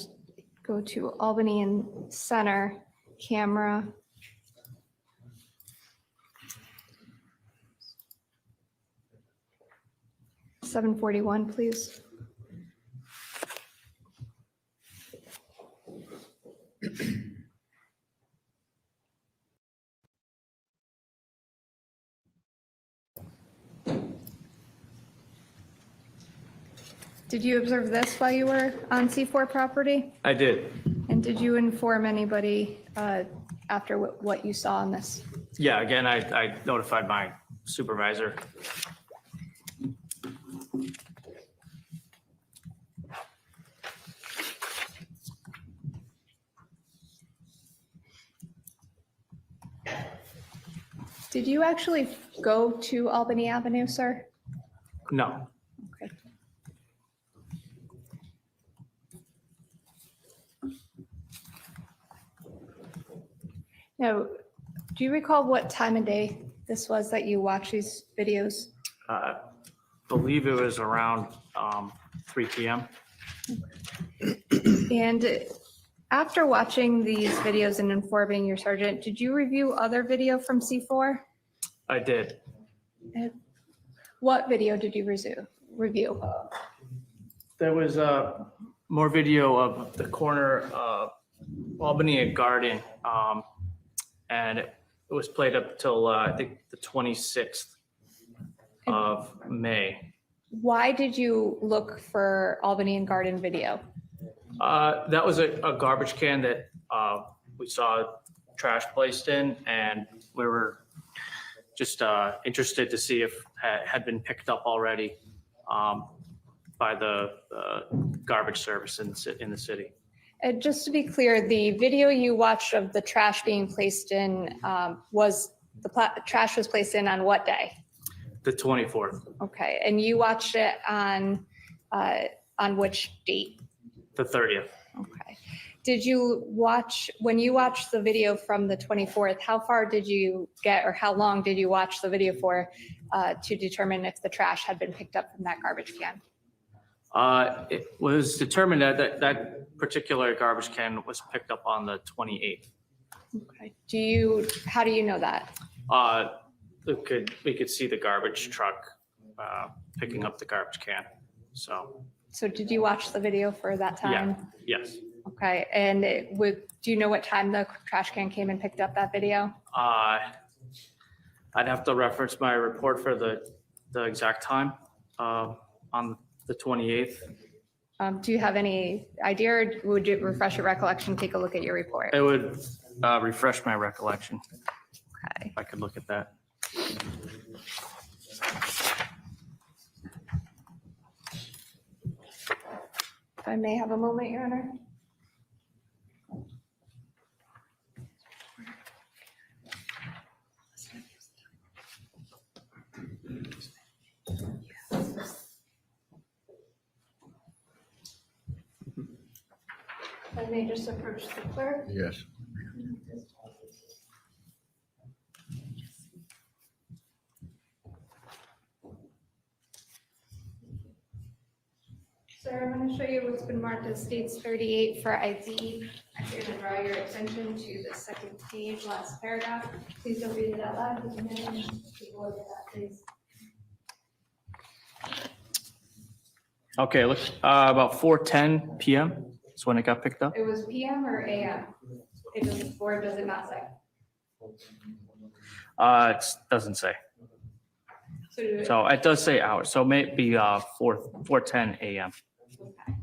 go to Albany and Center camera. $741, please. Did you observe this while you were on C4 property? I did. And did you inform anybody after what you saw on this? Yeah, again, I notified my supervisor. Did you actually go to Albany Avenue, sir? No. Okay. Now, do you recall what time of day this was that you watched these videos? Believe it was around 3 p.m. And after watching these videos and informing your sergeant, did you review other video from C4? I did. What video did you review? There was more video of the corner of Albany and Garden, and it was played up till I think the 26th of May. Why did you look for Albany and Garden video? That was a garbage can that we saw trash placed in, and we were just interested to see if it had been picked up already by the garbage service in the city. And just to be clear, the video you watched of the trash being placed in trash was placed in on what day? The 24th, Okay, and you watched it on which date? the 30th. Okay. Did you when you watched the video from the 24th, how far did you get, or how long did you watch the video for to determine if the trash had been picked up from that garbage can? It was determined that particular garbage can was picked up on the 28th. Okay. How do you know that? We could see the garbage truck picking up the garbage can. So did you watch the video for that time? Yeah. Yes. Okay, and do you know what time the trash can came and picked up that video? I'd have to reference my report for the exact time on the 28th. Do you have any idea, or would you refresh your recollection, take a look at your report? It would refresh my recollection. Okay. If I could look at that. If I may have a moment, Your Honor. I may just approach the clerk. Yes. Sir, I'm going to show you what's been marked as states 38 for ID. I'm going to draw your attention to the second page, last paragraph. Please don't read it out loud. Take a minute and take a look at that, please. Okay, look, about 4:10 PM is when it got picked up. It was PM or AM? It doesn't, or does it not say? It doesn't say. So, So it does say hours, so maybe 4:10 AM. okay.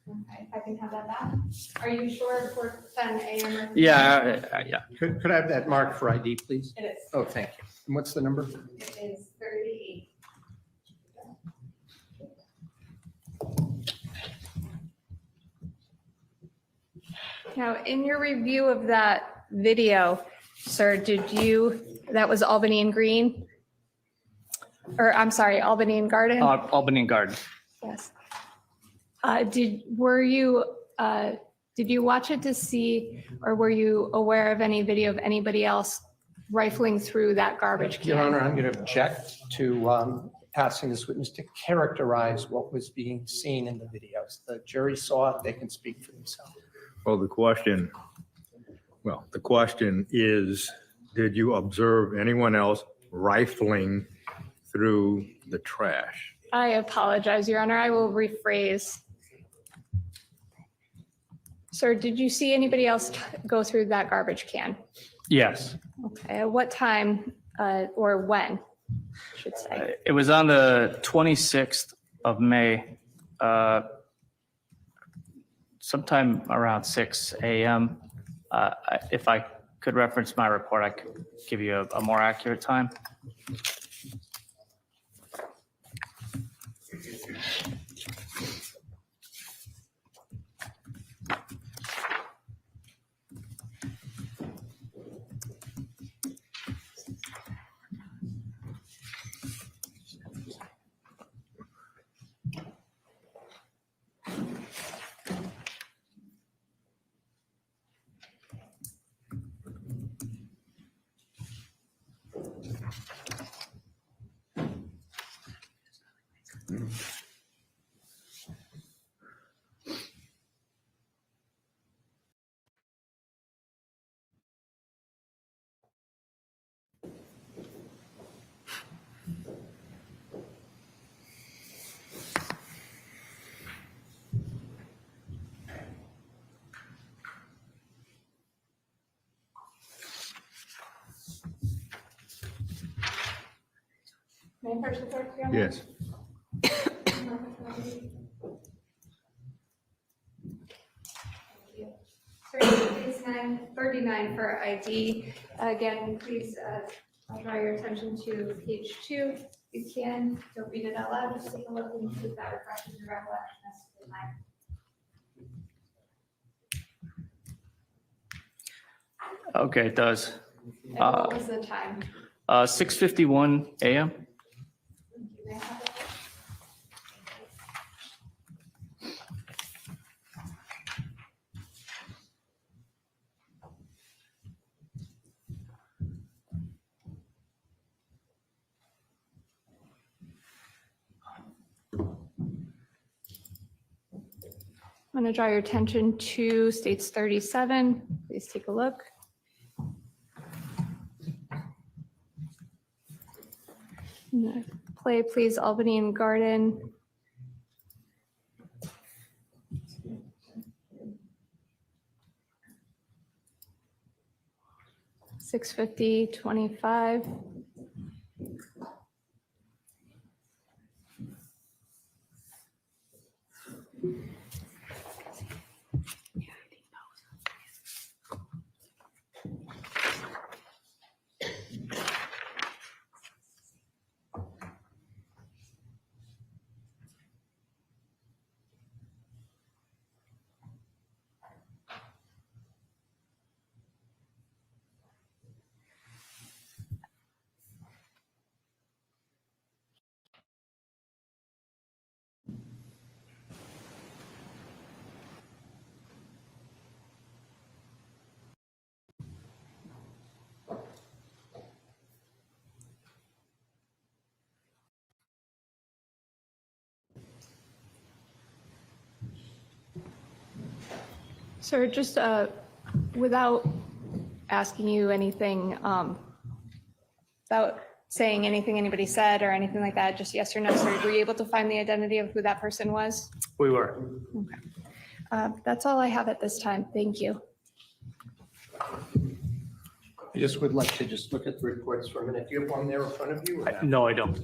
Okay, I can have that back. Are you sure for 10 AM? or- Yeah. Could I have that mark for ID, please? It is. Oh, thank you. And what's the number? It is 38. Now, in your review of that video, sir, that was Albany and Green? Or, I'm sorry, Albany and Garden? Albany and Garden. Yes. Did you watch it to see, or were you aware of any video of anybody else rifling through that garbage can? Your Honor, I'm going to object to asking this witness to characterize what was being seen in the videos. The jury saw it, they can speak for themselves. Well, the question is, did you observe anyone else rifling through the trash? I apologize, Your Honor. I will rephrase. Sir, did you see anybody else go through that garbage can? Yes. Okay, at what time or when, I should say? It was on the 26th of May, sometime around 6 AM. If I could reference my report, I could give you a more accurate time. May I first report, Your Honor? Yes. It's 9:39 for ID. Again, please, I'll draw your attention to page 2. You can, don't read it out loud, just take a look and see if that refreshes your recollection as to the time. Okay, it does. And what was the time? 6:51 AM. May I have that? I'm going to draw your attention to states 37. Please take a look. Play, please, Albany and Garden. $650.25. Sir, just without asking you anything, without saying anything anybody said or anything like that, just yes or no, sir, were you able to find the identity of who that person was? We were. That's all I have at this time. Thank you. I just would like to just look at the reports for a minute. Do you have one there in front of you? or not? No, I don't.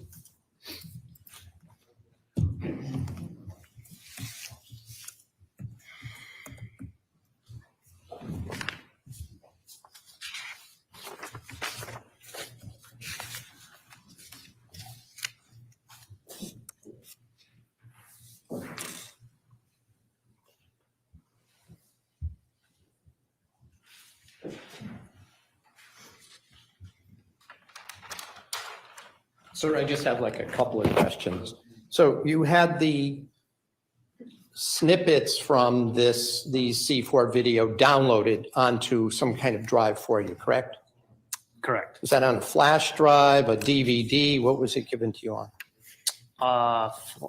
Sir, I just have like a couple of questions. So you had the snippets from these C4 video downloaded onto some kind of drive for you, correct? Correct. Is that on a flash drive, a DVD? What was it given to you on?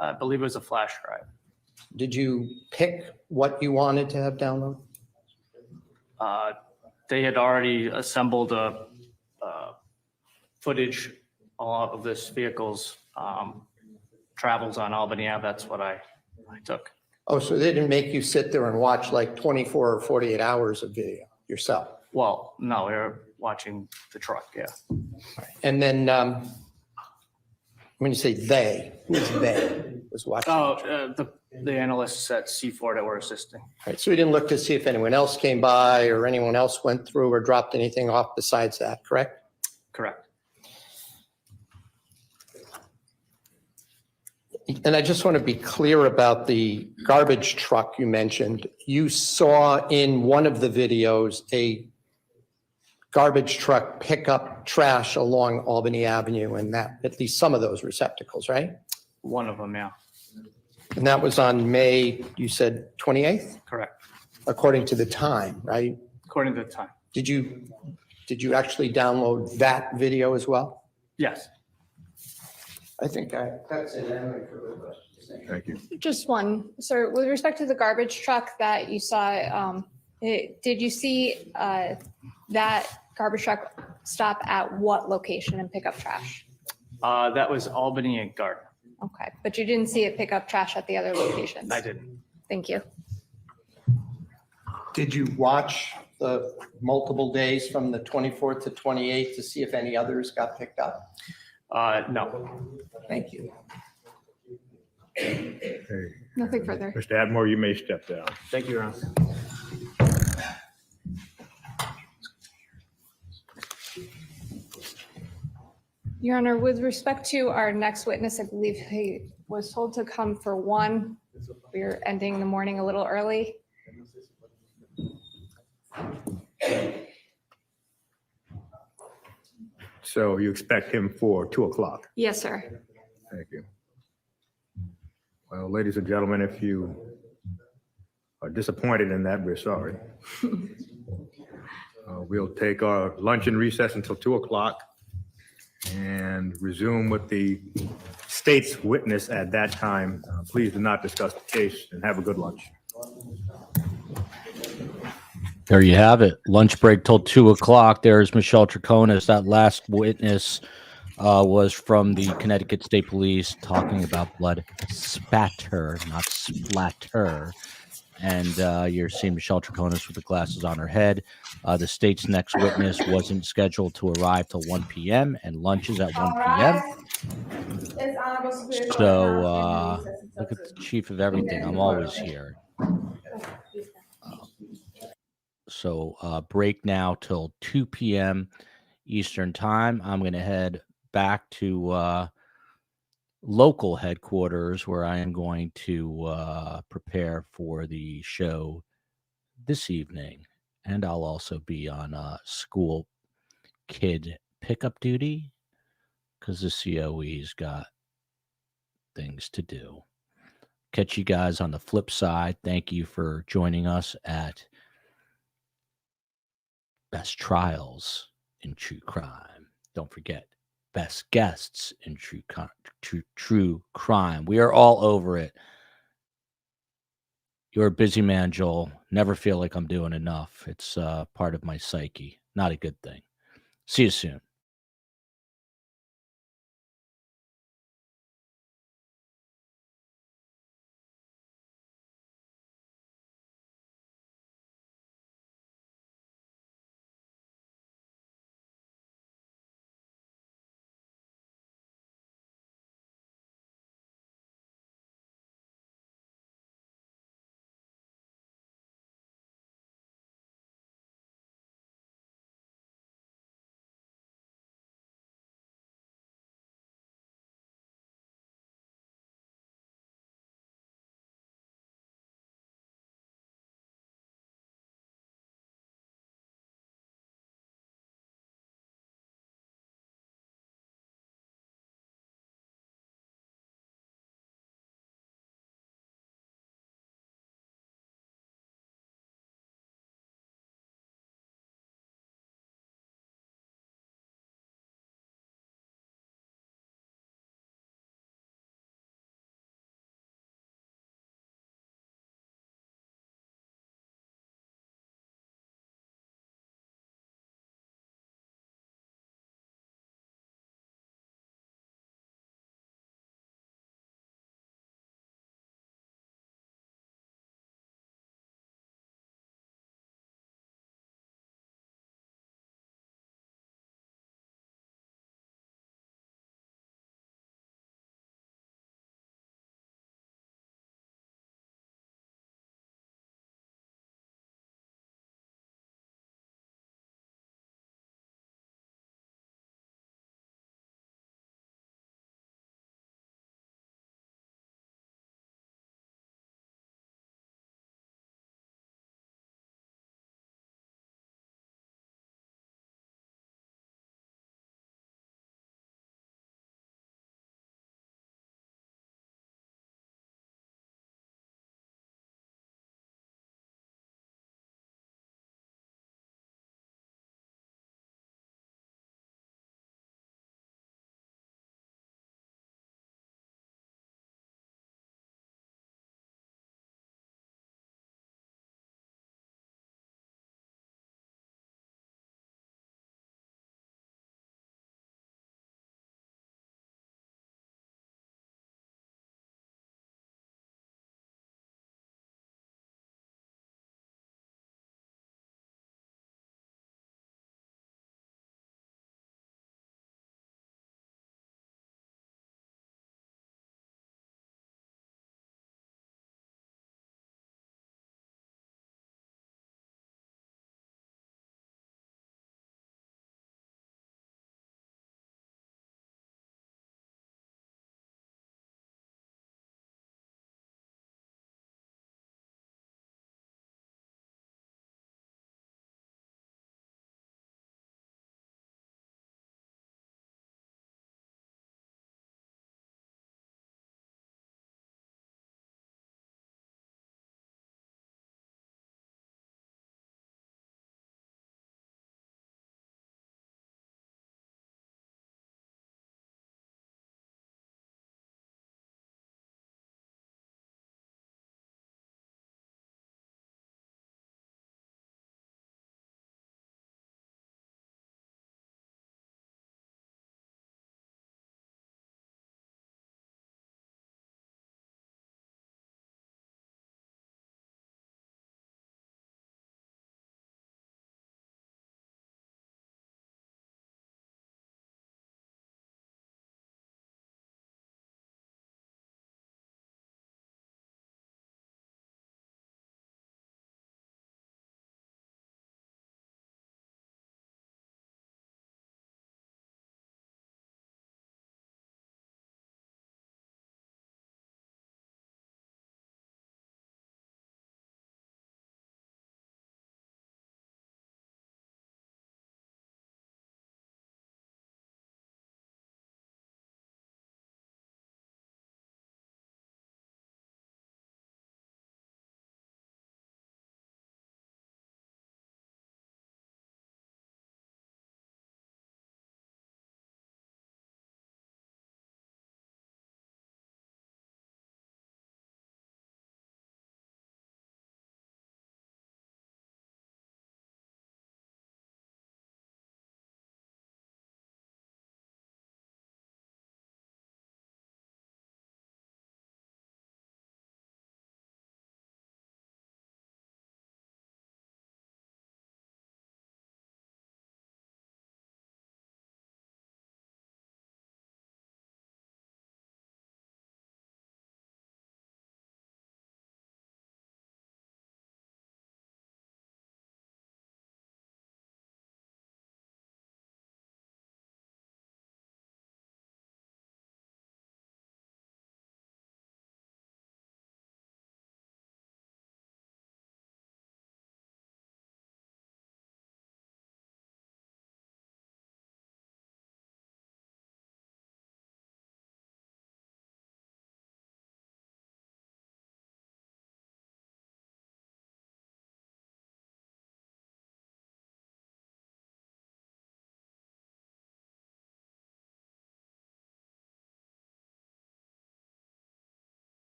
I believe it was a flash drive. Did you pick what you wanted to have download? They had already assembled a footage of this vehicle's travels on Albany Ave. That's what I took. Oh, so they didn't make you sit there and watch like 24 or 48 hours of video yourself? Well, no, we were watching the truck, yeah. And then when you say they, who's they was watching? Oh, the analysts at C4 that were assisting. Right, so we didn't look to see if anyone else came by or anyone else went through or dropped anything off besides that, correct? Correct. And I just want to be clear about the garbage truck you mentioned. You saw in one of the videos a garbage truck pick up trash along Albany Avenue and that, at least some of those receptacles, right? One of them, yeah. And that was on May, you said 28th? Correct. According to the time, right? According to the time. Did you actually download that video as well? Yes. I think that's it. Thank you. Just one, sir, with respect to the garbage truck that you saw, did you see that garbage truck stop at what location and pick up trash? That was Albany and Garden. Okay, but you didn't see it pick up trash at the other locations? I didn't. Thank you. Did you watch the multiple days from the 24th to 28th to see if any others got picked up? No. Thank you. Hey, Nothing further. Mr. Atmore, you may step down. Thank you, Your Honor. Your Honor, with respect to our next witness, I believe he was told to come for 1. We're ending the morning a little early. So you expect him for 2 o'clock? Yes, sir. Thank you. Well, ladies and gentlemen, if you are disappointed in that, we're sorry. We'll take our lunch and recess until 2 o'clock and resume with the state's witness at that time. Please do not discuss the case and have a good lunch. There you have it. Lunch break till 2 o'clock. There's Michelle Troconis. That last witness was from the Connecticut State Police talking about blood spatter, not splatter. And you're seeing Michelle Troconis with the glasses on her head. The state's next witness wasn't scheduled to arrive till 1 p.m. and lunch is at 1 p.m. So look at the chief of everything. I'm always here. So break now till 2 p.m. Eastern time. I'm going to head back to local headquarters where I am going to prepare for the show this evening. And I'll also be on school kid pickup duty because the COE's got things to do. Catch you guys on the flip side. Thank you for joining us at Best Trials in True Crime. Don't forget, best guests in true crime. We are all over it. You're a busy man, Joel. Never feel like I'm doing enough. It's part of my psyche. Not a good thing. See you soon.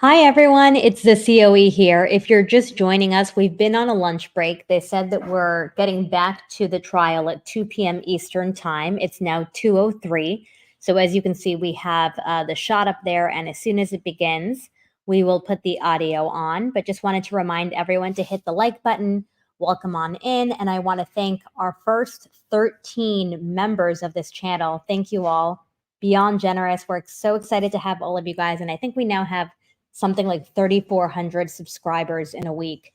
Hi, everyone. It's the COE here. If you're just joining us, we've been on a lunch break. They said that we're getting back to the trial at 2 p.m. Eastern Time. It's now 2:03. So as you can see, we have the shot up there, and as soon as it begins, we will put the audio on. But just wanted to remind everyone to hit the like button. Welcome on in. And I want to thank our first 13 members of this channel. Thank you all. Beyond generous. We're so excited to have all of you guys. And I think we now have something like 3,400 subscribers in a week.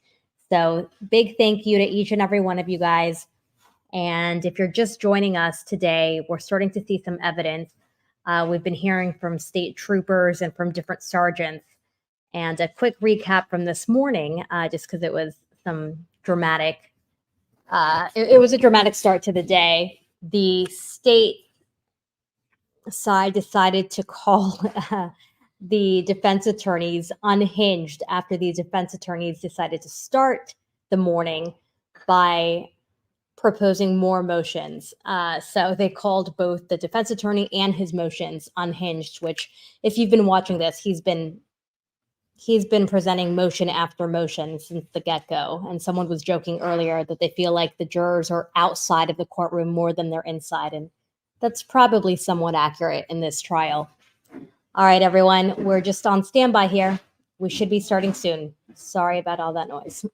So big thank you to each and every one of you guys. And if you're just joining us today, we're starting to see some evidence. We've been hearing from state troopers and from different sergeants. And a quick recap from this morning, just because it was some dramatic, it was a dramatic start to the day. The state side decided to call the defense attorneys unhinged after the defense attorneys decided to start the morning by proposing more motions. So they called both the defense attorney and his motions unhinged, which if you've been watching this, he's been presenting motion after motion since the get-go. And someone was joking earlier that they feel like the jurors are outside of the courtroom more than they're inside. And that's probably somewhat accurate in this trial. All right, everyone, we're just on standby here. We should be starting soon. Sorry about all that noise.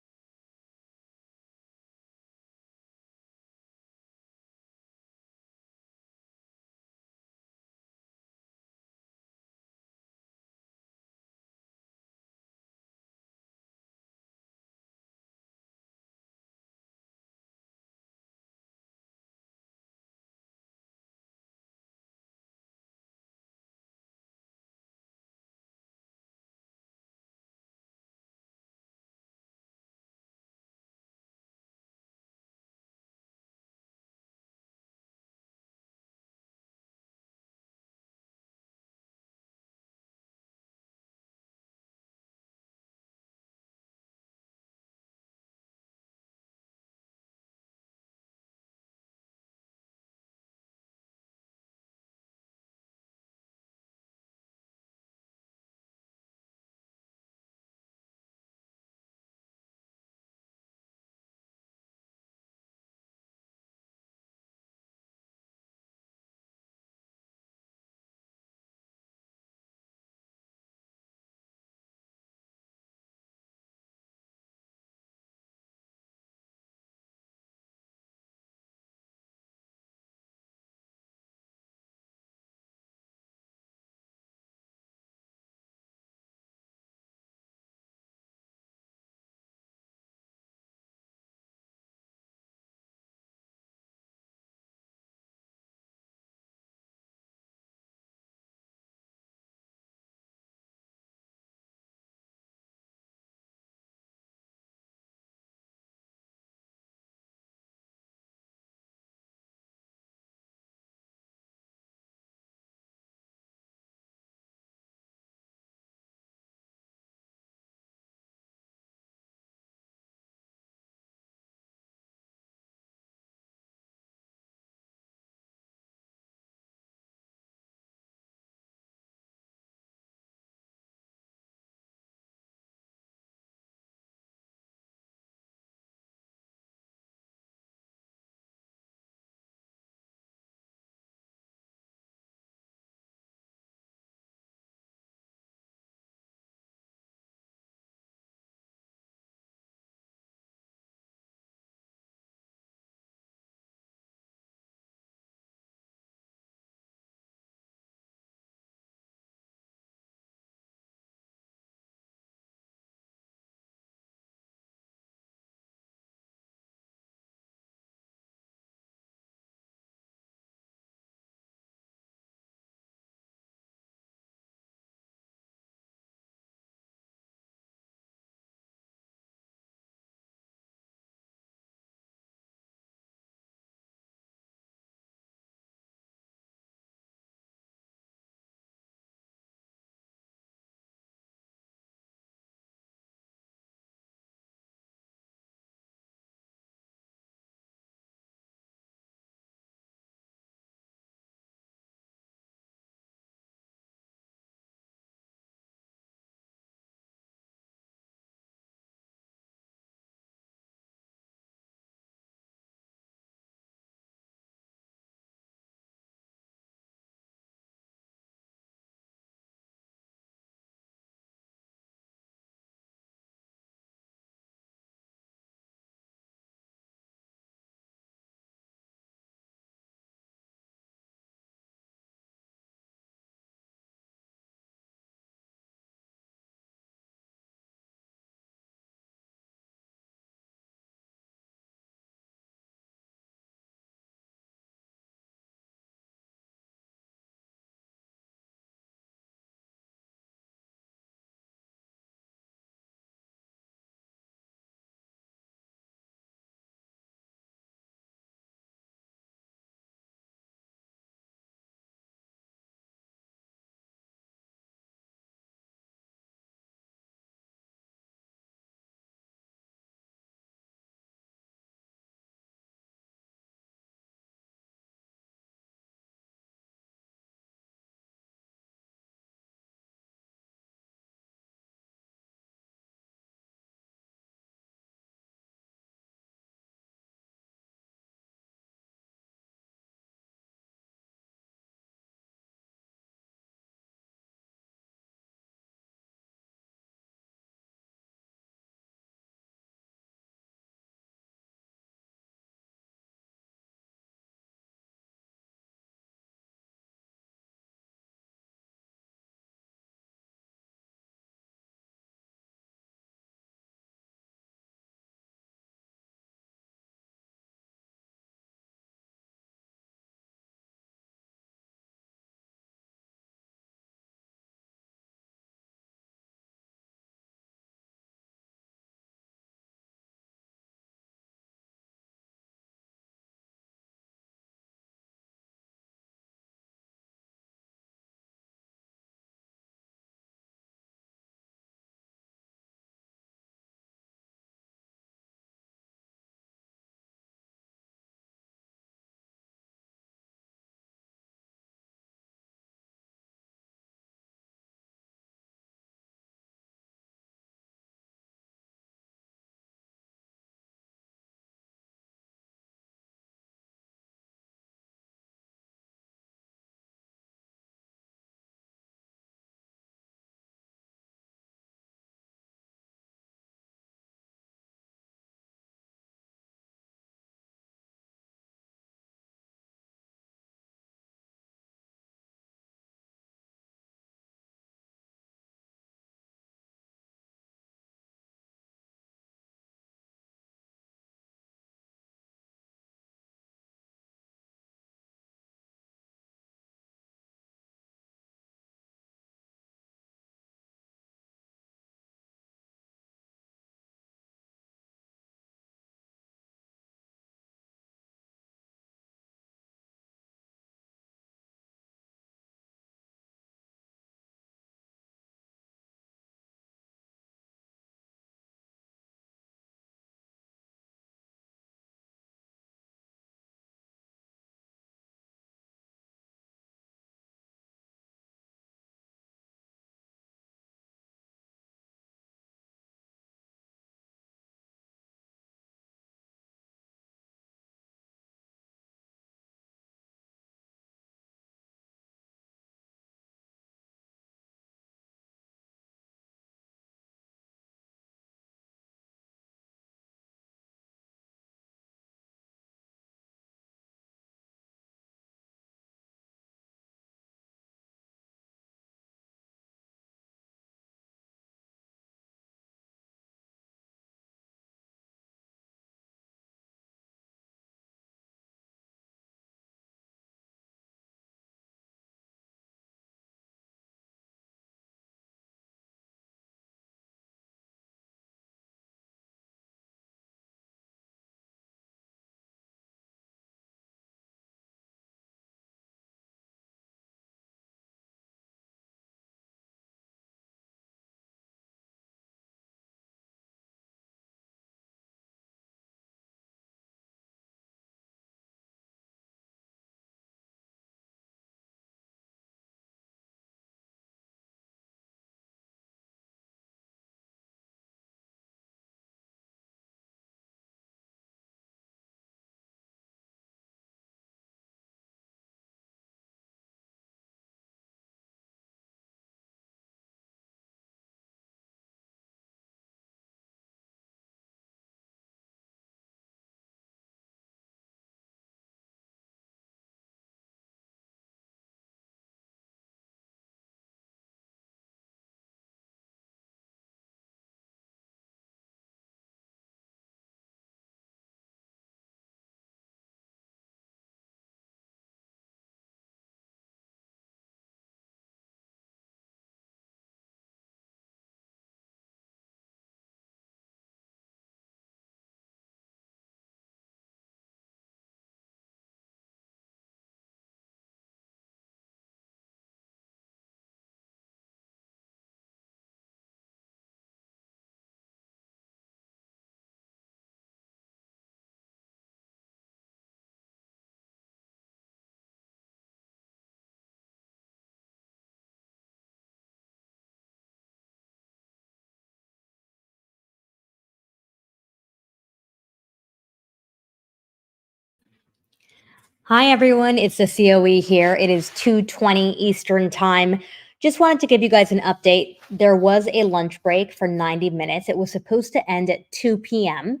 Hi, everyone. It's the COE here. It is 2:20 Eastern Time. Just wanted to give you guys an update. There was a lunch break for 90 minutes. It was supposed to end at 2 p.m.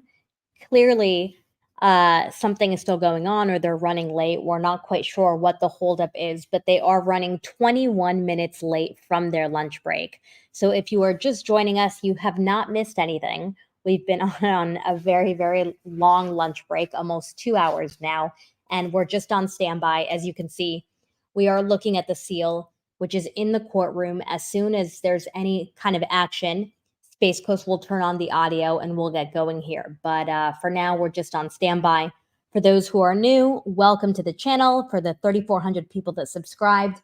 Clearly, something is still going on or they're running late. We're not quite sure what the holdup is, but they are running 21 minutes late from their lunch break. So if you are just joining us, you have not missed anything. We've been on a very, very long lunch break, almost 2 hours now, and we're just on standby. As you can see, we are looking at the seal, which is in the courtroom. As soon as there's any kind of action, Space Coast will turn on the audio and we'll get going here. But for now, we're just on standby. For those who are new, welcome to the channel. For the 3,400 people that subscribed,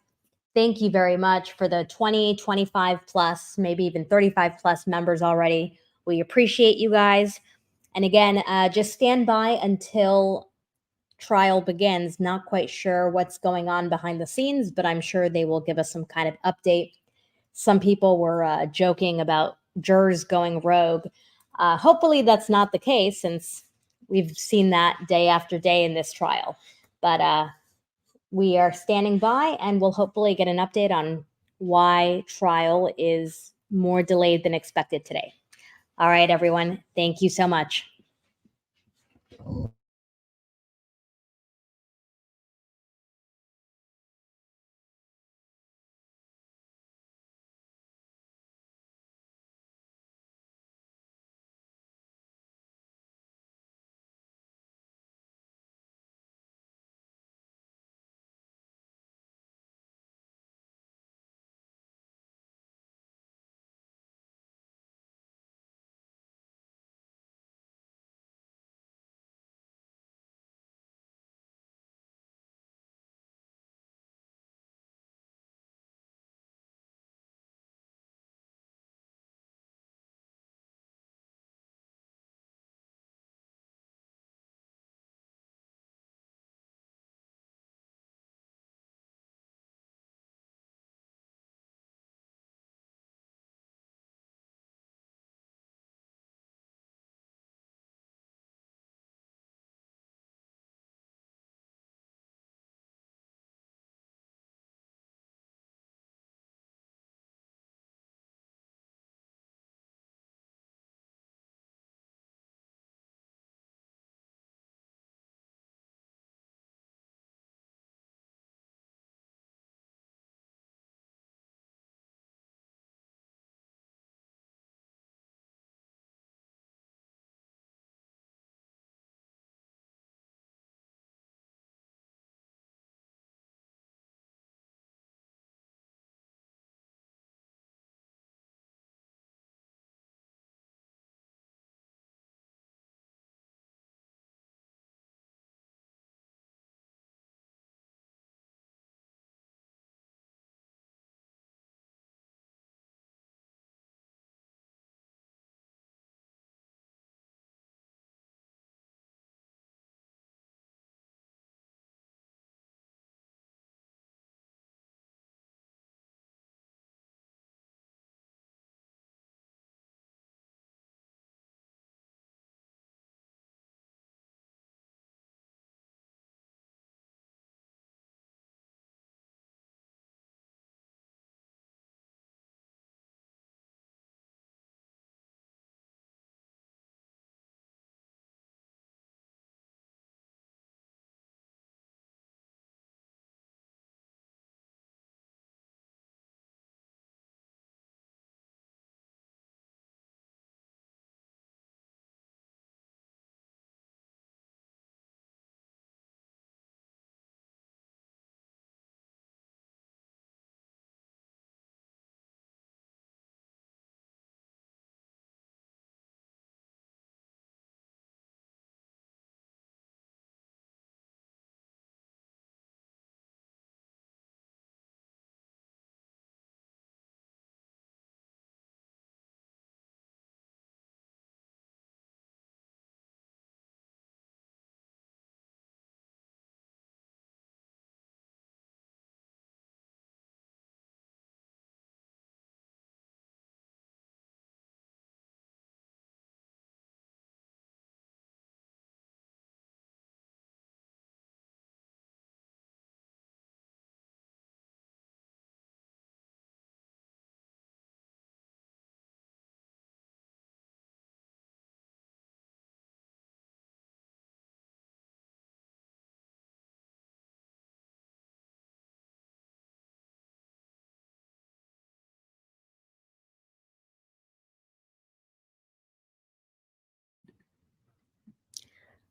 thank you very much. For the 20, 25 plus, maybe even 35 plus members already, we appreciate you guys. And again, just stand by until trial begins. Not quite sure what's going on behind the scenes, but I'm sure they will give us some kind of update. Some people were joking about jurors going rogue. Hopefully that's not the case, since we've seen that day after day in this trial. But we are standing by and we'll hopefully get an update on why trial is more delayed than expected today. All right, everyone. Thank you so much.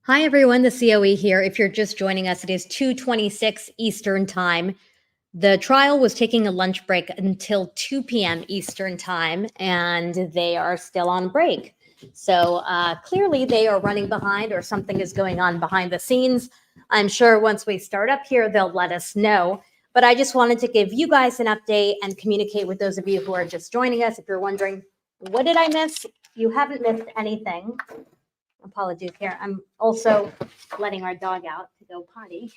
Hi, everyone. The COE here. If you're just joining us, it is 2:26 Eastern Time. The trial was taking a lunch break until 2 p.m. Eastern Time, and they are still on break. So clearly they are running behind or something is going on behind the scenes. I'm sure once we start up here, they'll let us know. But I just wanted to give you guys an update and communicate with those of you who are just joining us. If you're wondering, what did I miss? You haven't missed anything. Apologies here. I'm also letting our dog out to go potty.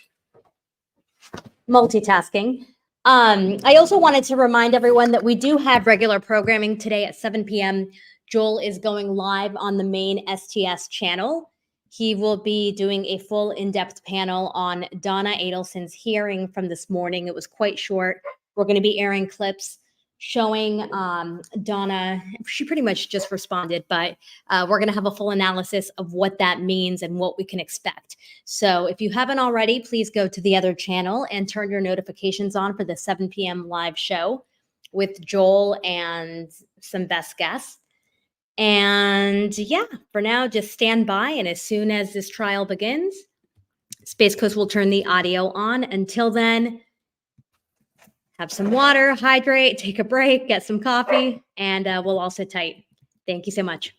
Multitasking. I also wanted to remind everyone that we do have regular programming today at 7 p.m. Joel is going live on the main STS channel. He will be doing a full in-depth panel on Donna Adelson's hearing from this morning. It was quite short. We're going to be airing clips showing Donna. She pretty much just responded, but we're going to have a full analysis of what that means and what we can expect. So if you haven't already, please go to the other channel and turn your notifications on for the 7 p.m. live show with Joel and some best guests. And yeah, for now, just stand by. And as soon as this trial begins, Space Coast will turn the audio on. Until then, have some water, hydrate, take a break, get some coffee, and we'll all sit tight. Thank you so much.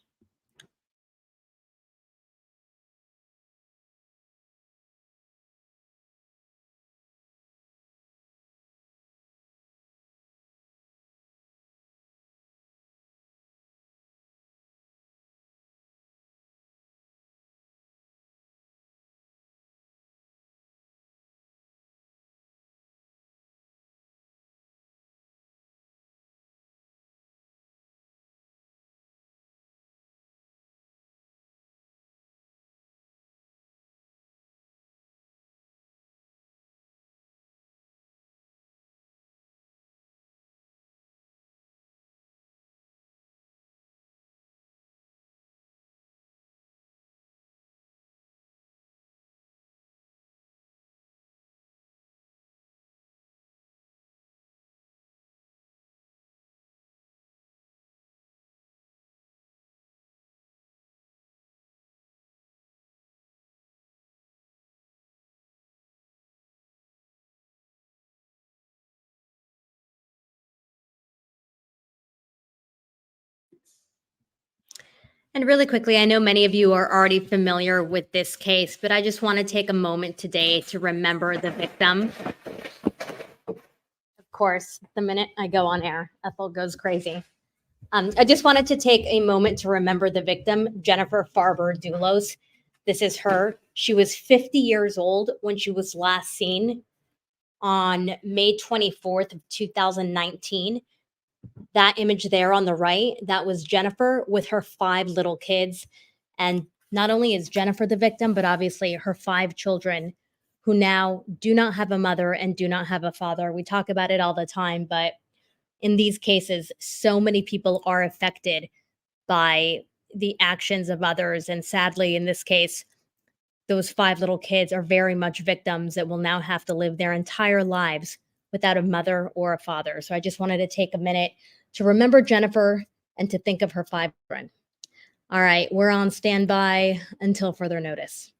And really quickly, I know many of you are already familiar with this case, but I just want to take a moment today to remember the victim. Of course, the minute I go on air, Ethel goes crazy. I just wanted to take a moment to remember the victim, Jennifer Farber-Dulos. This is her. She was 50 years old when she was last seen on May 24th of 2019. That image there on the right, that was Jennifer with her 5 little kids. And not only is Jennifer the victim, but obviously her 5 children who now do not have a mother and do not have a father. We talk about it all the time, but in these cases, so many people are affected by the actions of others. And sadly, in this case, those 5 little kids are very much victims that will now have to live their entire lives without a mother or a father. So I just wanted to take a minute to remember Jennifer and to think of her 5 children. All right, we're on standby until further notice.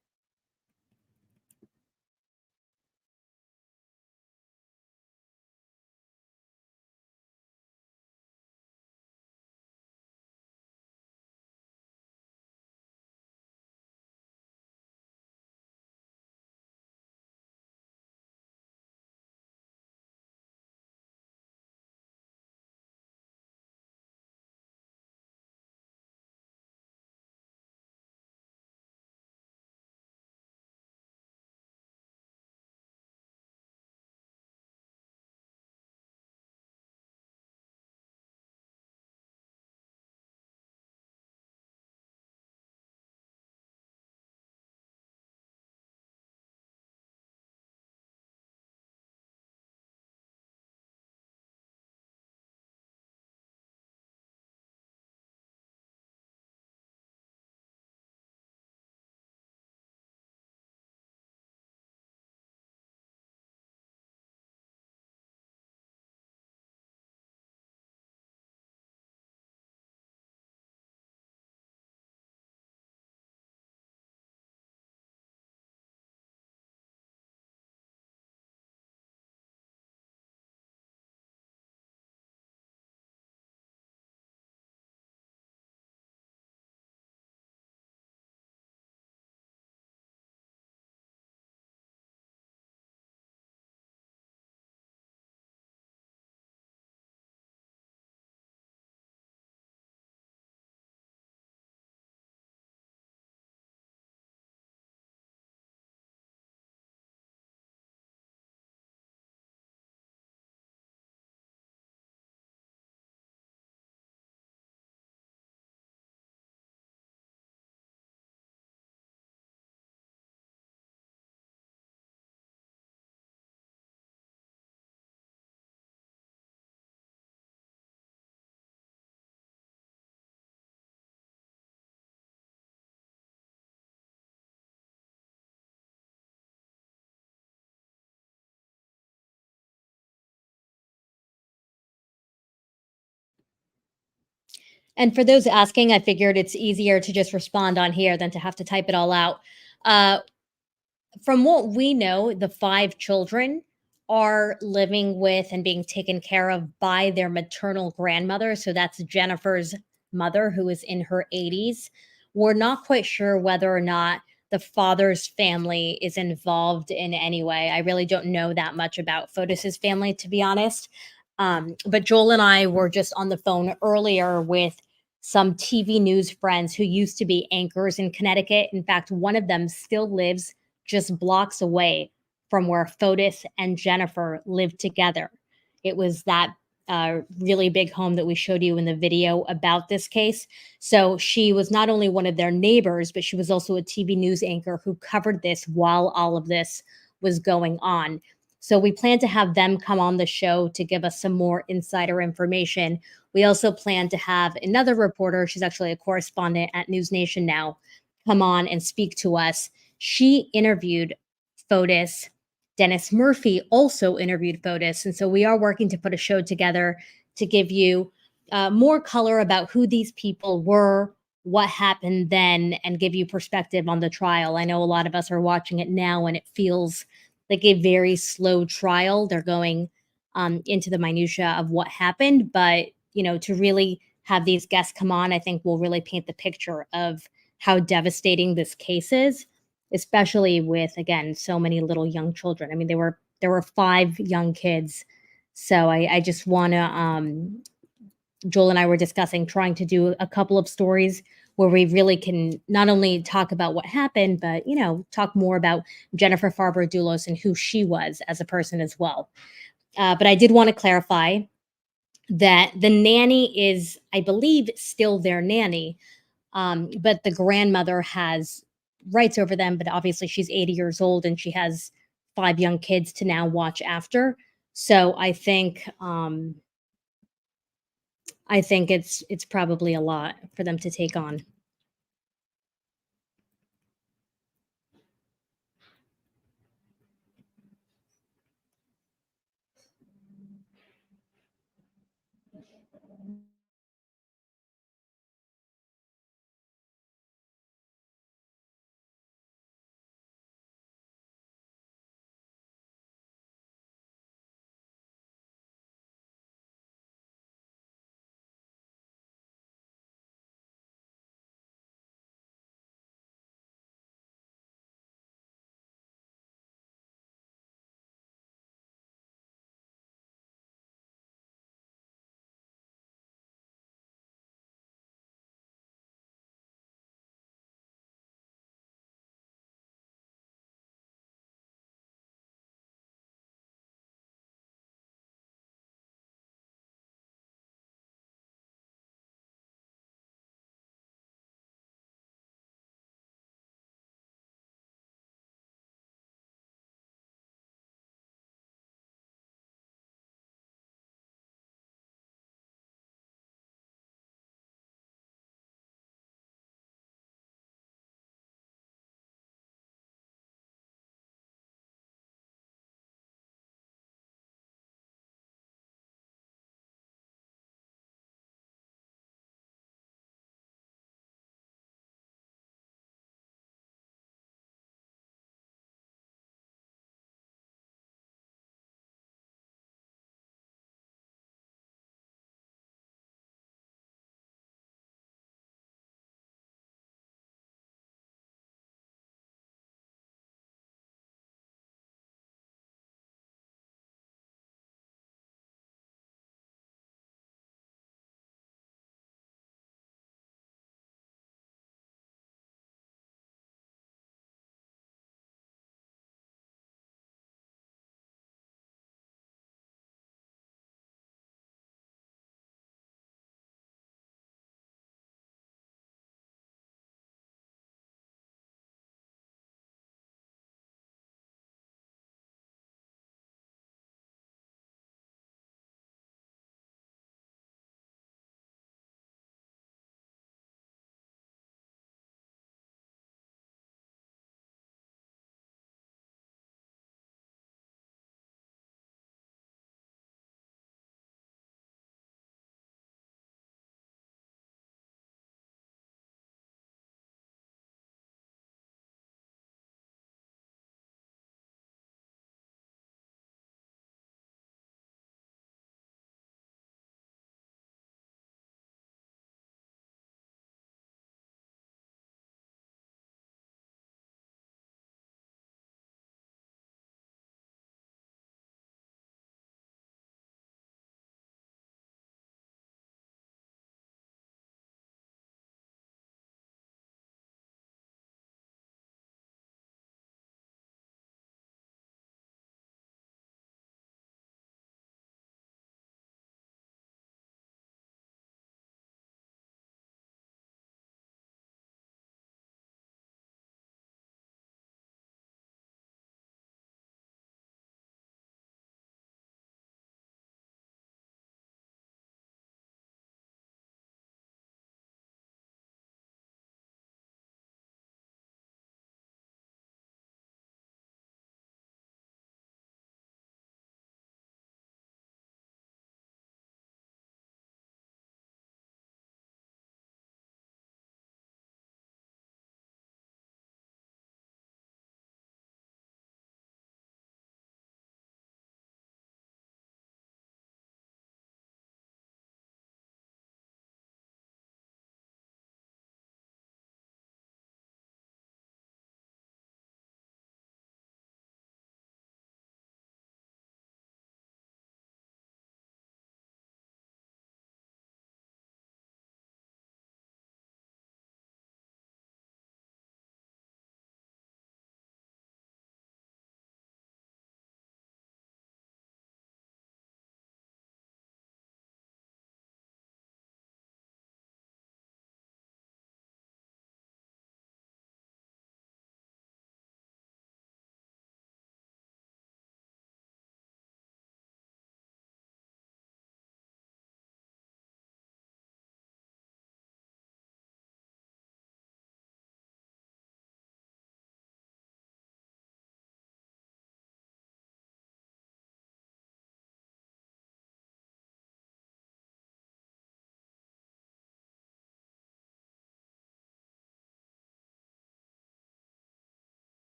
And for those asking, I figured it's easier to just respond on here than to have to type it all out. Uh, from what we know, the 5 children are living with and being taken care of by their maternal grandmother. So that's Jennifer's mother, who is in her 80s. We're not quite sure whether or not the father's family is involved in any way. I really don't know that much about Fotis's family, to be honest. But Joel and I were just on the phone earlier with some TV news friends who used to be anchors in Connecticut. In fact, one of them still lives just blocks away from where Fotis and Jennifer lived together. It was that really big home that we showed you in the video about this case. So she was not only one of their neighbors, but she was also a TV news anchor who covered this while all of this was going on. So we plan to have them come on the show to give us some more insider information. We also plan to have another reporter, she's actually a correspondent at News Nation now, come on and speak to us. She interviewed Fotis. Dennis Murphy also interviewed Fotis. And so we are working to put a show together to give you more color about who these people were, what happened then, and give you perspective on the trial. I know a lot of us are watching it now and it feels like a very slow trial. They're going into the minutia of what happened, but to really have these guests come on, I think will really paint the picture of how devastating this case is, especially with, again, so many little young children. I mean, there were 5 young kids. So I just want to Joel and I were discussing trying to do a couple of stories where we really can not only talk about what happened, but talk more about Jennifer Farber-Dulos and who she was as a person as well. But I did want to clarify that the nanny is, I believe, still their nanny, but the grandmother has rights over them. But obviously, she's 80 years old and she has 5 young kids to now watch after. So I think it's probably a lot for them to take on.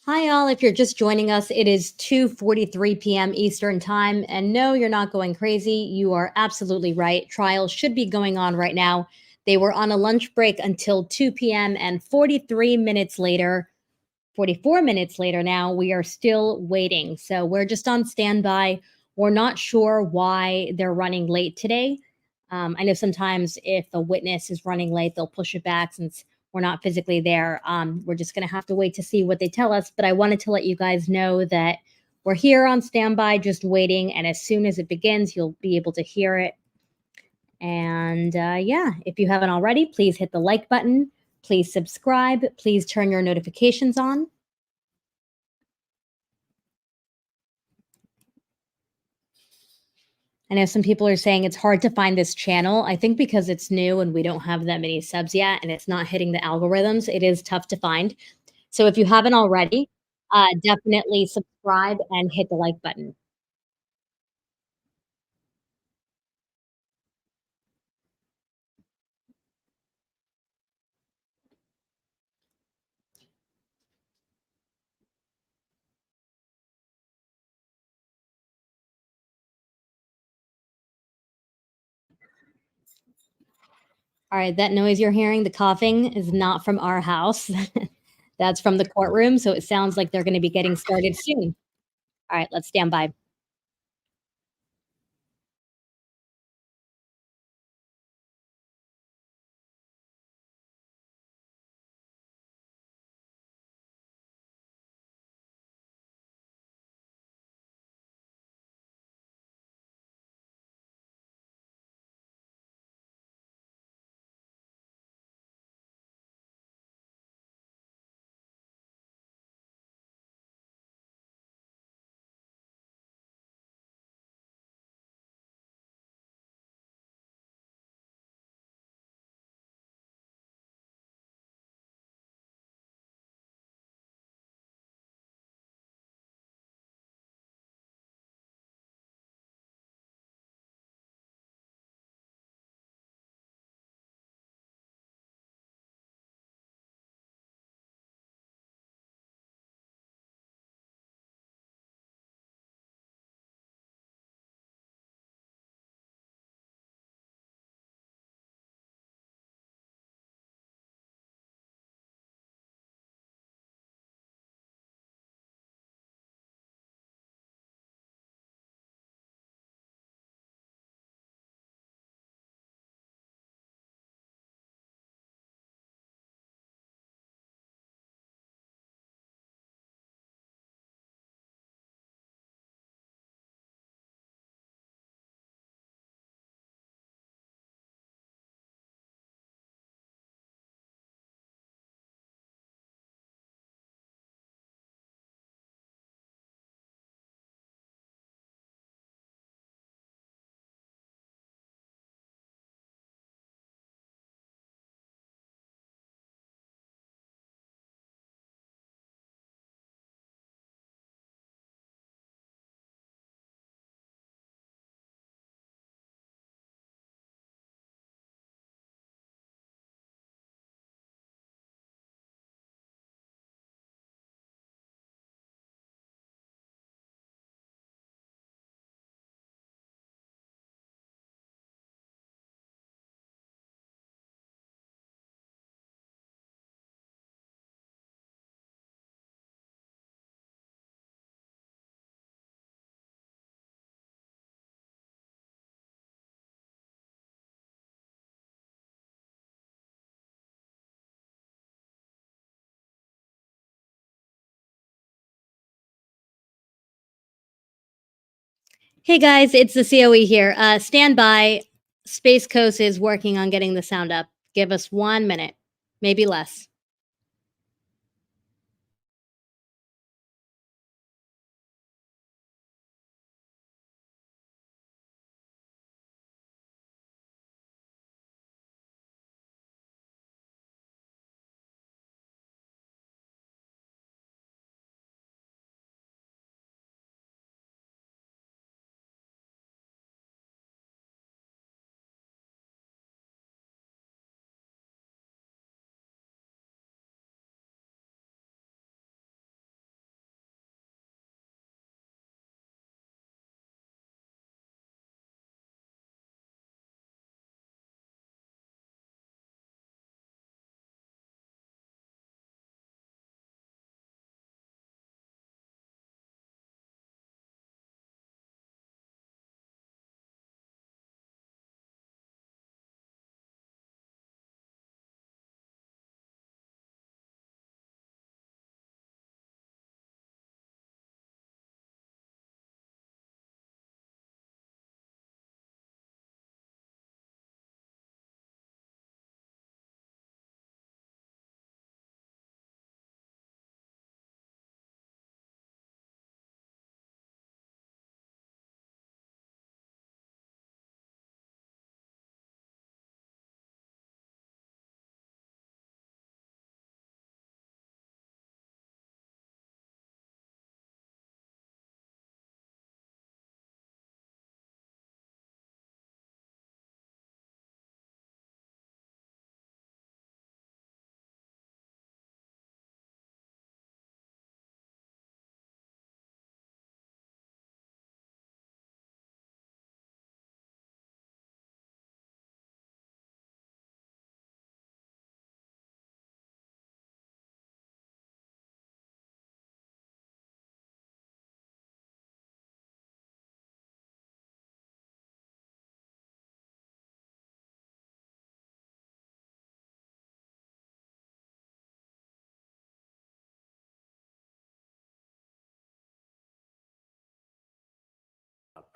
Hi, all. If you're just joining us, it is 2:43 p.m. Eastern Time. And no, you're not going crazy. You are absolutely right. Trials should be going on right now. They were on a lunch break until 2 p.m. and 43 minutes later, 44 minutes later now, we are still waiting. So we're just on standby. We're not sure why they're running late today. I know sometimes if a witness is running late, they'll push it back since we're not physically there. We're just going to have to wait to see what they tell us. But I wanted to let you guys know that we're here on standby, just waiting. And as soon as it begins, you'll be able to hear it. And yeah, if you haven't already, please hit the like button. Please subscribe. Please turn your notifications on. I know some people are saying it's hard to find this channel. I think because it's new and we don't have that many subs yet and it's not hitting the algorithms, it is tough to find. So if you haven't already, definitely subscribe and hit the like button. All right, that noise you're hearing, the coughing, is not from our house. That's from the courtroom, so it sounds like they're going to be getting started soon. All right, let's stand by. Hey guys, it's the COE here. Stand by. Space Coast is working on getting the sound up. Give us 1 minute, maybe less.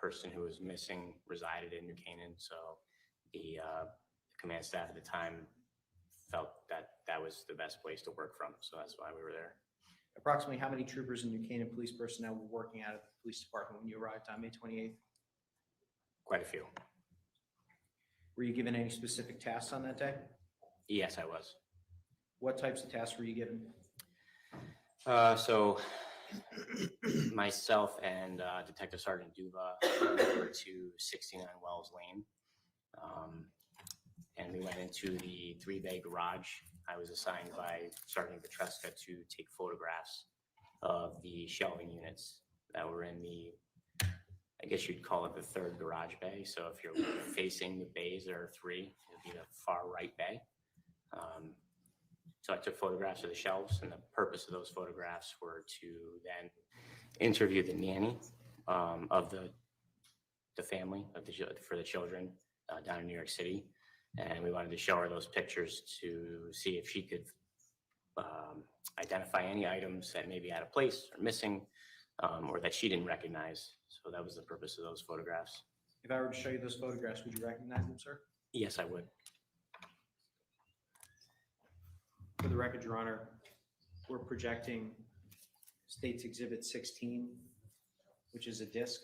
person who was missing resided in New Canaan. So the command staff at the time felt that that was the best place to work from. So that's why we were there. Approximately how many troopers and New Canaan police personnel were working out of the police department when you arrived on May 28th? Quite a few. Were you given any specific tasks on that day? Yes, I was. What types of tasks were you given? So myself and Detective Sergeant Duva went over to 69 Wells Lane. And we went into the 3-bay garage. I was assigned by Sergeant Petruska to take photographs of the shelving units that were in the, I guess you'd call it the 3rd garage bay. So if you're facing the bays, there are 3, it would be the far right bay. So I took photographs of the shelves, and the purpose of those photographs were to then interview the nanny of the family for the children down in New York City. And we wanted to show her those pictures to see if she could identify any items that may be out of place or missing, or that she didn't recognize. So that was the purpose of those photographs. If I were to show you those photographs, would you recognize them, sir? Yes, I would. For the record, Your Honor, we're projecting State's Exhibit 16, which is a disc.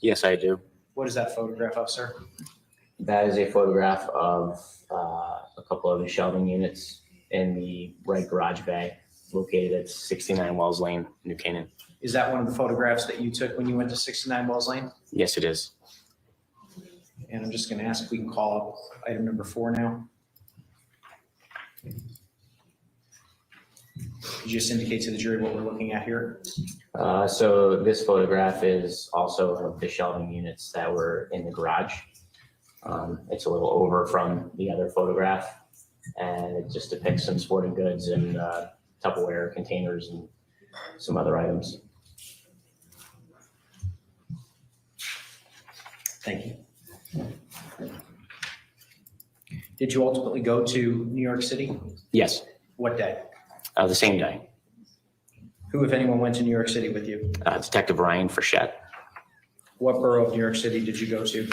Yes, I do. What is that photograph of, sir? That is a photograph of a couple of the shelving units in the right garage bay located at 69 Wells Lane, New Canaan. Is that one of the photographs that you took when you went to 69 Wells Lane? Yes, it is. And I'm just going to ask if we can call up item number 4 now. Could you just indicate to the jury what we're looking at here? So this photograph is also of the shelving units that were in the garage. It's a little over from the other photograph, and it just depicts some sporting goods and Tupperware containers and some other items. Thank you. Did you ultimately go to New York City? Yes, What day? the same day. Who, if anyone, went to New York City with you? Detective Ryan Frechette. What borough of New York City did you go to?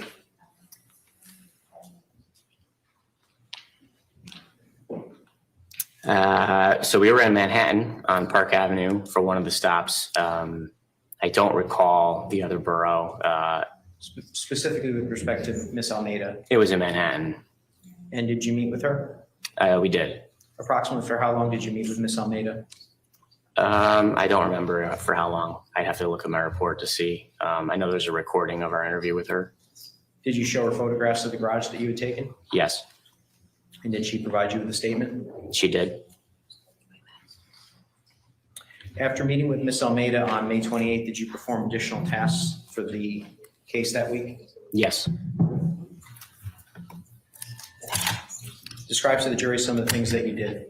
So we were in Manhattan on Park Avenue for one of the stops. I don't recall the other borough. Specifically with respect to Miss Almeida. It was in Manhattan. And did you meet with her? We did. Approximately for how long did you meet with Miss Almeida? I don't remember for how long. I'd have to look at my report to see. I know there's a recording of our interview with her. Did you show her photographs of the garage that you had taken? Yes, And did she provide you with a statement? she did. After meeting with Miss Almeida on May 28th, did you perform additional tasks for the case that week? Yes. Describe to the jury some of the things that you did.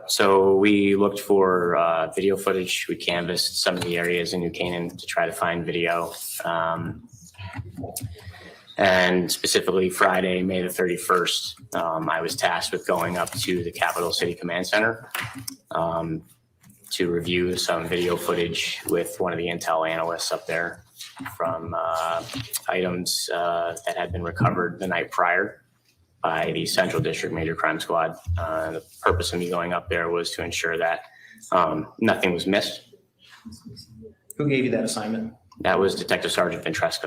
So we looked for video footage. We canvassed some of the areas in New Canaan to try to find video. And specifically Friday, May the 31st, I was tasked with going up to the Capital City Command Center to review some video footage with one of the intel analysts up there from items that had been recovered the night prior by the Central District Major Crime Squad. The purpose of me going up there was to ensure that nothing was missed. Who gave you that assignment? That was Detective Sergeant Vences.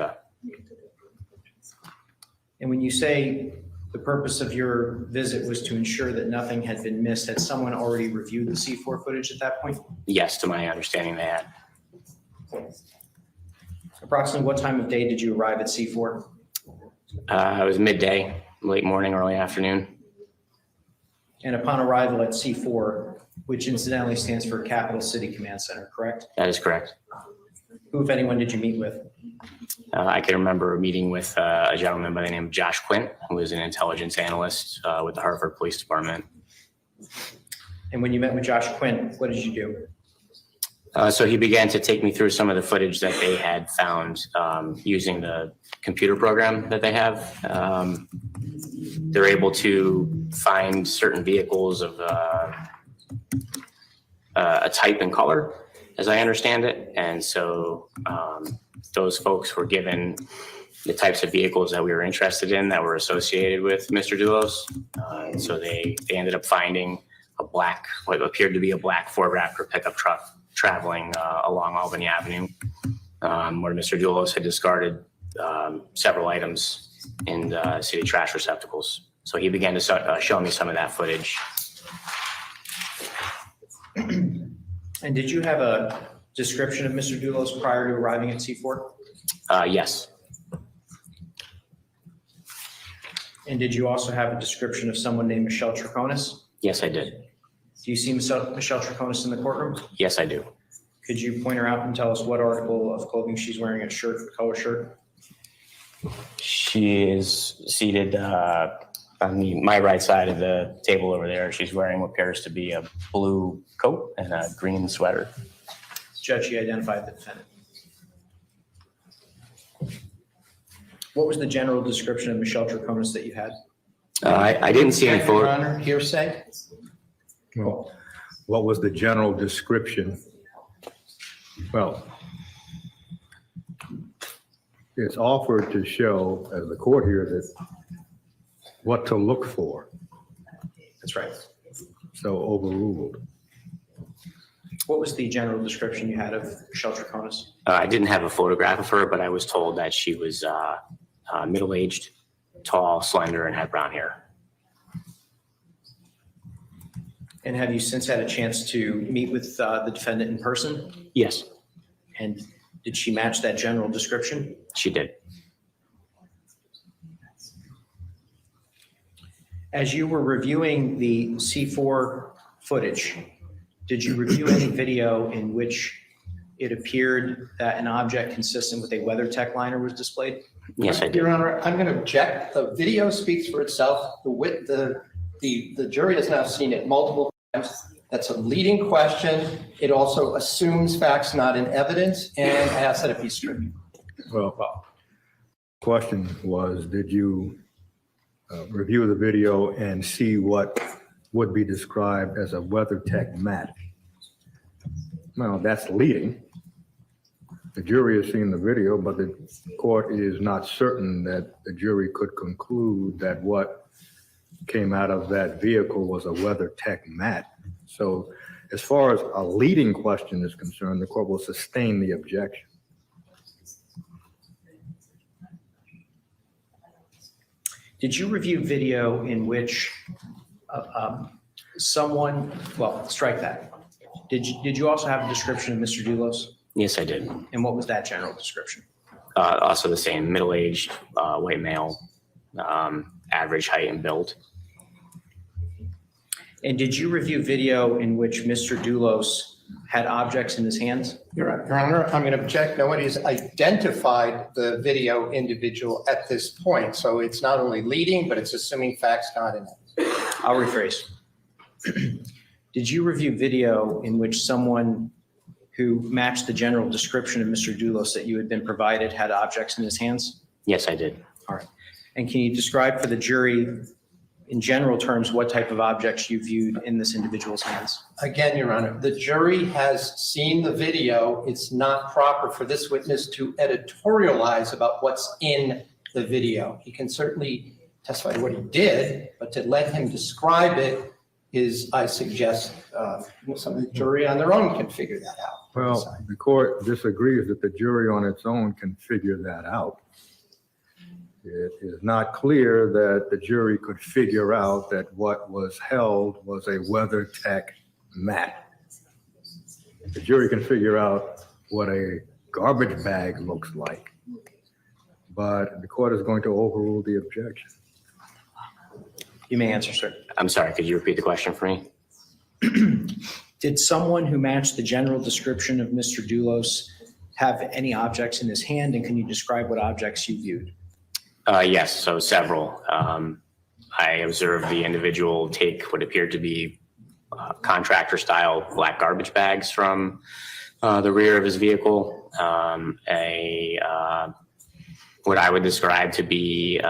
And when you say the purpose of your visit was to ensure that nothing had been missed, had someone already reviewed the C4 footage at that point? Yes, to my understanding, they had. Approximately what time of day did you arrive at C4? It was midday, late morning, early afternoon. and upon arrival at C4, which incidentally stands for Capital City Command Center, correct? That is correct. Who, if anyone, did you meet with? I can remember meeting with a gentleman by the name of Josh Quint, who is an intelligence analyst with the Hartford Police Department. And when you met with Josh Quint, what did you do? So he began to take me through some of the footage that they had found using the computer program that they have. They're able to find certain vehicles of a type and color, as I understand it. And so those folks were given the types of vehicles that we were interested in that were associated with Mr. Doulos. And so they ended up finding a black, what appeared to be a black Ford Raptor pickup truck traveling along Albany Avenue, where Mr. Doulos had discarded several items in city trash receptacles. So he began to show me some of that footage. And did you have a description of Mr. Doulos prior to arriving at C4? Yes. And did you also have a description of someone named Michelle Troconis? Yes, I did. Do you see Michelle Troconis in the courtroom? Yes, I do. Could you point her out and tell us what article of clothing she's wearing, a shirt, a color shirt? She is seated on my right side of the table over there. She's wearing what appears to be a blue coat and a green sweater. Judge, you identified the defendant. What was the general description of Michelle Troconis that you had? I didn't see any Your photo. Honor, hearsay? Well, what was the general description? Well, it's offered to show, as the court hears it, what to look for. That's right. So overruled. What was the general description you had of Michelle Troconis? I didn't have a photograph of her, but I was told that she was middle-aged, tall, slender, and had brown hair. And have you since had a chance to meet with the defendant in person? Yes, And did she match that general description? she did. As you were reviewing the C4 footage, did you review any video in which it appeared that an object consistent with a WeatherTech liner was displayed? Yes, I did. Your Honor, I'm going to object. The video speaks for itself. The jury has now seen it multiple times. That's a leading question. It also assumes facts not in evidence, and I ask that it be stricken. Well, question was, did you review the video and see what would be described as a WeatherTech mat? Well, that's leading. The jury has seen the video, but the court is not certain that the jury could conclude that what came out of that vehicle was a WeatherTech mat. So as far as a leading question is concerned, the court will sustain the objection. Did you review video in which someone, well, strike that. Did you also have a description of Mr. Doulos? Yes, I did. And what was that general description? Also the same, middle-aged, white male, average height and build. And did you review video in which Mr. Doulos had objects in his hands? Your Honor, I'm going to object. Nobody has identified the video individual at this point. So it's not only leading, but it's assuming facts not in it. I'll rephrase. Did you review video in which someone who matched the general description of Mr. Doulos that you had been provided had objects in his hands? Yes, I did. All right. And can you describe for the jury in general terms what type of objects you viewed in this individual's hands? Again, Your Honor, the jury has seen the video. It's not proper for this witness to editorialize about what's in the video. He can certainly testify to what he did, but to let him describe it is, I suggest, some of the jury on their own can figure that out. Well, the court disagrees that the jury on its own can figure that out. It is not clear that the jury could figure out that what was held was a WeatherTech mat. The jury can figure out what a garbage bag looks like, but the court is going to overrule the objection. You may answer, sir. I'm sorry, could you repeat the question for me? Did someone who matched the general description of Mr. Doulos have any objects in his hand, and can you describe what objects you viewed? Yes, so several. I observed the individual take what appeared to be contractor style black garbage bags from the rear of his vehicle. What I would describe to be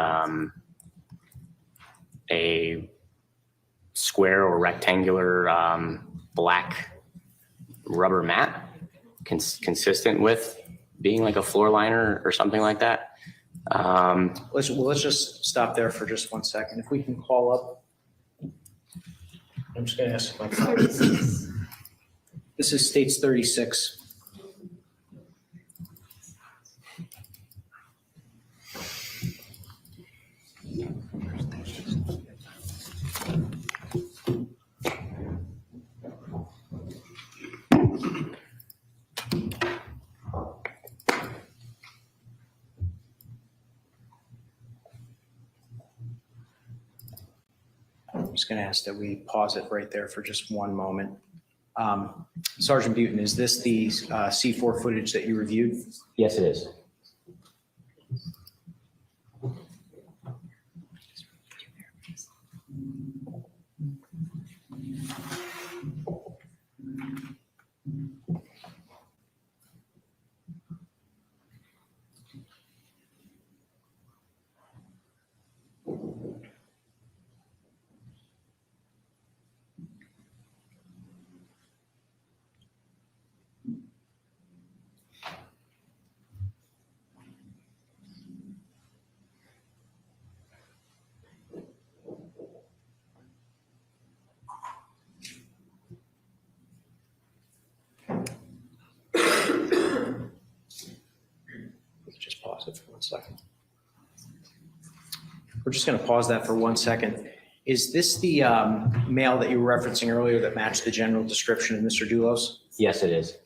a square or rectangular black rubber mat, consistent with being like a floor liner or something like that. Let's just stop there for just 1 second. If we can call up, I'm just going to ask. This is States 36. I'm just going to ask that we pause it right there for just one moment. Sergeant Butin, is this the C4 footage that you reviewed? Yes, it is. Just pause it for 1 second. We're just going to pause that for 1 second. Is this the mail that you were referencing earlier that matched the general description of Mr. Doulos? Yes, it is.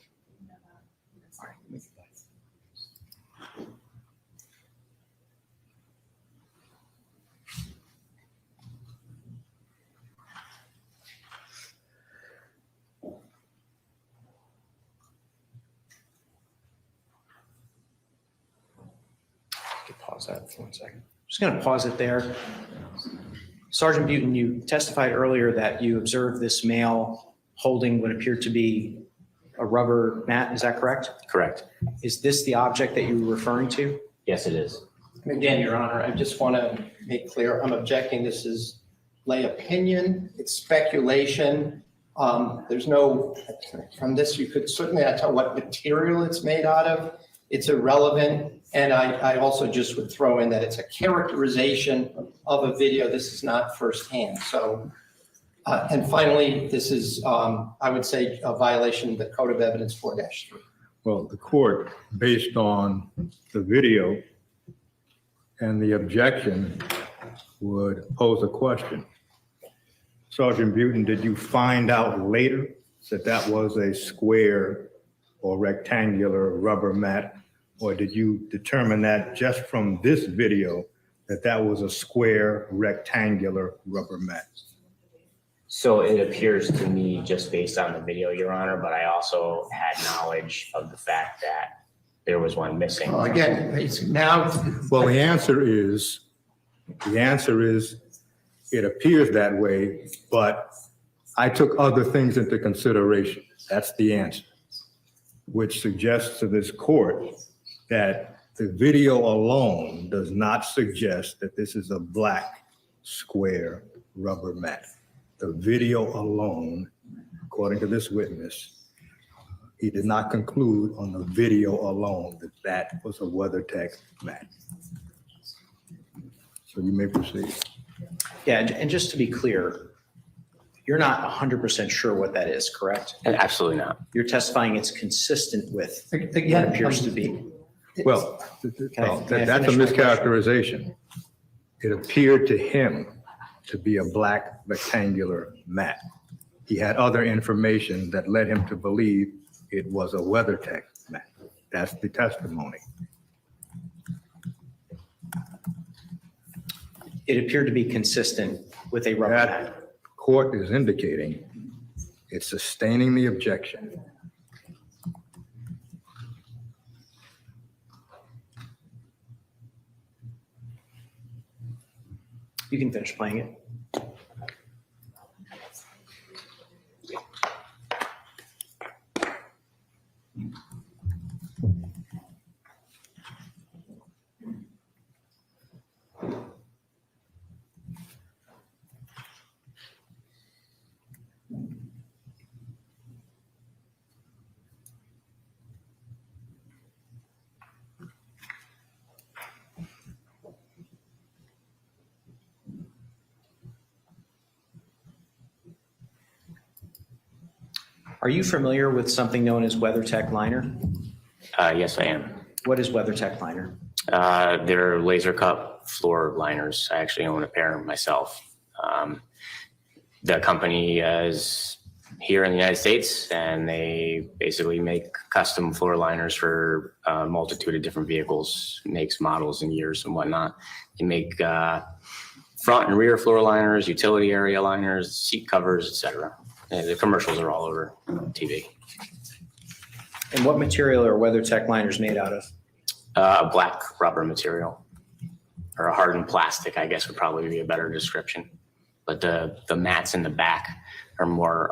Pause that for 1 second. Just going to pause it there. Sergeant Butin, you testified earlier that you observed this male holding what appeared to be a rubber mat. Is that correct? Correct. Is this the object that you were referring to? Yes, it is. And again, Your Honor, I just want to make clear, I'm objecting. This is lay opinion. It's speculation. There's no, from this, you could certainly not tell what material it's made out of. It's irrelevant. And I also just would throw in that it's a characterization of a video. This is not firsthand. So, and finally, this is, I would say, a violation of the Code of Evidence 4-3. Well, the court, based on the video and the objection, would pose a question. Sergeant Butin, did you find out later that that was a square or rectangular rubber mat? Or did you determine that just from this video that that was a square rectangular rubber mat? So it appears to me just based on the video, Your Honor, but I also had knowledge of the fact that there was one missing. Well, again, it's now. Well, the answer is it appears that way, but I took other things into consideration. That's the answer, which suggests to this court that the video alone does not suggest that this is a black square rubber mat. The video alone, according to this witness, he did not conclude on the video alone that that was a WeatherTech mat. So you may proceed. Yeah, and just to be clear, you're not 100% sure what that is, correct? Absolutely not. You're testifying it's consistent with what Again, appears to be. Well, that's a mischaracterization. It appeared to him to be a black rectangular mat. He had other information that led him to believe it was a WeatherTech mat. That's the testimony. It appeared to be consistent with a rubber mat. That court is indicating it's sustaining the objection. You can finish playing it. Are you familiar with something known as WeatherTech liner? Yes, I am. What is WeatherTech liner? They're laser cut floor liners. I actually own a pair myself. The company is here in the United States, and they basically make custom floor liners for a multitude of different vehicles, makes, models, and years and whatnot. They make front and rear floor liners, utility area liners, seat covers, etc. The commercials are all over TV. And what material are WeatherTech liners made out of? A black rubber material, or a hardened plastic, I guess would probably be a better description. But the mats in the back are more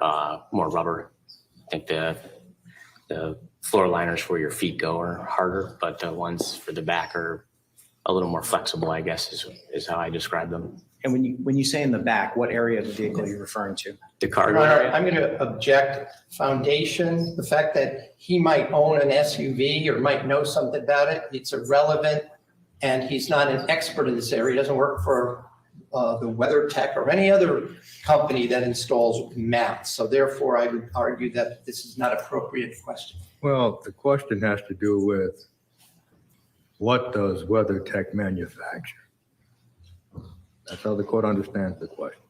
rubber. I think the floor liners where your feet go are harder, but the ones for the back are a little more flexible, I guess is how I describe them. And when you say in the back, what area of the vehicle are you referring to? The cargo Your Honor, area. I'm going to object foundation, the fact that he might own an SUV or might know something about it, it's irrelevant. And he's not an expert in this area. He doesn't work for the WeatherTech or any other company that installs mats. So therefore, I would argue that this is not appropriate question. Well, the question has to do with what does WeatherTech manufacture? That's how the court understands the question.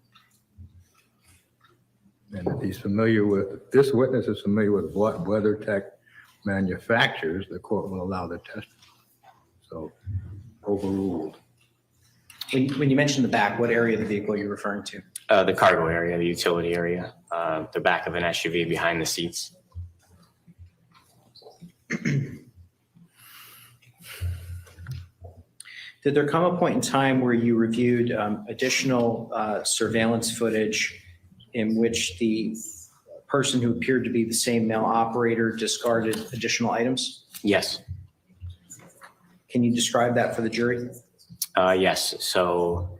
And if he's familiar with, if this witness is familiar with what WeatherTech manufactures, the court will allow the testimony. So overruled. When you mention the back, what area of the vehicle are you referring to? The cargo area, the utility area, the back of an SUV behind the seats. Did there come a point in time where you reviewed additional surveillance footage in which the person who appeared to be the same male operator discarded additional items? Yes. Can you describe that for the jury? Yes. So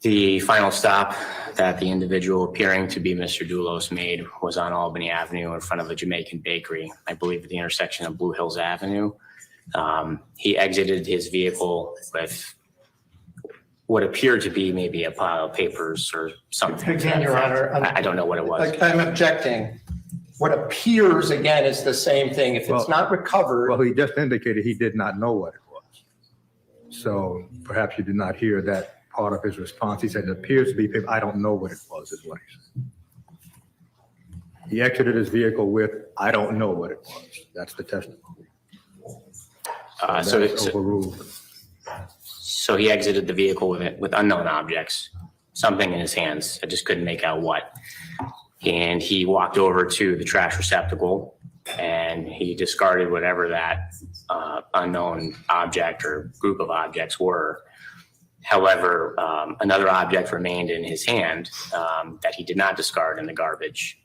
the final stop that the individual appearing to be Mr. Doulos made was on Albany Avenue in front of a Jamaican bakery, I believe at the intersection of Blue Hills Avenue. He exited his vehicle with what appeared to be maybe a pile of papers or something. Again, Your Honor, I don't know what it was. I'm objecting. What appears, again, is the same thing. If it's Well- not recovered, Well, he just indicated he did not know what it was. So perhaps you did not hear that part of his response. He said, it appears to be paper. I don't know what it was, is what he said. He exited his vehicle with, I don't know what it was. That's the testimony. That's overruled. So he exited the vehicle with unknown objects, something in his hands. I just couldn't make out what. And he walked over to the trash receptacle and he discarded whatever that unknown object or group of objects were. However, another object remained in his hand that he did not discard in the garbage.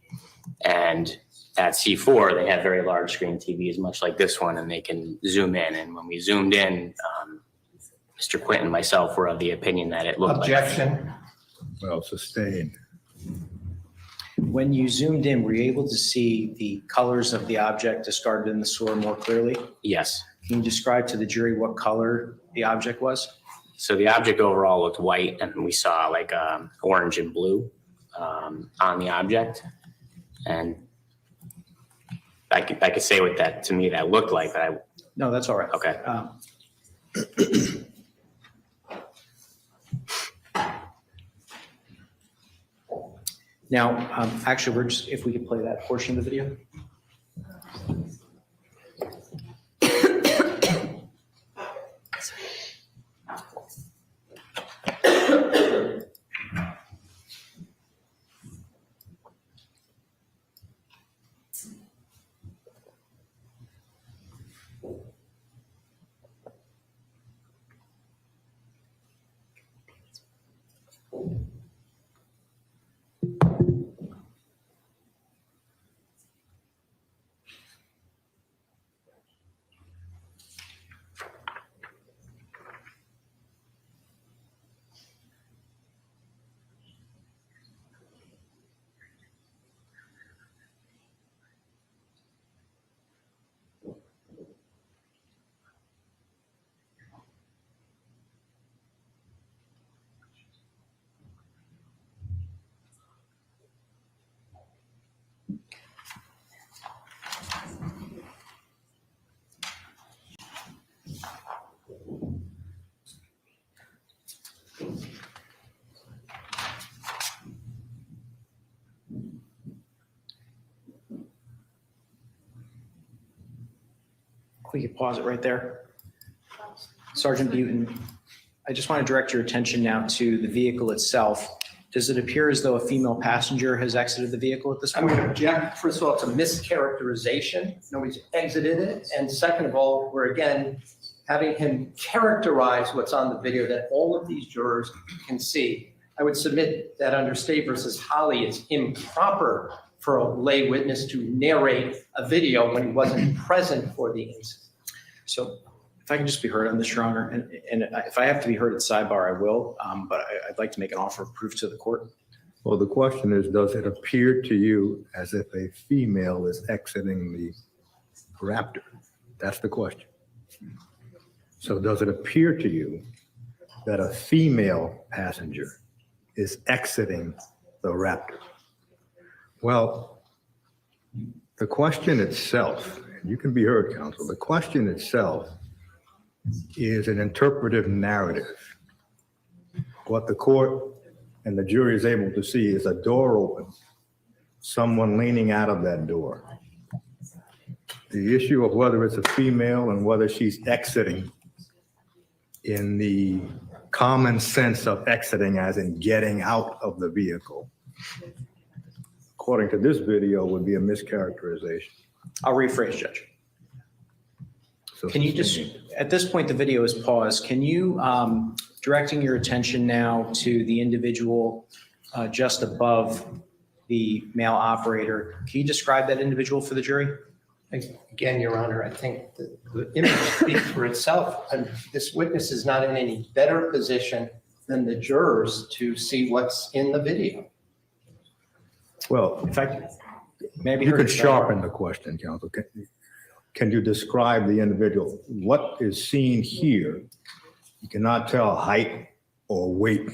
And at C4, they have very large screen TVs, much like this one, and they can zoom in. And when we zoomed in, Mr. Quint and myself were of the opinion that it looked objection. Well, sustained. When you zoomed in, were you able to see the colors of the object discarded in the sewer more clearly? Yes. Can you describe to the jury what color the object was? So the object overall looked white, and we saw like orange and blue on the object. And I could say what that to me that looked like, but No, that's all right. okay. Now, actually, we're just, if we could play that portion of the video. If we could pause it right there. Sergeant Butin, I just want to direct your attention now to the vehicle itself. Does it appear as though a female passenger has exited the vehicle at this I'm point? going to object. First of all, it's a mischaracterization. Nobody's exited it. And second of all, we're again having him characterize what's on the video that all of these jurors can see. I would submit that under State versus Holly, it's improper for a lay witness to narrate a video when he wasn't present for the incident. So if I can just be heard on this, Your Honor, and if I have to be heard at sidebar, I will, but I'd like to make an offer of proof to the court. Well, the question is, does it appear to you as if a female is exiting the Raptor? That's the question. So does it appear to you that a female passenger is exiting the Raptor? Well, the question itself, you can be heard, counsel, the question itself is an interpretive narrative. What the court and the jury is able to see is a door open, someone leaning out of that door. The issue of whether it's a female and whether she's exiting in the common sense of exiting as in getting out of the vehicle, according to this video, would be a mischaracterization. I'll rephrase, Judge. So Can you just, at this point, the video is paused. Can you, directing your attention now to the individual just above the male operator, can you describe that individual for the jury? Again, Your Honor, I think the image speaks for itself, and this witness is not in any better position than the jurors to see what's in the video. Well, In fact, maybe you could sharpen the question, counsel. Can you describe the individual? What is seen here, you cannot tell height or weight.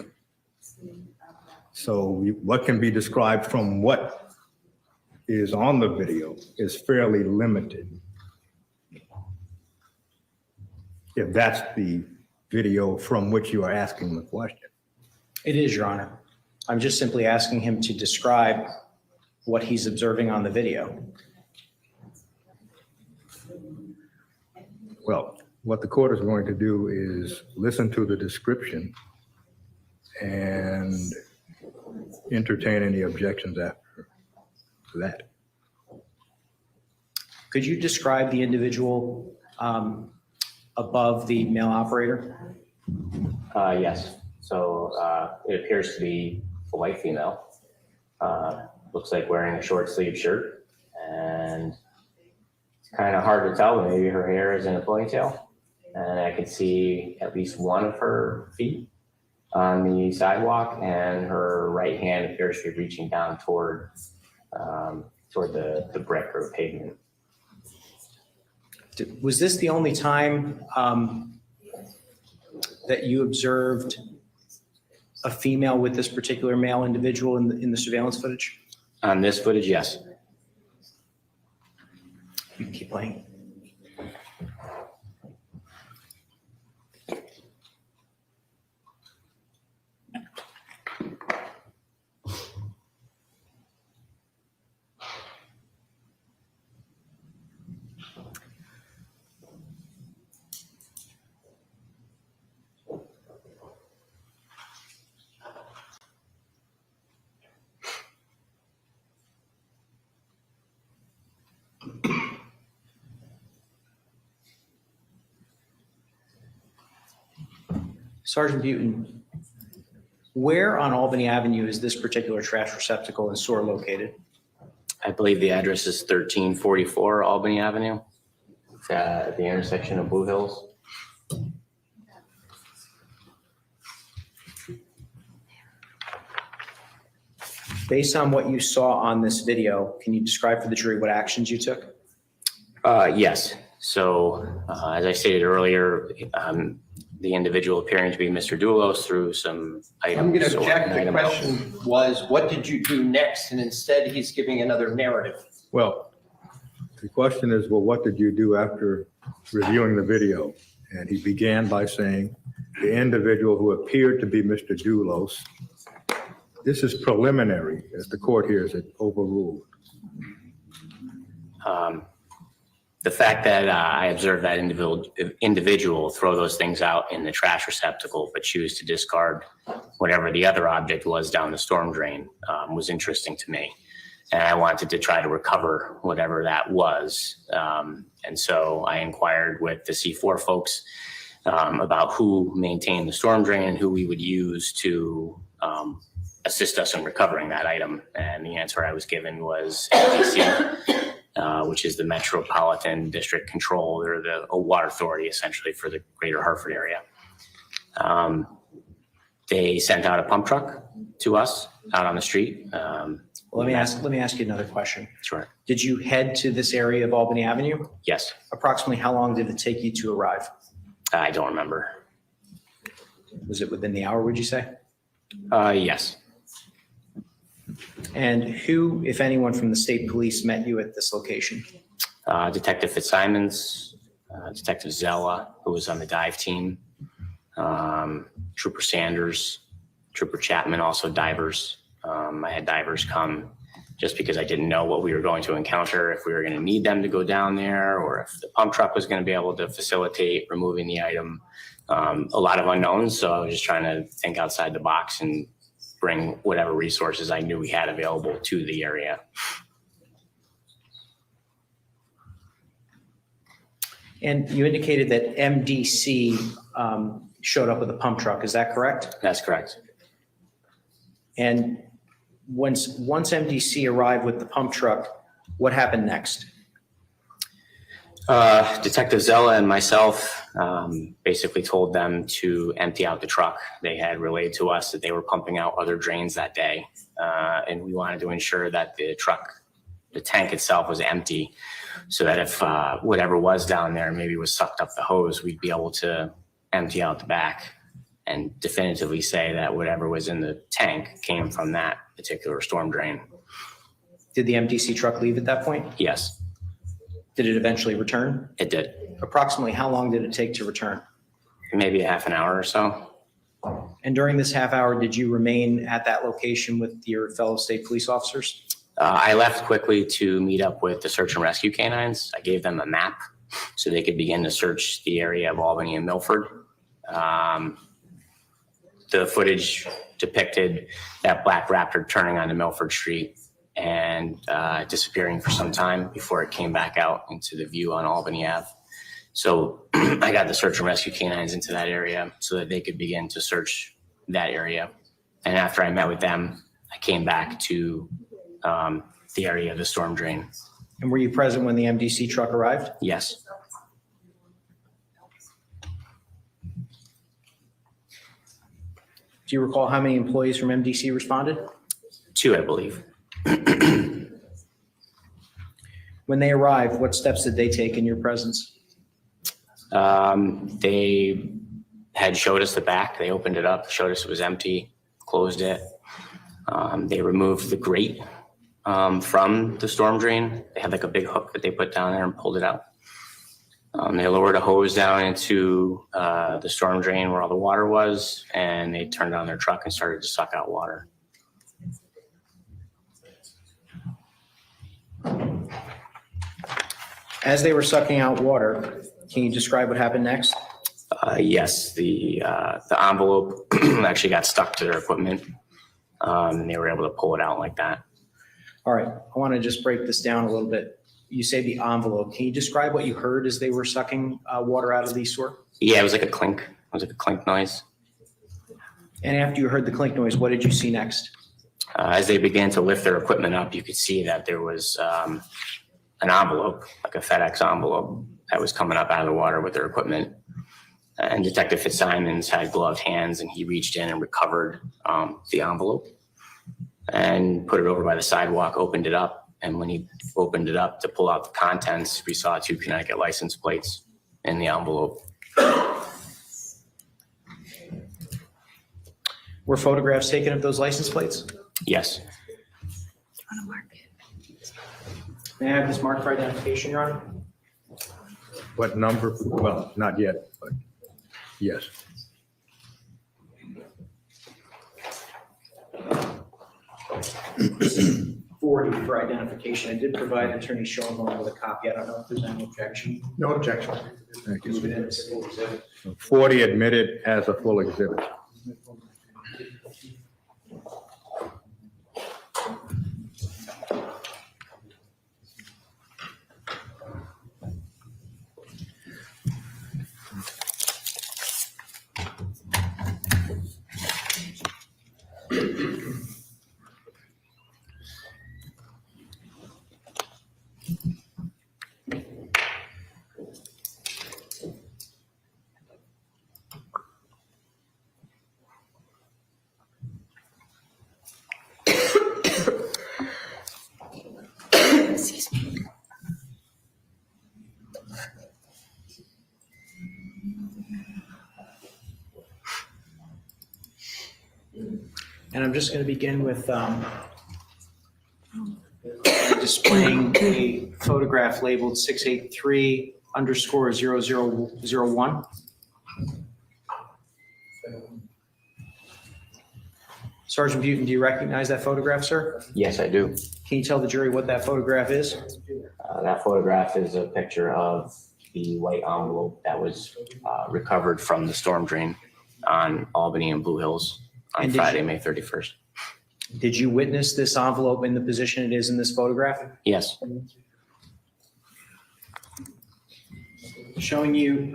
So what can be described from what is on the video is fairly limited. If that's the video from which you are asking the question. It is, Your Honor. I'm just simply asking him to describe what he's observing on the video. Well, what the court is going to do is listen to the description and entertain any objections after that. Could you describe the individual above the male operator? Yes. So it appears to be a white female. Looks like wearing a short sleeve shirt, and it's kind of hard to tell, but maybe her hair is in a ponytail. And I can see at least one of her feet on the sidewalk, and her right hand appears to be reaching down toward the brick or pavement. Was this the only time that you observed a female with this particular male individual in the surveillance footage? On this footage, yes. You can keep playing. Sergeant Butin, where on Albany Avenue is this particular trash receptacle and sewer located? I believe the address is 1344 Albany Avenue. It's at the intersection of Blue Hills. Based on what you saw on this video, can you describe for the jury what actions you took? Yes. So as I stated earlier, the individual appearing to be Mr. Doulos threw some items. I'm going to or object. an The item. question was, what did you do next? And instead, he's giving another narrative. Well, the question is, well, what did you do after reviewing the video? And he began by saying the individual who appeared to be Mr. Doulos, this is preliminary, as the court hears it, overruled. The fact that I observed that individual throw those things out in the trash receptacle, but choose to discard whatever the other object was down the storm drain was interesting to me. And I wanted to try to recover whatever that was. And so I inquired with the C4 folks about who maintained the storm drain and who we would use to assist us in recovering that item. And the answer I was given was MDC, which is the Metropolitan District Control. They're a water authority essentially for the greater Hartford area. They sent out a pump truck to us out on the street. Let me ask you another question. Sure. Did you head to this area of Albany Avenue? Yes. Approximately how long did it take you to arrive? I don't remember. Was it within the hour, would you say? Yes. And who, if anyone, from the state police met you at this location? Detective Fitzsimons, Detective Zella, who was on the dive team, Trooper Sanders, Trooper Chapman, also divers. I had divers come just because I didn't know what we were going to encounter, if we were going to need them to go down there, or if the pump truck was going to be able to facilitate removing the item. A lot of unknowns, so I was just trying to think outside the box and bring whatever resources I knew we had available to the area. And you indicated that MDC showed up with a pump truck. Is that correct? That's correct. And once MDC arrived with the pump truck, what happened next? Detective Zella and myself basically told them to empty out the truck. They had relayed to us that they were pumping out other drains that day. And we wanted to ensure that the tank itself was empty, so that if whatever was down there maybe was sucked up the hose, we'd be able to empty out the back and definitively say that whatever was in the tank came from that particular storm drain. Did the MDC truck leave at that point? Yes, Did it eventually return? it did. Approximately how long did it take to return? Maybe a half an hour or so. And during this half hour, did you remain at that location with your fellow state police officers? I left quickly to meet up with the search and rescue canines. I gave them a map so they could begin to search the area of Albany and Milford. The footage depicted that black Raptor turning onto Milford Street and disappearing for some time before it came back out into the view on Albany Ave. So I got the search and rescue canines into that area so that they could begin to search that area. And after I met with them, I came back to the area of the storm drain. And were you present when the MDC truck arrived? Yes. Do you recall how many employees from MDC responded? 2, I believe. When they arrived, what steps did they take in your presence? They had showed us the back. They opened it up, showed us it was empty, closed it. They removed the grate from the storm drain. They had like a big hook that they put down there and pulled it out. They lowered a hose down into the storm drain where all the water was, and they turned on their truck and started to suck out water. As they were sucking out water, can you describe what happened next? Yes, the envelope actually got stuck to their equipment, and they were able to pull it out like that. All right, I want to just break this down a little bit. You say the envelope. Can you describe what you heard as they were sucking water out of the sewer? Yeah, it was like a clink. It was like a clink noise. And after you heard the clink noise, what did you see next? As they began to lift their equipment up, you could see that there was an envelope, like a FedEx envelope, that was coming up out of the water with their equipment. And Detective Fitzsimons had gloved hands, and he reached in and recovered the envelope and put it over by the sidewalk, opened it up. And when he opened it up to pull out the contents, we saw 2 Connecticut license plates in the envelope. Were photographs taken of those license plates? Yes. May I have this marked for identification, Your Honor? What number? Well, not yet, but yes. 40 for identification. I did provide Attorney Schoenbaum with a copy. I don't know if there's any objection. No objection. Thank you. Move it in as full exhibit. 40 admitted as a full exhibit. Excuse me. And I'm just going to begin with displaying a photograph labeled 683_0001. Sergeant Butin, do you recognize that photograph, sir? Yes, I do. Can you tell the jury what that photograph is? That photograph is a picture of the white envelope that was recovered from the storm drain on Albany and Blue Hills on And did Friday, you- May 31st. Did you witness this envelope in the position it is in this photograph? Yes. Showing you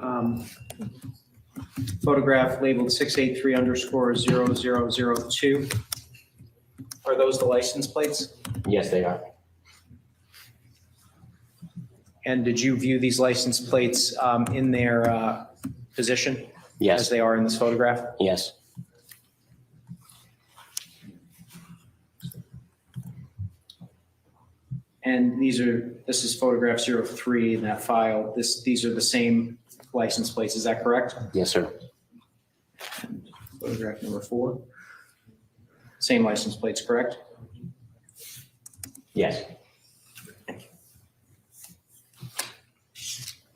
photograph labeled 683_0002. Are those the license plates? Yes, they are. And did you view these license plates in their position as Yes. they are in this photograph? Yes. And this is photograph 03 in that file. These are the same license plates, is that correct? Yes, sir. Photograph number 4. Same license plates, correct? Yes.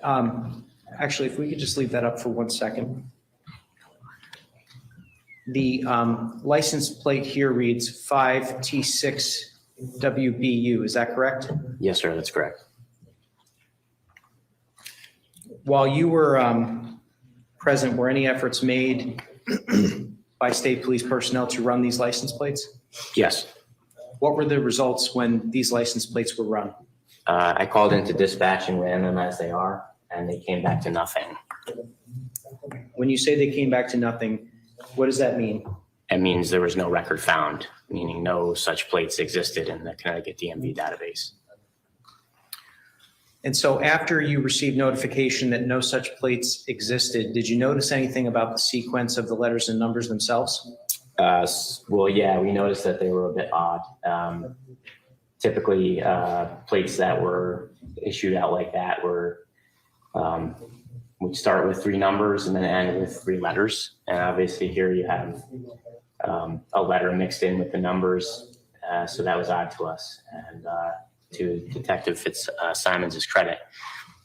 Actually, if we could just leave that up for 1 second. The license plate here reads 5T6WBU, is that correct? Yes, sir. That's correct. While you were present, were any efforts made by state police personnel to run these license plates? Yes. What were the results when these license plates were run? I called into dispatch and ran them as they are, and they came back to nothing. When you say they came back to nothing, what does that mean? It means there was no record found, meaning no such plates existed in the Connecticut DMV database. And so after you received notification that no such plates existed, did you notice anything about the sequence of the letters and numbers themselves? Well, yeah, we noticed that they were a bit odd. Typically, plates that were issued out like that were would start with 3 numbers and then end with 3 letters. And obviously here you have a letter mixed in with the numbers. So that was odd to us. And to Detective Fitzsimons' credit,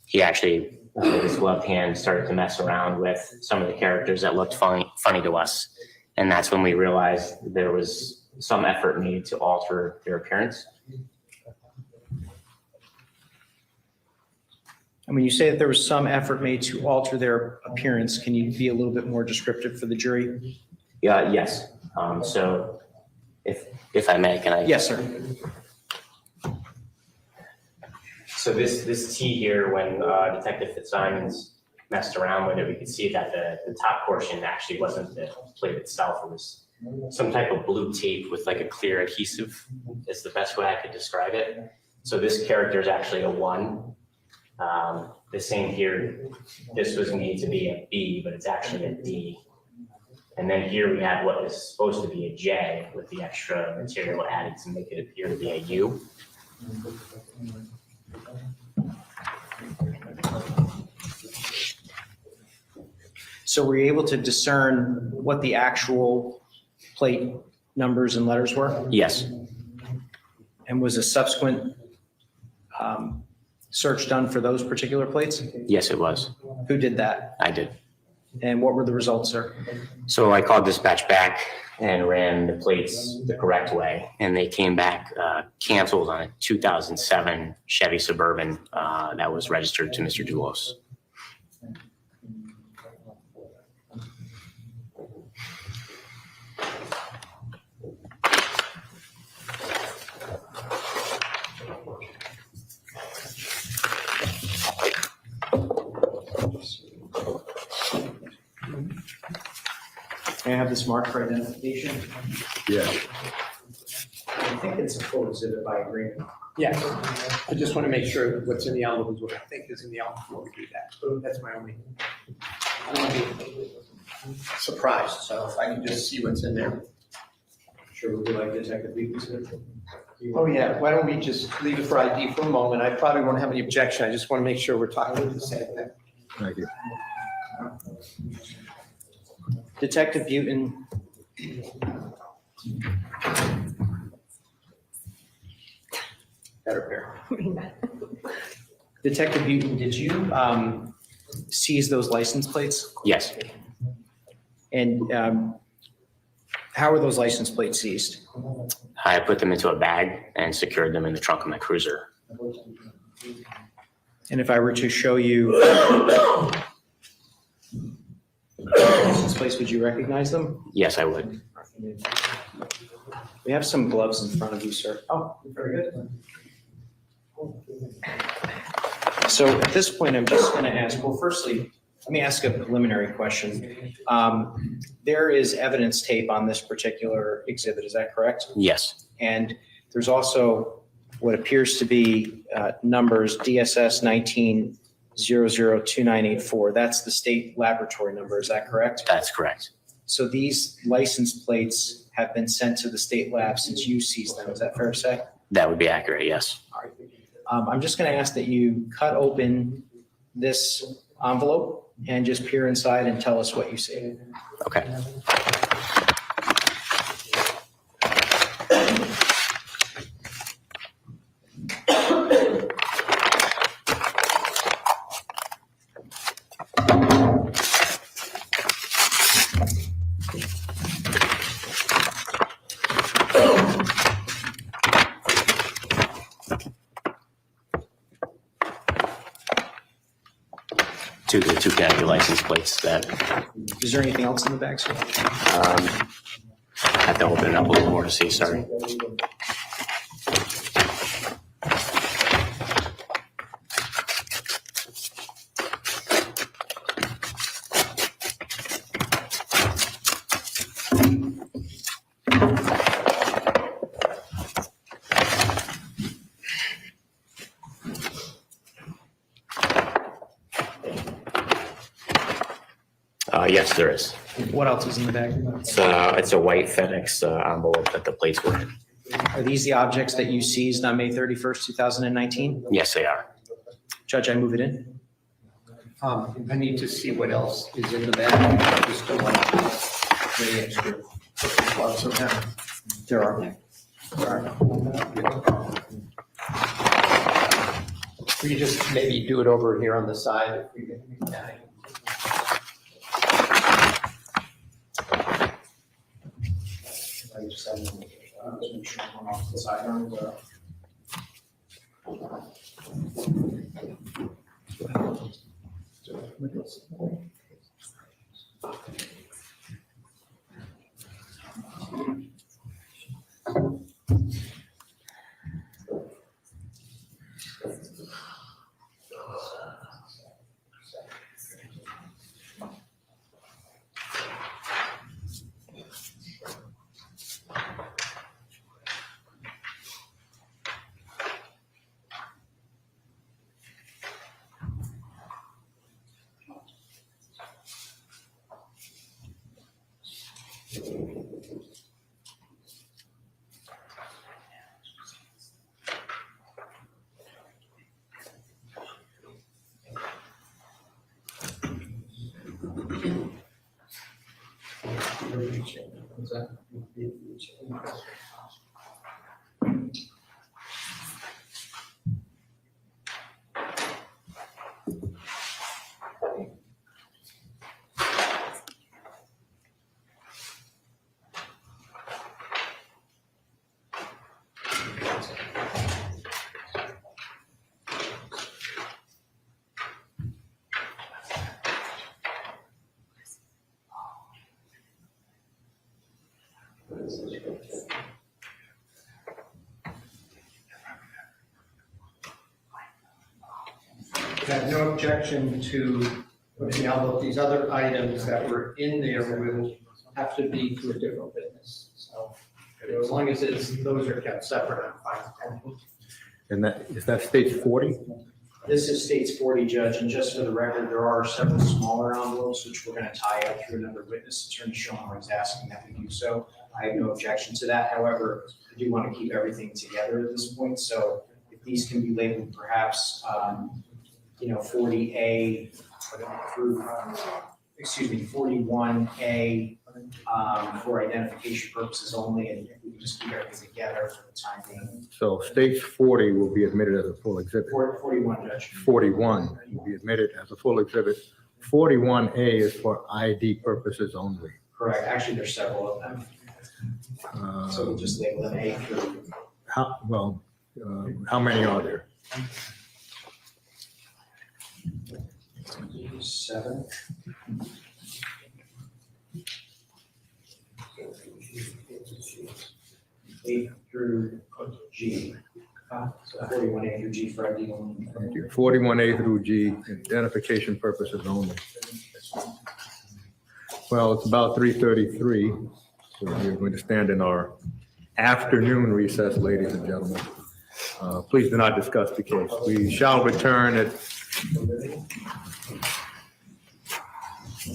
he actually, with his gloved hand, started to mess around with some of the characters that looked funny to us. And that's when we realized there was some effort made to alter their appearance. And when you say that there was some effort made to alter their appearance, can you be a little bit more descriptive for the jury? Yeah, yes. So if I may, can I? Yes, sir. So this T here, when Detective Fitzsimons messed around with it, we could see that the top portion actually wasn't the plate itself. It was some type of blue tape with like a clear adhesive is the best way I could describe it. So this character is actually a 1. The same here, this was made to be a B, but it's actually a D. And then here we have what is supposed to be a J with the extra material added to make it appear to be a U. So were you able to discern what the actual plate numbers and letters were? Yes. And was a subsequent search done for those particular plates? Yes, it was. Who did that? I did. And what were the results, sir? So I called dispatch back and ran the plates the correct way. And they came back canceled on a 2007 Chevy Suburban that was registered to Mr. Doulos. May I have this marked for identification? Yeah. I think it's a full exhibit by agreement. Yeah, I just want to make sure what's in the envelope is what I think is in the envelope before we do that. That's my only. I don't want to be surprised, so if I can just see what's in there. Sure, would you like Detective Beaton's? Oh, yeah, why don't we just leave it for ID for a moment? I probably won't have any objection. I just want to make sure we're talking about the same thing. Thank you. Detective Buton. Better pair. Detective Buton, did you seize those license plates? Yes, And how were those license plates seized? I put them into a bag and secured them in the trunk of my cruiser. And if I were to show you license plates, would you recognize them? Yes, I would. We have some gloves in front of you, sir. Oh, very good. So at this point, I'm just going to ask, well, firstly, let me ask a preliminary question. There is evidence tape on this particular exhibit, is that correct? Yes, And there's also what appears to be numbers DSS 19002984. That's the state laboratory number, is that correct? that's correct. So these license plates have been sent to the state lab since you seized them, is that fair to say? That would be accurate, yes. All right. I'm just going to ask that you cut open this envelope and just peer inside and tell us what you see. Okay. The two khaki license plates that Is there anything else in the bag, sir? I have to open it up a little more to see, sorry. Yes, there is. What else is in the bag? It's a white FedEx envelope that the plates were in. Are these the objects that you seized on May 31st, 2019? Yes, they are. Judge, I move it in. I need to see what else is in the bag. I just don't want any extra gloves around. There are. We could just maybe do it over here on the side if we can. I have no objection to putting out these other items that were in there will have to be to a different witness. So as long as those are kept separate, I'm fine with that. And that, is that states 40? This is states 40, Judge, and just for the record, there are several smaller envelopes which we're going to tie up through another witness. Attorney Schoenberg is asking that we do so. I have no objection to that. However, I do want to keep everything together at this point. So if these can be labeled perhaps, 40A through, 41A for identification purposes only, and if we can just keep everything together for the time being. So states 40 will be admitted as a full exhibit. 41, Judge. 41 will be admitted as a full exhibit. 41A is for ID purposes only. Correct. Actually, there's several of them. So we'll just label them A through. How many are there? 7. A through G. So 41A through G for ID only. 41A through G, identification purposes only. Well, it's about 3:33, so we're going to stand in our afternoon recess, ladies and gentlemen. Please do not discuss the case. We shall return at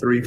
3.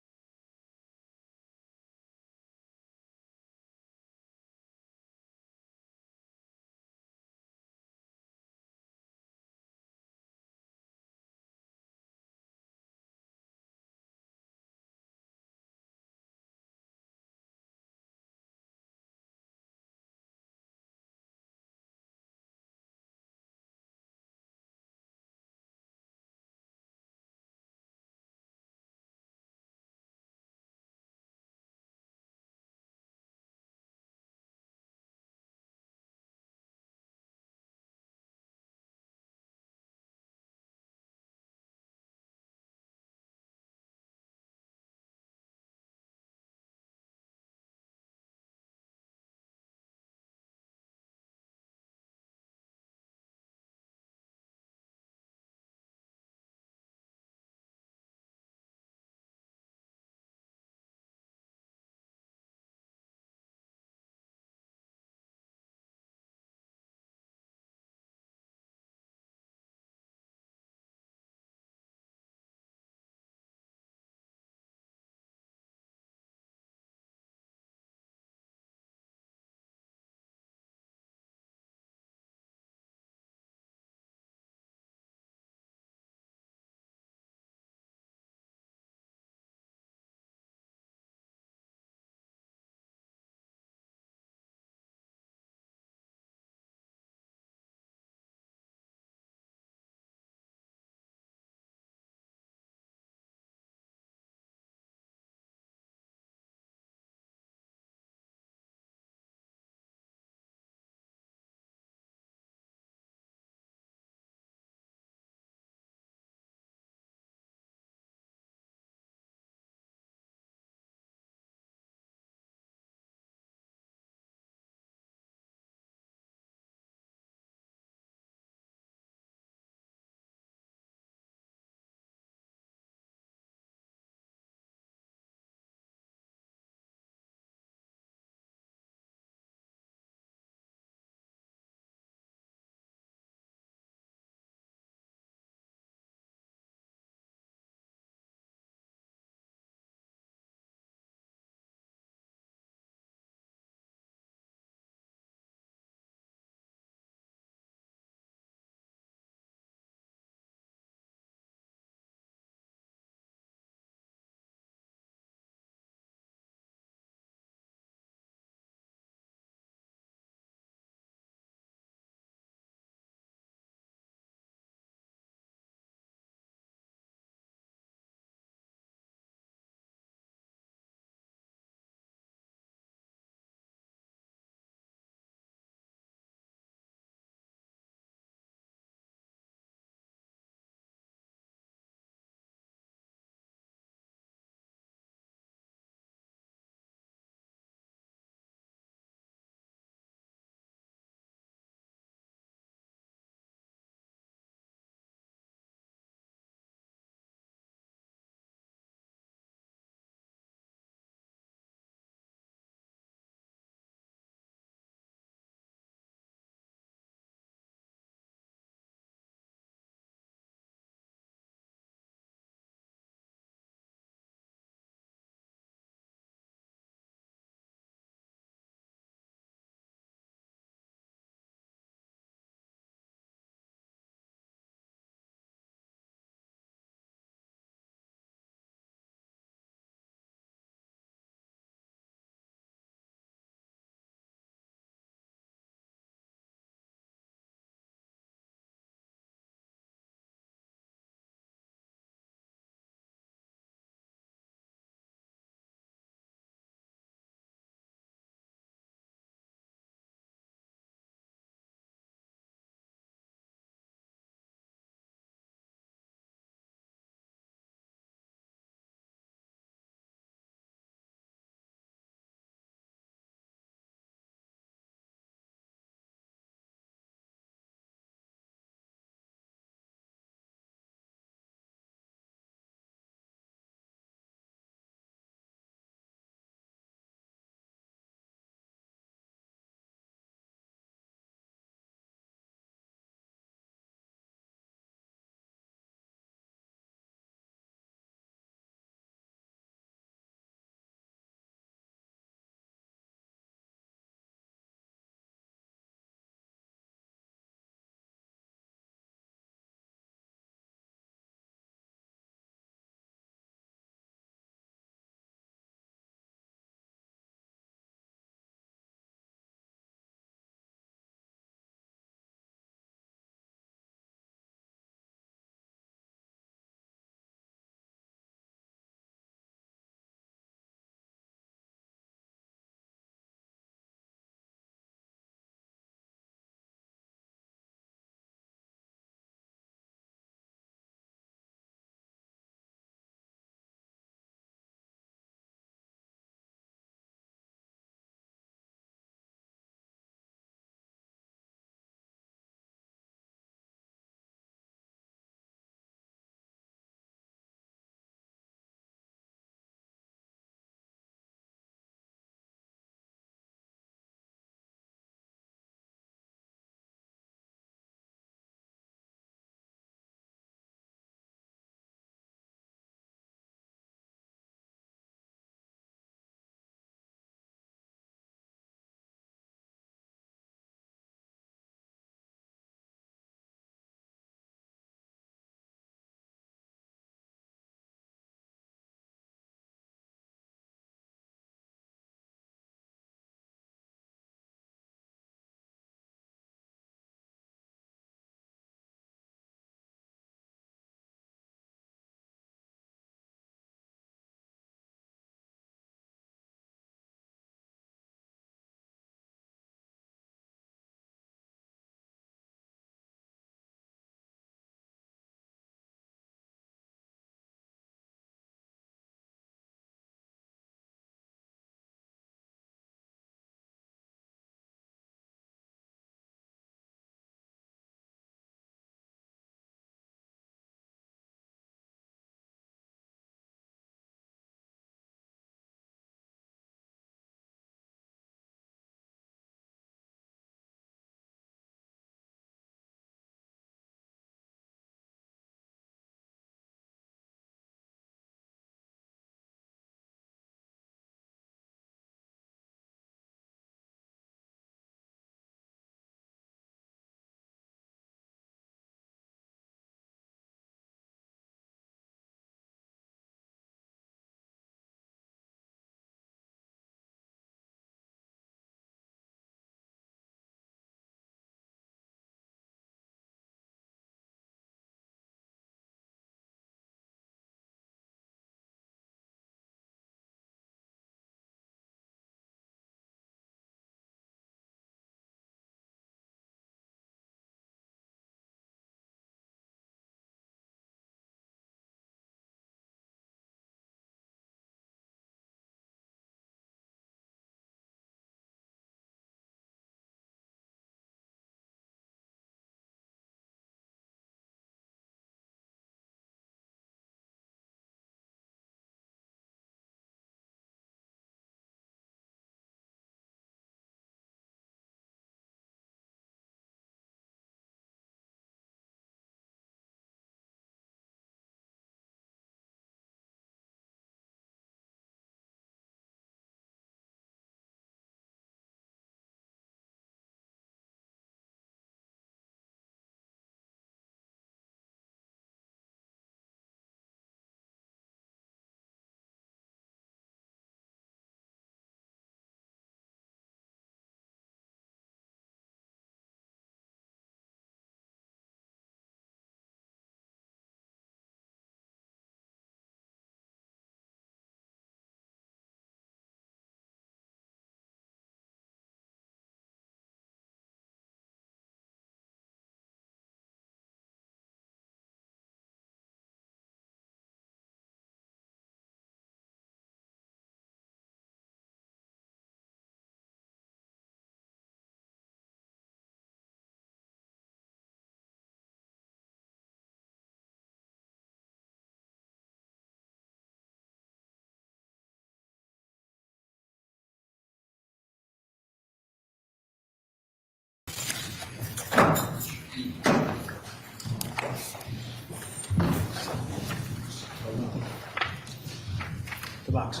The box.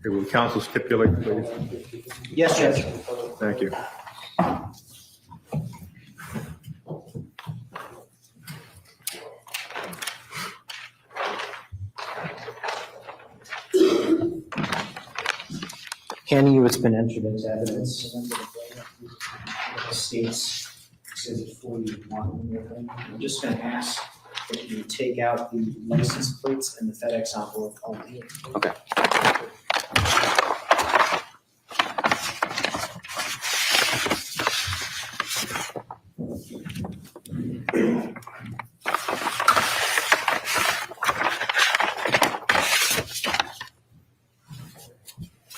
Okay, will counsel stipulate, please? Yes, Judge. Thank you. Handing you what's been entered into evidence. States Exhibit 41. I'm just going to ask that you take out the license plates and the FedEx envelope only. Okay.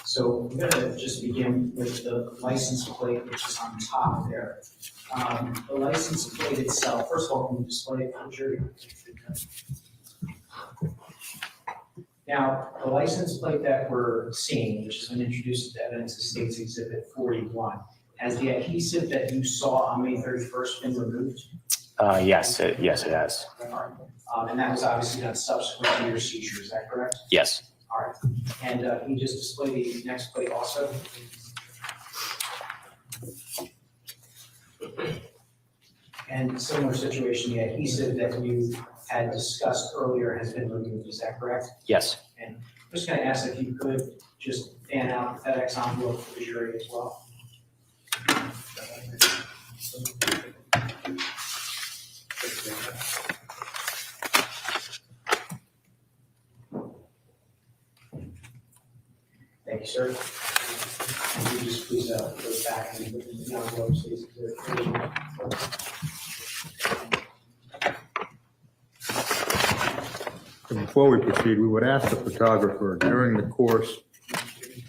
So we're going to just begin with the license plate, which is on top there. The license plate itself, first of all, can you display it for the jury? Now, the license plate that we're seeing, which has been introduced to evidence of State's Exhibit 41, has the adhesive that you saw on May 31st been removed? Yes, it has. And that was obviously done subsequent to your seizure, is that correct? Yes. All right. And can you just display the next plate also? And similar situation, the adhesive that you had discussed earlier has been removed, is that correct? Yes. And I'm just going to ask if you could just fan out the FedEx envelope for the jury as well. Thank you, sir. Can you just please go back and put the envelope, please? Before we proceed, we would ask the photographer during the course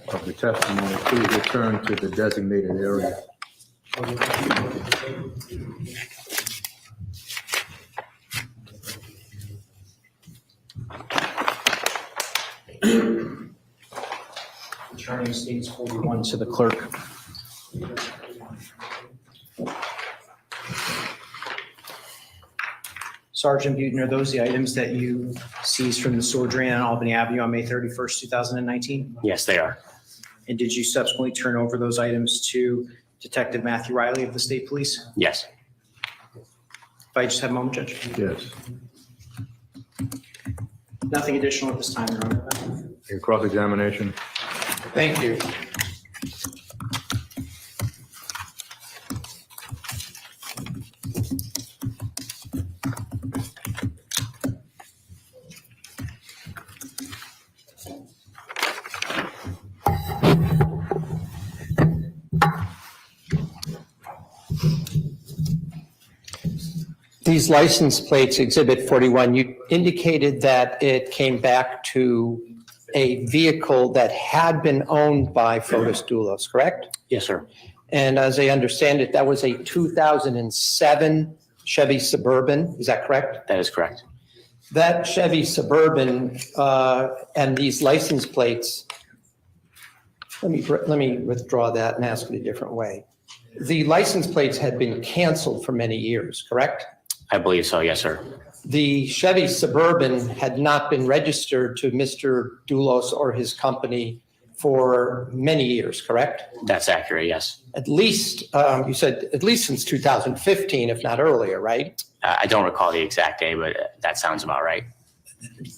of the testimony, please return to the designated area. Returning States 41 to the clerk. Sergeant Butin, are those the items that you seized from the sewer drain on Albany Avenue on May 31st, 2019? Yes, they are. And did you subsequently turn over those items to Detective Matthew Riley of the State Police? Yes. If I just have a moment, Judge. Yes. Nothing additional at this time, Your Honor. Your cross-examination. Thank you. These license plates, Exhibit 41, you indicated that it came back to a vehicle that had been owned by Fotis Doulos, correct? Yes, sir. And as I understand it, that was a 2007 Chevy Suburban, is that correct? That is correct. That Chevy Suburban and these license plates, let me withdraw that and ask it a different way. The license plates had been canceled for many years, correct? I believe so. Yes, sir. The Chevy Suburban had not been registered to Mr. Doulos or his company for many years, correct? That's accurate. Yes. At least, you said at least since 2015, if not earlier, right? I don't recall the exact day, but that sounds about right.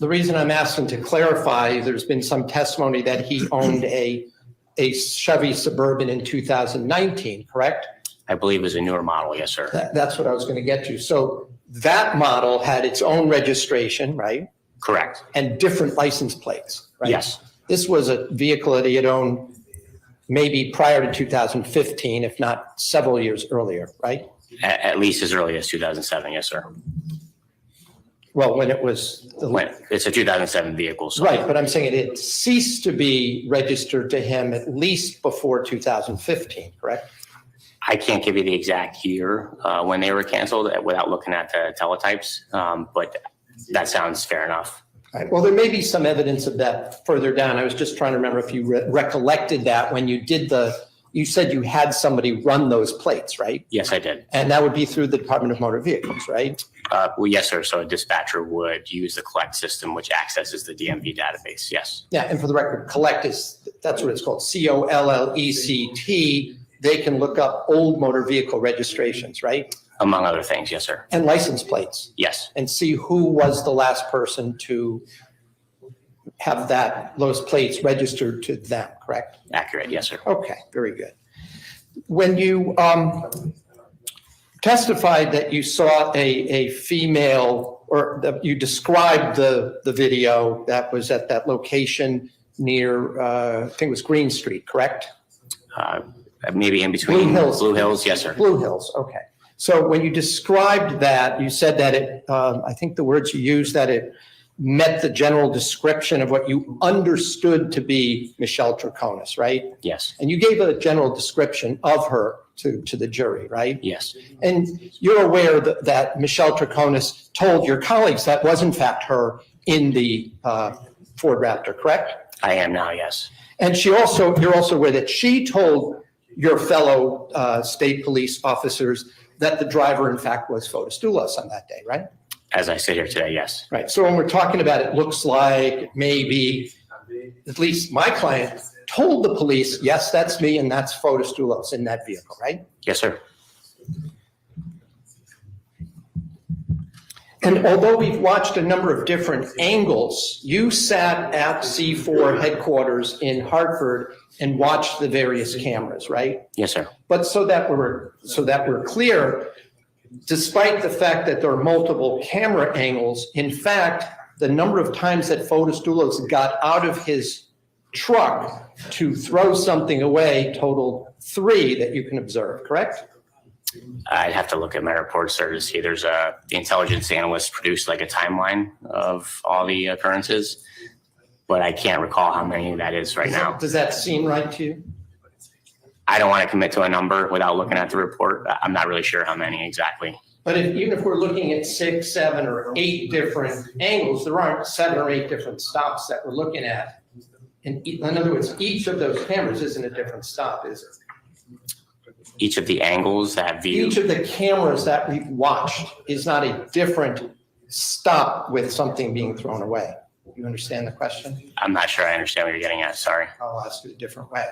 The reason I'm asking to clarify, there's been some testimony that he owned a Chevy Suburban in 2019, correct? I believe it was a newer model. Yes, sir. That's what I was going to get to. So that model had its own registration, right? Correct. And different license plates, right? Yes. This was a vehicle that he had owned maybe prior to 2015, if not several years earlier, right? At least as early as 2007, yes, sir. Well, when it was, When it's a 2007 vehicle, so. right, but I'm saying it ceased to be registered to him at least before 2015, correct? I can't give you the exact year when they were canceled without looking at the teletypes, but that sounds fair enough. All right, well, there may be some evidence of that further down. I was just trying to remember if you recollected that when you did you said you had somebody run those plates, right? Yes, I did. And that would be through the Department of Motor Vehicles, right? Well, yes, sir. So a dispatcher would use the collect system, which accesses the DMV database. Yes. Yeah, and for the record, collect that's what it's called, COLLECT. They can look up old motor vehicle registrations, right? Among other things, yes, sir. And license plates. Yes. And see who was the last person to have those plates registered to them, correct? Accurate, yes, sir. Okay, very good. When you testified that you saw a female, or that you described the video that was at that location near, I think it was Green Street, correct? Maybe in between. Blue Hills. Blue Hills, yes, sir. Blue Hills, okay. So when you described that, you said that I think the words you used, that it met the general description of what you understood to be Michelle Troconis, right? Yes. And you gave a general description of her to the jury, right? Yes. And you're aware that Michelle Troconis told your colleagues that was in fact her in the Ford Raptor, correct? I am now, yes. And you're also aware that she told your fellow state police officers that the driver in fact was Fotis Doulos on that day, right? As I sit here today, yes. Right. So when we're talking about it looks like, maybe, at least my client told the police, yes, that's me and that's Fotis Doulos in that vehicle, right? Yes, sir. And although we've watched a number of different angles, you sat at C4 headquarters in Hartford and watched the various cameras, right? Yes, sir. But so that we're clear, despite the fact that there are multiple camera angles, in fact, the number of times that Fotis Doulos got out of his truck to throw something away totaled 3 that you can observe, correct? I'd have to look at my report, sir, to see. There's the intelligence analyst produced like a timeline of all the occurrences, but I can't recall how many that is right now. Does that seem right to you? I don't want to commit to a number without looking at the report. I'm not really sure how many exactly. But even if we're looking at 6, 7, or 8 different angles, there aren't 7 or 8 different stops that we're looking at. In other words, each of those cameras isn't a different stop, is it? Each of the angles that view. Each of the cameras that we've watched is not a different stop with something being thrown away. You understand the question? I'm not sure I understand what you're getting at. Sorry. I'll ask it a different way.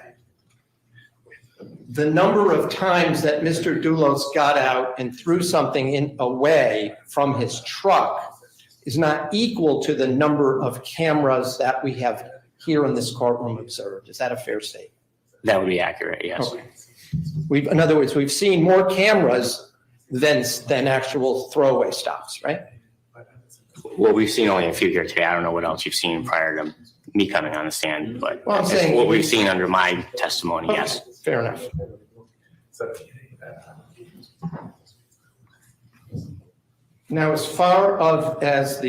The number of times that Mr. Doulos got out and threw something away from his truck is not equal to the number of cameras that we have here in this courtroom observed. Is that a fair statement? That would be accurate, yes. Okay. In other words, we've seen more cameras than actual throwaway stops, right? Well, we've seen only a few here today. I don't know what else you've seen prior to me coming on the stand, but Well, I'm saying- what we've seen under my testimony, yes. Fair enough. Now, as far as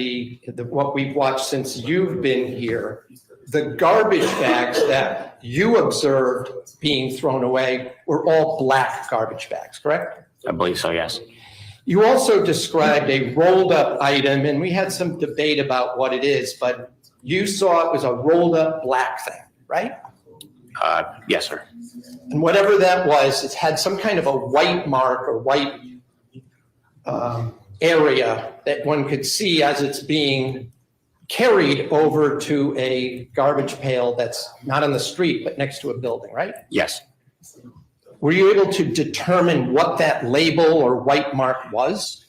what we've watched since you've been here, the garbage bags that you observed being thrown away were all black garbage bags, correct? I believe so, yes. You also described a rolled up item, and we had some debate about what it is, but you saw it was a rolled up black thing, right? Yes, sir. And whatever that was, it had some kind of a white mark or white area that one could see as it's being carried over to a garbage pail that's not on the street, but next to a building, right? Yes. Were you able to determine what that label or white mark was?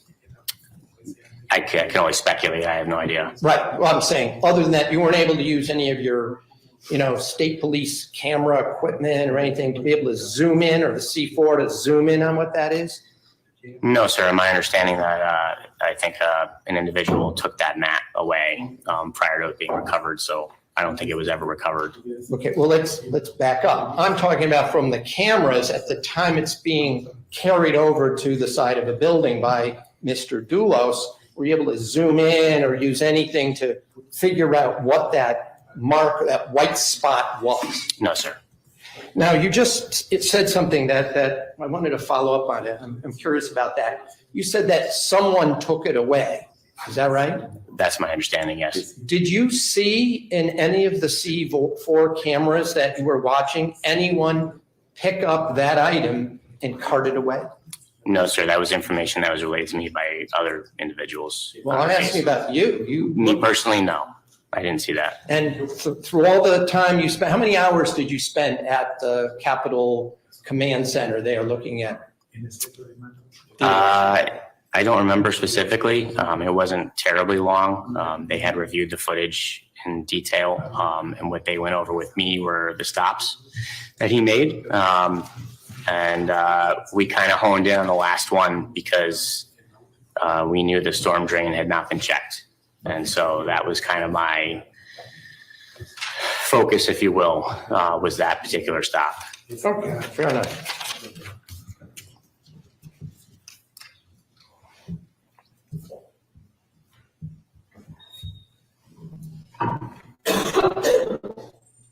I can only speculate. I have no idea. Right. Well, I'm saying, other than that, you weren't able to use any of your, state police camera equipment or anything to be able to zoom in, or the C4 to zoom in on what that is? No, sir. My understanding that I think an individual took that mat away prior to it being recovered. So I don't think it was ever recovered. Okay, well, let's back up. I'm talking about from the cameras at the time it's being carried over to the side of a building by Mr. Doulos. Were you able to zoom in or use anything to figure out what that mark, that white spot was? No, sir. Now, it said something that I wanted to follow up on it. I'm curious about that. You said that someone took it away. Is that right? That's my understanding, yes. Did you see in any of the C4 cameras that you were watching, anyone pick up that item and cart it away? No, sir. That was information that was relayed to me by other individuals. Well, I'm asking about you. Me personally, no. I didn't see that. And through all the time you spent, how many hours did you spend at the Capitol Command Center there looking at? I don't remember specifically. It wasn't terribly long. They had reviewed the footage in detail, and what they went over with me were the stops that he made. And we kind of honed in on the last one because we knew the storm drain had not been checked. And so that was kind of my focus, if you will, was that particular stop. Okay, fair enough.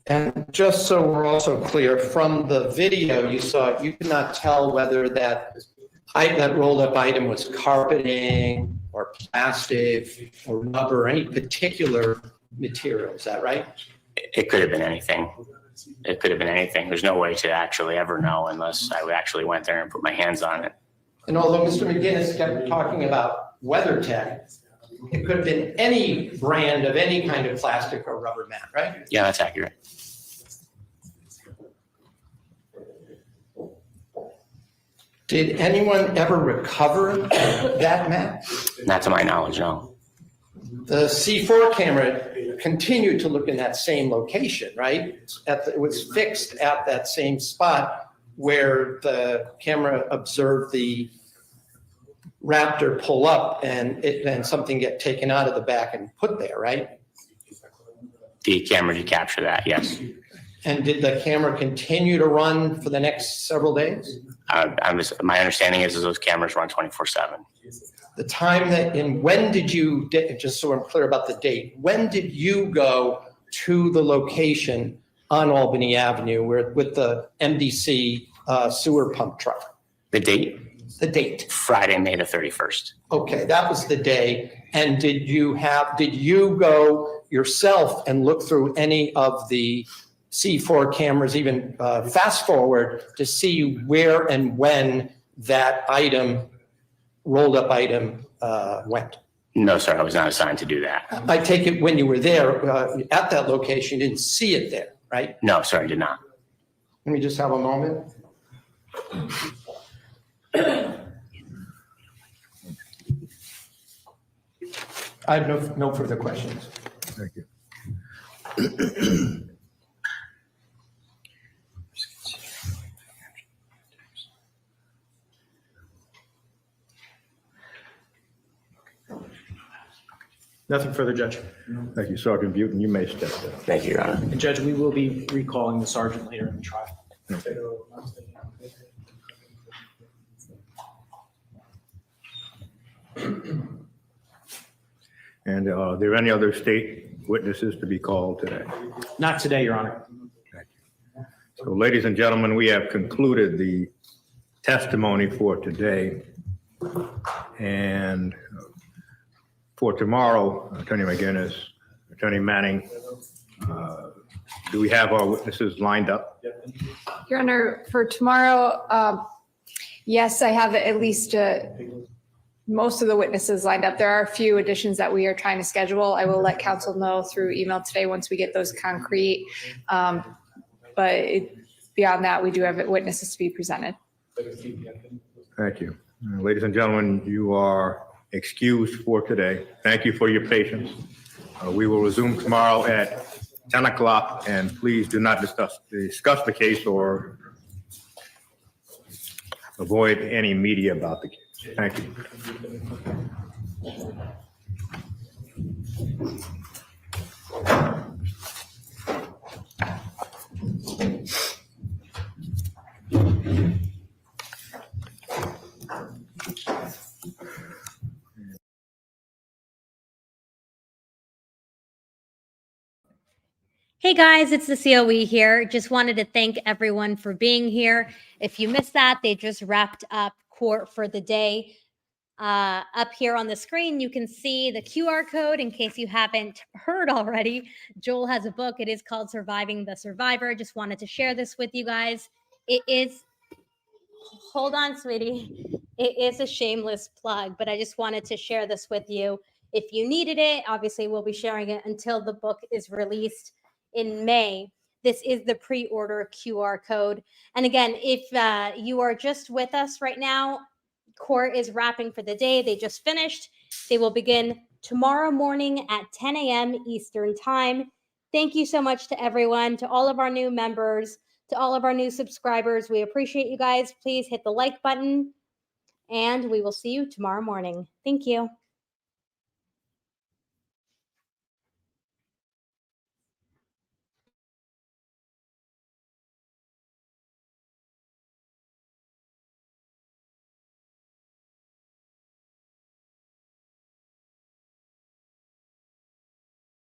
And just so we're also clear, from the video you saw, you could not tell whether that rolled up item was carpeting or plastic or rubber, or any particular material. Is that right? It could have been anything. It could have been anything. There's no way to actually ever know unless I actually went there and put my hands on it. And although Mr. McGinnis kept talking about WeatherTech, it could have been any brand of any kind of plastic or rubber mat, right? Yeah, that's accurate. Did anyone ever recover that mat? Not to my knowledge, no. The C4 camera continued to look in that same location, right? It was fixed at that same spot where the camera observed the Raptor pull up and something get taken out of the back and put there, right? The camera did capture that, yes. And did the camera continue to run for the next several days? My understanding is those cameras run 24/7. The time when did you, just so I'm clear about the date, when did you go to the location on Albany Avenue with the MDC sewer pump truck? The date? The date. Friday, May the 31st. Okay, that was the day. And did you go yourself and look through any of the C4 cameras, even fast forward, to see where and when that rolled up item went? No, sir, I was not assigned to do that. I take it when you were there at that location, you didn't see it there, right? No, sir, I did not. Let me just have a moment. I have no further questions. Thank you. Nothing further, Judge. Thank you, Sergeant Butin. You may step down. Thank you, Your Honor. And Judge, we will be recalling the sergeant later in the trial. And are there any other state witnesses to be called today? Not today, Your Honor. So, ladies and gentlemen, we have concluded the testimony for today. And for tomorrow, Attorney McGinnis, Attorney Manning, do we have our witnesses lined up? Your Honor, for tomorrow, yes, I have at least most of the witnesses lined up. There are a few additions that we are trying to schedule. I will let counsel know through email today once we get those concrete. But beyond that, we do have witnesses to be presented. Thank you. Ladies and gentlemen, you are excused for today. Thank you for your patience. We will resume tomorrow at 10 o'clock, and please do not discuss the case or avoid any media about the case. Thank you. Hey guys, it's the COE here. Just wanted to thank everyone for being here. If you missed that, they just wrapped up court for the day. Up here on the screen, you can see the QR code in case you haven't heard already. Joel has a book. It is called Surviving the Survivor. Just wanted to share this with you guys. It is, hold on, sweetie. It is a shameless plug, but I just wanted to share this with you. If you needed it, obviously we'll be sharing it until the book is released in May. This is the pre-order QR code. And again, if you are just with us right now, court is wrapping for the day. They just finished. They will begin tomorrow morning at 10 a.m. Eastern Time. Thank you so much to everyone, to all of our new members, to all of our new subscribers. We appreciate you guys. Please hit the like button, and we will see you tomorrow morning. Thank you.